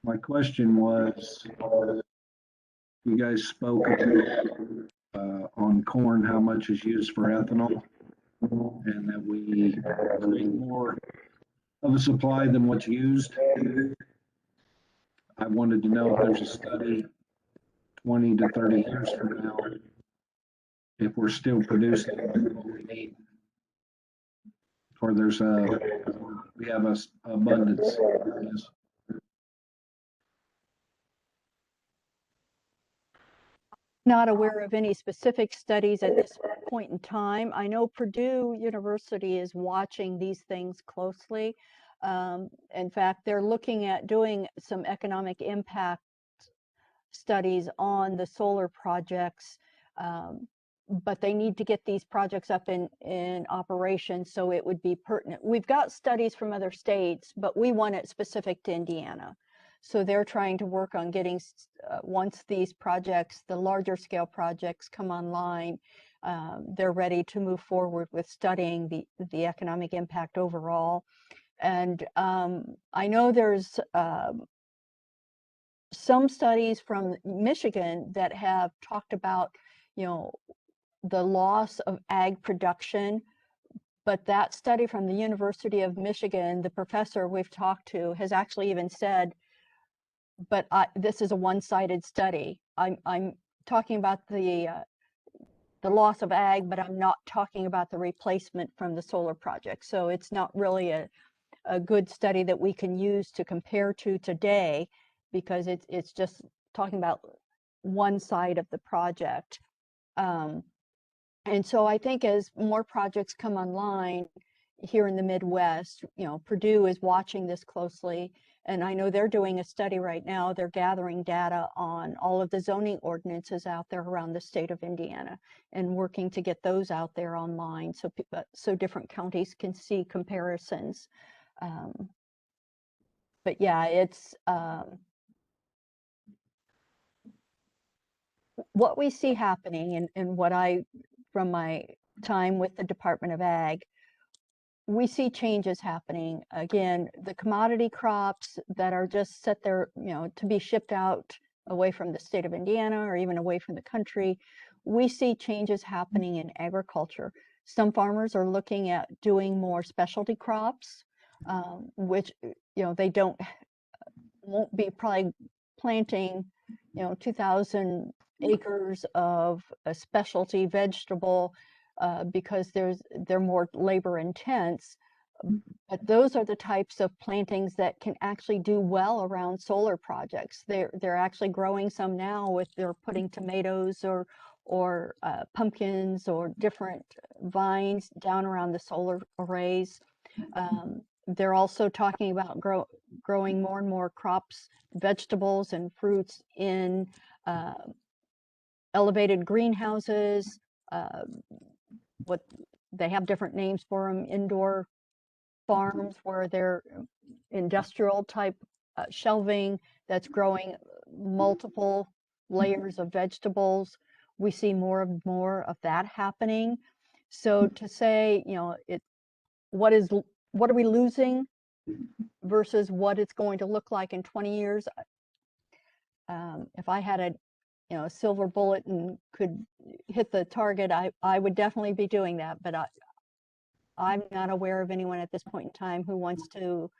My question was, you guys spoke on corn, how much is used for ethanol, and that we create more of a supply than what's used. I wanted to know if there's a study 20 to 30 years from now, if we're still producing what we need, or we have a abundance. Not aware of any specific studies at this point in time. I know Purdue University is watching these things closely. In fact, they're looking at doing some economic impact studies on the solar projects, but they need to get these projects up in operation, so it would be pertinent. We've got studies from other states, but we want it specific to Indiana. So they're trying to work on getting, once these projects, the larger scale projects come online, they're ready to move forward with studying the economic impact overall. And I know there's some studies from Michigan that have talked about, you know, the loss of ag production. But that study from the University of Michigan, the professor we've talked to has actually even said, but this is a one-sided study. I'm talking about the loss of ag, but I'm not talking about the replacement from the solar project. So it's not really a good study that we can use to compare to today, because it's just talking about one side of the project. And so I think as more projects come online here in the Midwest, you know, Purdue is watching this closely. And I know they're doing a study right now. They're gathering data on all of the zoning ordinances out there around the state of Indiana and working to get those out there online so different counties can see comparisons. But yeah, it's what we see happening, and what from my time with the Department of Ag, we see changes happening. Again, the commodity crops that are just set there, you know, to be shipped out away from the state of Indiana or even away from the country, we see changes happening in agriculture. Some farmers are looking at doing more specialty crops, which, they won't be probably planting, 2,000 acres of a specialty vegetable because they're more labor intense. But those are the types of plantings that can actually do well around solar projects. They're actually growing some now they're putting tomatoes or pumpkins or different vines down around the solar arrays. They're also talking about growing more and more crops, vegetables and fruits in elevated greenhouses. What they have different names for them, indoor farms where they're industrial type shelving that's growing multiple layers of vegetables. We see more of that happening. So to say, what are we losing versus what it's going to look like in 20 years? If I had a silver bullet and could hit the target, I would definitely be doing that. But I'm not aware of anyone at this point in time who wants to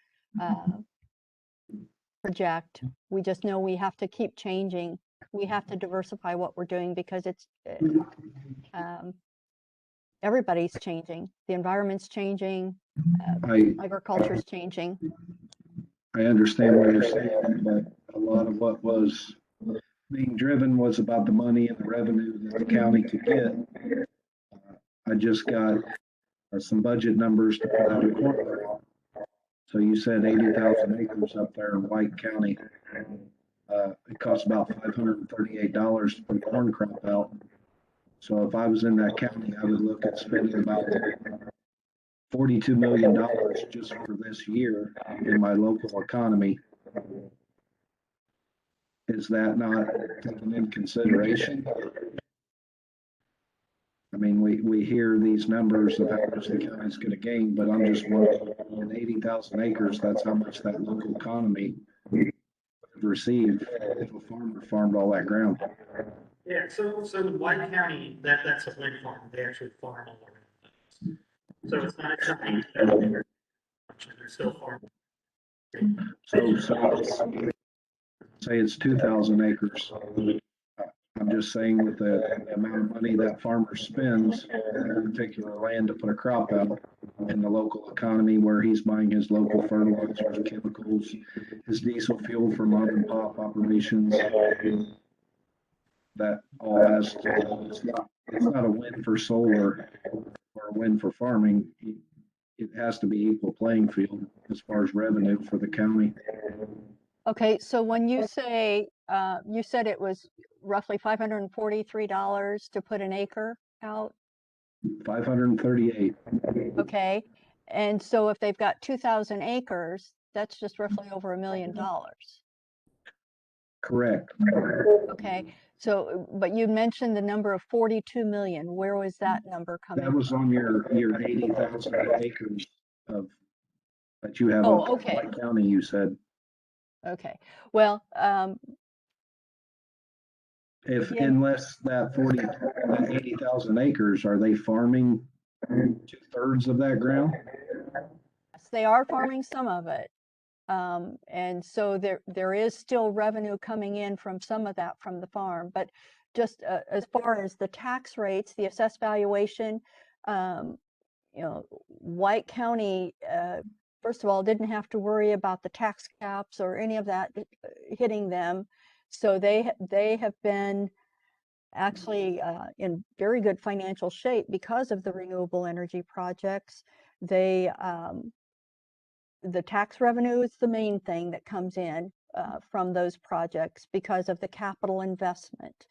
project. We just know we have to keep changing. We have to diversify what we're doing because it's everybody's changing. The environment's changing. Agriculture's changing. I understand what you're saying, but a lot of what was being driven was about the money and the revenue that the county could get. I just got some budget numbers to put out a corn crop. So you said 80,000 acres up there in White County. It costs about $538 to put a corn crop out. So if I was in that county, I would look at spending about $42 million just for this year in my local economy. Is that not taken into consideration? I mean, we hear these numbers of how much the county's going to gain, but I'm just wondering, in 80,000 acres, that's how much that local economy would receive if a farmer farmed all that ground. Yeah, so in White County, that's a wind farm. They actually farm all around. So it's not exactly, they're still farming. So say it's 2,000 acres. I'm just saying with the amount of money that farmer spends in that particular land to put a crop out in the local economy where he's buying his local fertilizers, chemicals, his diesel fuel for mom and pop operations, that all has to, it's not a win for solar or a win for farming. It has to be equal playing field as far as revenue for the county. Okay, so when you say, you said it was roughly $543 to put an acre out? 538. Okay, and so if they've got 2,000 acres, that's just roughly over $1 million. Correct. Okay, so, but you mentioned the number of 42 million. Where was that number coming That was from? on your 80,000 acres of, that you have Oh, up okay. in White County, you said. Okay, well, If, yeah. unless that 80,000 acres, are they farming 2/3 of that ground? yes, they are farming some of it. And so there is still revenue coming in from some of that from the farm, but just as far as the tax rates, the assessed valuation, White County, first of all, didn't have to worry about the tax caps or any of that hitting them. So they have been actually in very good financial shape because of the renewable energy projects. The tax revenue is the main thing that comes in from those projects because of the capital investment.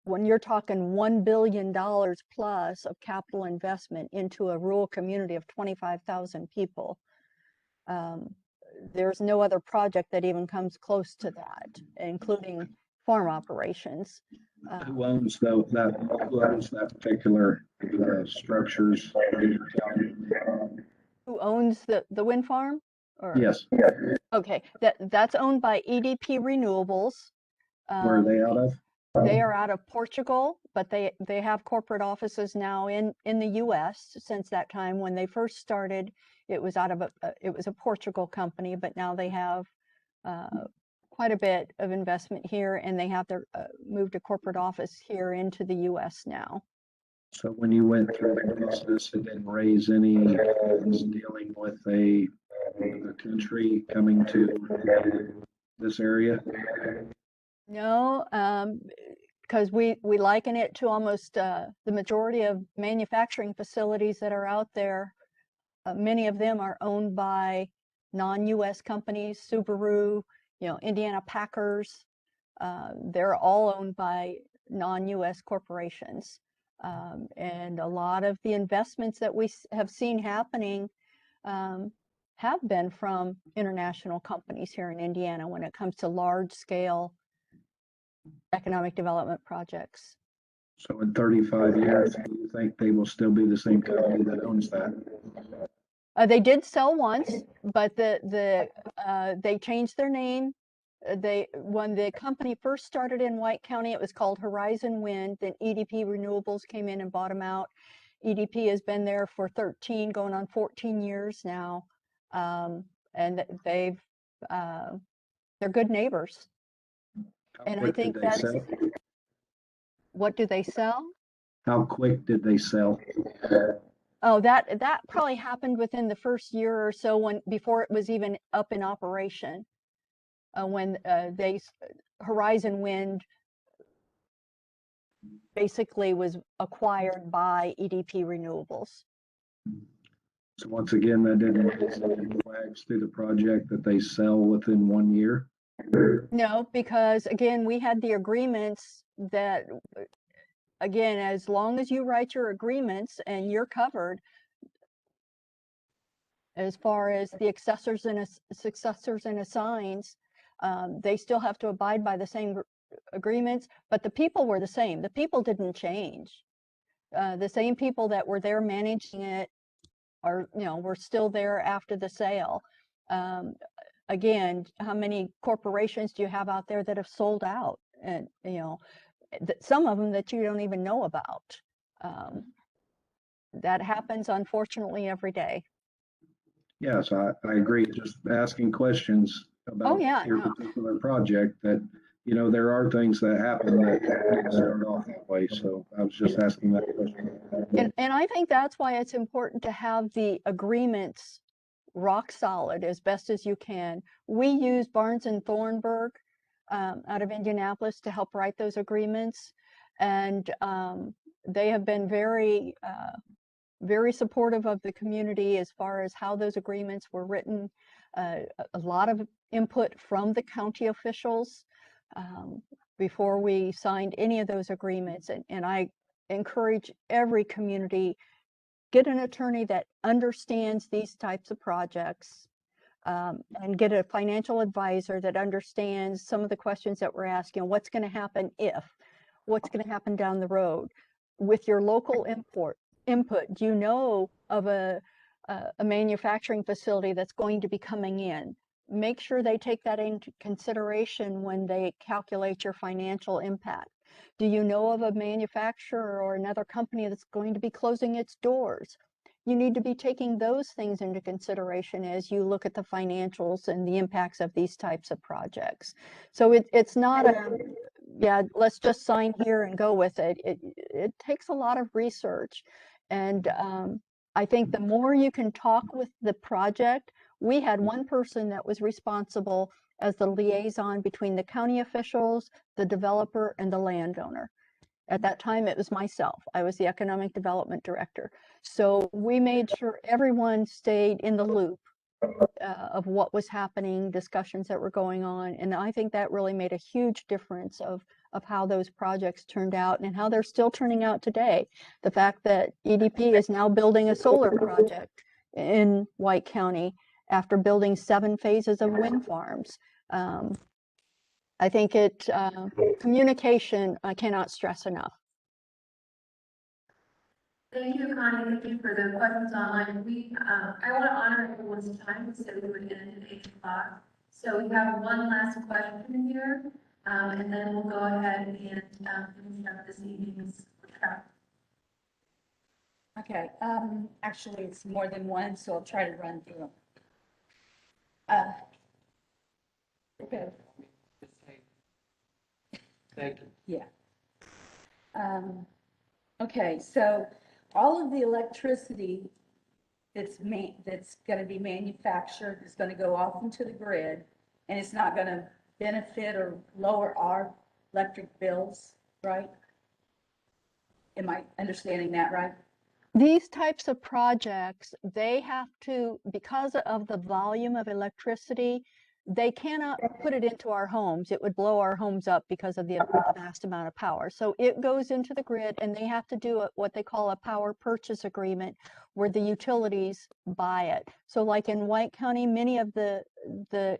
When you're talking $1 billion plus of capital investment into a rural community of 25,000 people, there's no other project that even comes close to that, including farm operations. Who owns that particular structures? Who owns the wind farm? Or, Yes. okay, that's owned by EDP Renewables. Where are they out of? They are out of Portugal, but they have corporate offices now in the US since that time. When they first started, it was out of it was a Portugal company, but now they have quite a bit of investment here, and they have their moved a corporate office here into the US now. So when you went through the process, it didn't raise any funds dealing with a country coming to this area? No, because we liken it to almost the majority of manufacturing facilities that are out there. Many of them are owned by non-US companies, Subaru, Indiana Packers. They're all owned by non-US corporations. And a lot of the investments that we have seen happening have been from international companies here in Indiana when it comes to large scale economic development projects. So in 35 years, do you think they will still be the same company that owns that? They did sell once, but they changed their name. When the company first started in White County, it was called Horizon Wind. Then EDP Renewables came in and bought them out. EDP has been there for 13, going on 14 years now, and they're good neighbors. And I think that's what do they sell? How quick did they sell? Oh, that probably happened within the first year or so, before it was even up in operation. When Horizon Wind basically was acquired by EDP Renewables. So once again, that didn't raise any flags through the project that they sell within 1 year? No, because again, we had the agreements that, again, as long as you write your agreements and you're covered, as far as the successors and assigns, they still have to abide by the same agreements, but the people were the same. The people didn't change. The same people that were there managing it were still there after the sale. Again, how many corporations do you have out there that have sold out? And, some of them that you don't even know about. That happens, unfortunately, every day. Yes, I agree. Just asking questions about your particular project that, there are things that happen that didn't start off that way. So I was just asking that question. And I think that's why it's important to have the agreements rock solid as best as you can. We use Barnes and Thornburg out of Indianapolis to help write those agreements. And they have been very, very supportive of the community as far as how those agreements were written. A lot of input from the county officials before we signed any of those agreements. And I encourage every community, get an attorney that understands these types of projects, and get a financial advisor that understands some of the questions that we're asking. What's going to happen if? What's going to happen down the road? With your local input, do you know of a manufacturing facility that's going to be coming in? Make sure they take that into consideration when they calculate your financial impact. Do you know of a manufacturer or another company that's going to be closing its doors? You need to be taking those things into consideration as you look at the financials and the impacts of these types of projects. So it's not let's just sign here and go with it. It takes a lot of research. And I think the more you can talk with the project, we had one person that was responsible as the liaison between the county officials, the developer, and the landowner. At that time, it was myself. I was the economic development director. So we made sure everyone stayed in the loop of what was happening, discussions that were going on. And I think that really made a huge difference of how those projects turned out and how they're still turning out today. The fact that EDP is now building a solar project in White County after building 7 phases of wind farms. I think communication, I cannot stress enough. Thank you, Connie. Thank you for the questions online. I want to honor everyone's time. We said we would end at 8 o'clock. So we have one last question here. And then we'll go ahead and, finish up this evening's workshop. Okay, actually, it's more than one, so I'll try to run through them. Okay, Thank you. yeah. Okay, so all of the electricity that's gonna be manufactured is gonna go off into the grid, and it's not gonna benefit or lower our electric bills, right? Am I understanding that right? These types of projects, they have to, because of the volume of electricity, they cannot put it into our homes. It would blow our homes up because of the vast amount of power. So it goes into the grid, and they have to do what they call a power purchase agreement, where the utilities buy it. So like in White County, many of the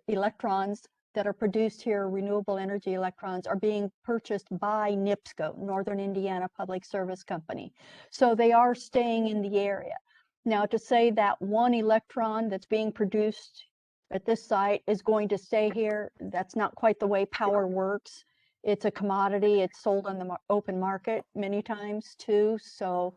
electrons that are produced here, renewable energy electrons, are being purchased by NIPSCO, Northern Indiana Public Service Company. So they are staying in the area. Now, to say that one electron that's being produced at this site is going to stay here, that's not quite the way power works. It's a commodity. It's sold on the open market many times too. So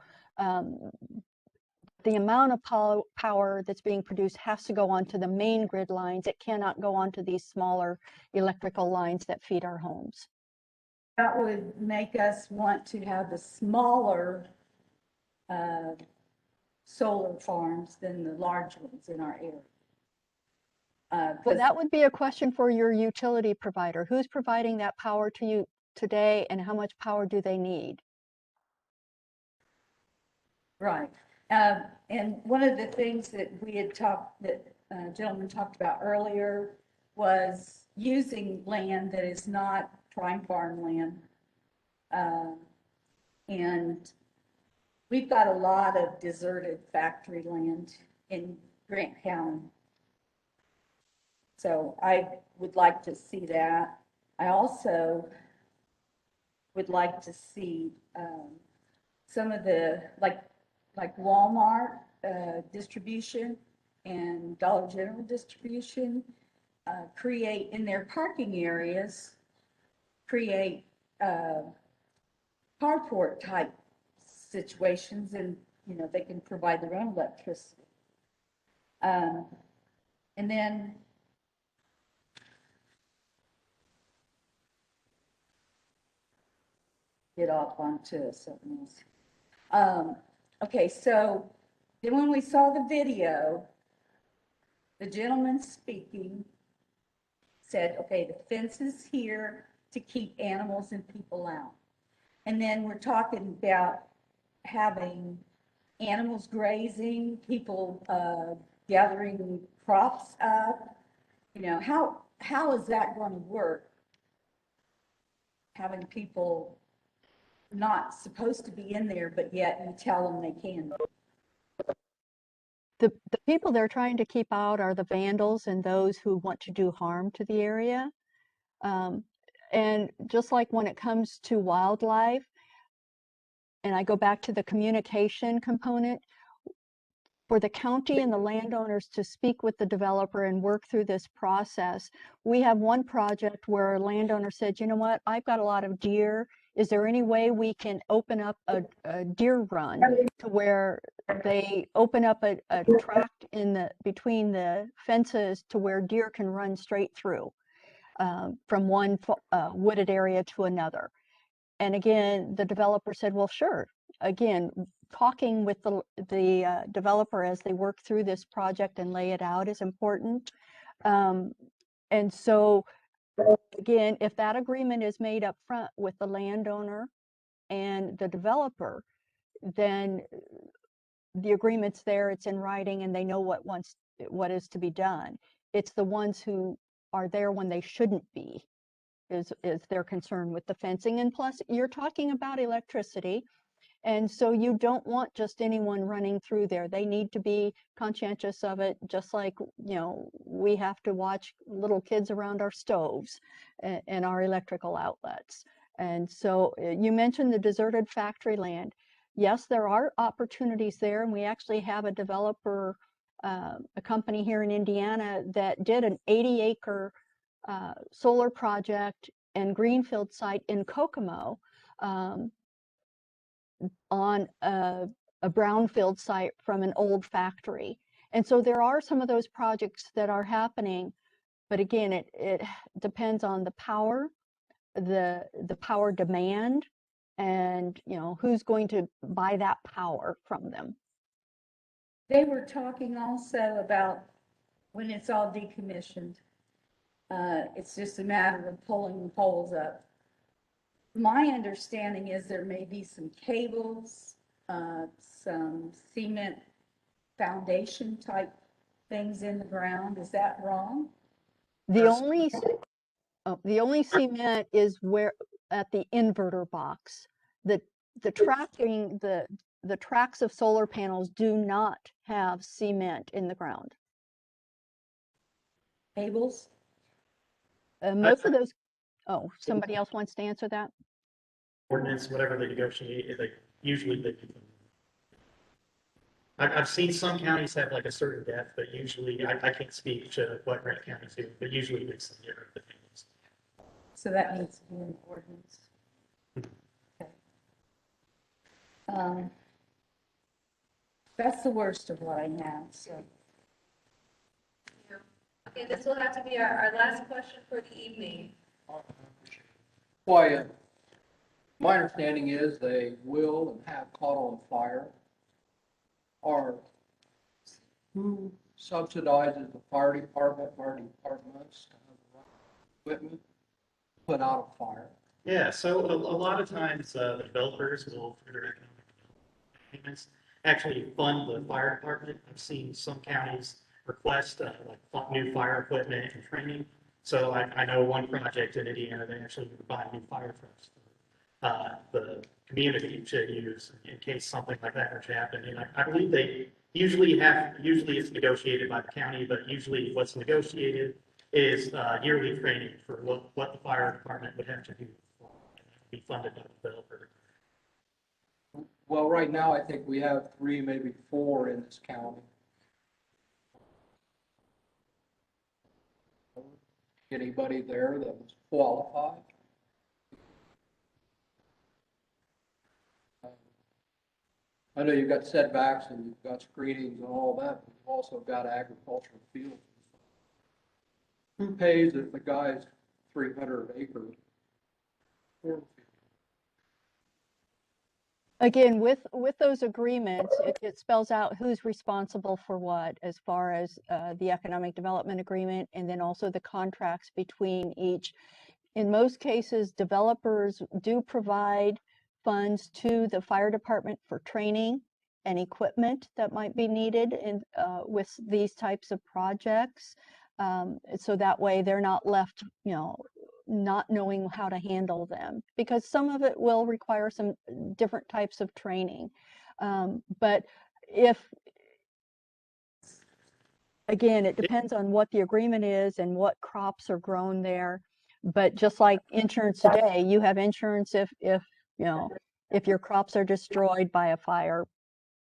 the amount of power that's being produced has to go onto the main grid lines. It cannot go onto these smaller electrical lines that feed our homes. That would make us want to have the smaller solar farms than the large ones in our area. Well, that would be a question for your utility provider. Who's providing that power to you today, and how much power do they need? Right. And one of the things that we had talked, that gentleman talked about earlier, was using land that is not prime farmland. And we've got a lot of deserted factory land in Grant County. So I would like to see that. I also would like to see some of the, like Walmart distribution and Dollar General distribution, create in their parking areas, create carport type situations, and they can provide their own electricity. And then get off onto something else. Okay, so then when we saw the video, the gentleman speaking said, okay, the fence is here to keep animals and people out. And then we're talking about having animals grazing, people gathering crops up. How is that going to work? Having people not supposed to be in there, but yet you tell them they can. The people they're trying to keep out are the vandals and those who want to do harm to the area. And just like when it comes to wildlife, and I go back to the communication component, for the county and the landowners to speak with the developer and work through this process. We have one project where a landowner said, you know what, I've got a lot of deer. Is there any way we can open up a deer run to where they open up a tract between the fences to where deer can run straight through from one wooded area to another? And again, the developer said, well, sure. Again, talking with the developer as they work through this project and lay it out is important. And so again, if that agreement is made up front with the landowner and the developer, then the agreement's there, it's in writing, and they know what is to be done. It's the ones who are there when they shouldn't be is their concern with the fencing. And plus, you're talking about electricity. And so you don't want just anyone running through there. They need to be conscientious of it, just like, we have to watch little kids around our stoves and our electrical outlets. And so you mentioned the deserted factory land. Yes, there are opportunities there. And we actually have a developer, a company here in Indiana that did an 80-acre solar project and greenfield site in Kokomo, on a brownfield site from an old factory. And so there are some of those projects that are happening, but again, it depends on the power, the power demand, and who's going to buy that power from them. They were talking also about when it's all decommissioned, it's just a matter of pulling the poles up. My understanding is there may be some cables, some cement foundation type things in the ground. Is that wrong? The only cement is where at the inverter box. The tracks of solar panels do not have cement in the ground. Cables? Most of those. Oh, somebody else wants to answer that? Ordinance, whatever they negotiate, usually they do. I've seen some counties have like a certain depth, but usually I can't speak to what Grant counties do, but usually it's in the things. So that needs to be an ordinance. Okay. That's the worst of what I have, so. Okay, this will have to be our last question for the evening. Why, my understanding is they will and have caught on fire. Or who subsidizes the fire departments to have the right equipment to put out a fire? Yeah, so a lot of times the developers will, through their economic development payments, actually fund the fire department. I've seen some counties request like new fire equipment and training. So I know one project in Indiana, they actually buy new fire trucks for the community to use in case something like that were to happen. And I believe they usually it's negotiated by the county, but usually what's negotiated is yearly training for what the fire department would have to do, be funded by the developer. Well, right now, I think we have 3, maybe 4 in this county. Anybody there that was qualified? I know you've got setbacks and you've got screenings and all that, but you've also got agricultural fields. Who pays if the guy's 300 acres? Again, with those agreements, it spells out who's responsible for what as far as the economic development agreement, and then also the contracts between each. In most cases, developers do provide funds to the fire department for training and equipment that might be needed in with these types of projects. So that way they're not left, not knowing how to handle them, because some of it will require some different types of training. But again, it depends on what the agreement is and what crops are grown there. But just like insurance today, you have insurance if your crops are destroyed by a fire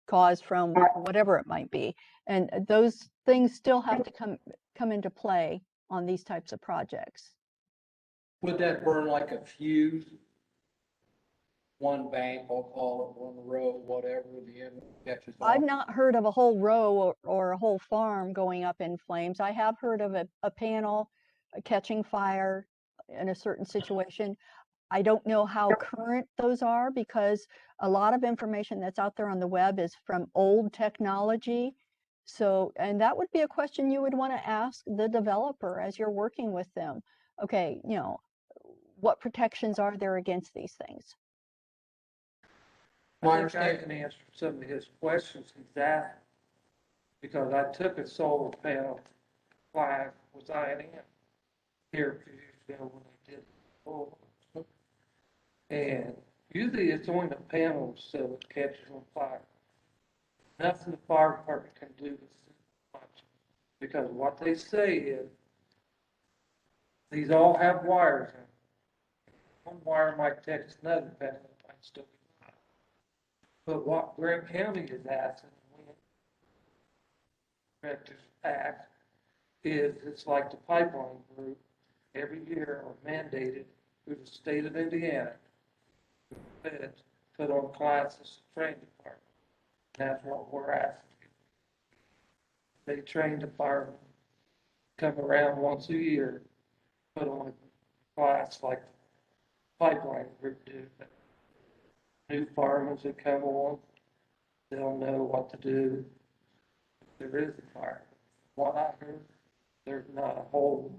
caused from whatever it might be. And those things still have to come into play on these types of projects. Would that burn like a fuse? One bank, I'll call it, one row, whatever, the end catches on? I've not heard of a whole row or a whole farm going up in flames. I have heard of a panel catching fire in a certain situation. I don't know how current those are, because a lot of information that's out there on the web is from old technology. So, and that would be a question you would want to ask the developer as you're working with them. Okay, what protections are there against these things? I think I can answer some of his questions he's asked, because I took a solar panel class with INM here a few years ago when they did solar. And usually it's only the panels so it catches on fire. Nothing the fire department can do is much, because what they say is these all have wires in them. One wire might catch another panel, it might still be fire. But what Grant County is asking, directors act, is it's like the pipeline group every year are mandated through the state of Indiana. Fed, put on classes, train department. That's what we're asking. They train the firemen, come around once a year, put on a class like pipeline group do. New firemen that come on, they'll know what to do if there is a fire. What I heard, there's not a whole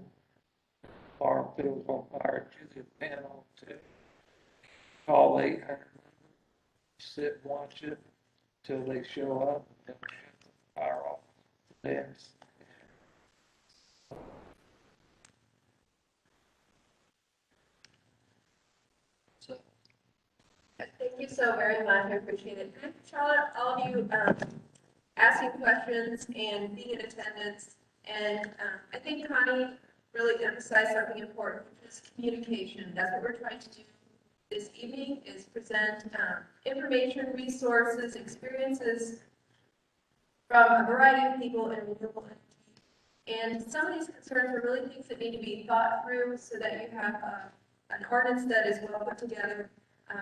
farm field on fire, you can depend on to call 800, sit and watch it till they show up and shut the fire off. Then Thank you so very much. I appreciate it. And Charlotte, all of you asking questions and being in attendance. And I think Connie really emphasized something important, which is communication. That's what we're trying to do this evening, is present information, resources, experiences from a variety of people in renewable energy. And some of these concerns are really things that need to be thought through so that you have an ordinance that is well put together.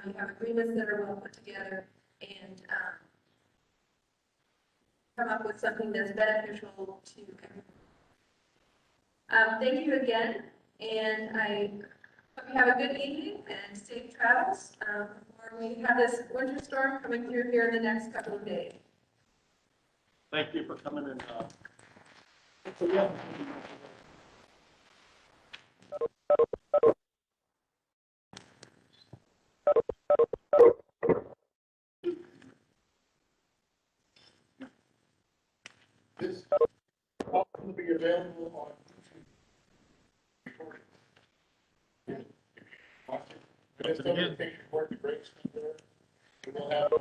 You have agreements that are well put together, and come up with something that's beneficial to everyone. Thank you again, and I hope you have a good evening and safe travels before we have this winter storm coming through here in the next couple of days. Thank you for coming in. This will be available on YouTube. It's going to take your work to break stuff there. We will have.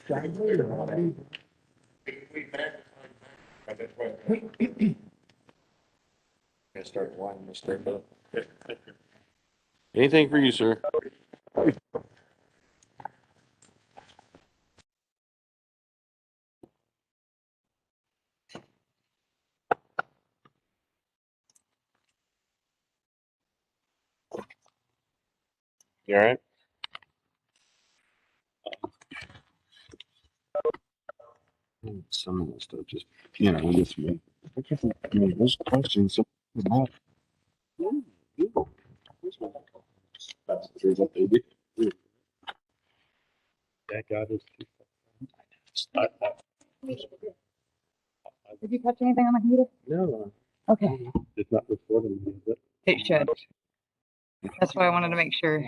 We magnify. Gonna start winding this thing up. Anything for you, sir. You all right? Some of that stuff just, gets me. Those questions. That's what they do. That guy is. Did you touch anything on my computer? No. Okay. It's not recording me, but. It should. That's why I wanted to make sure.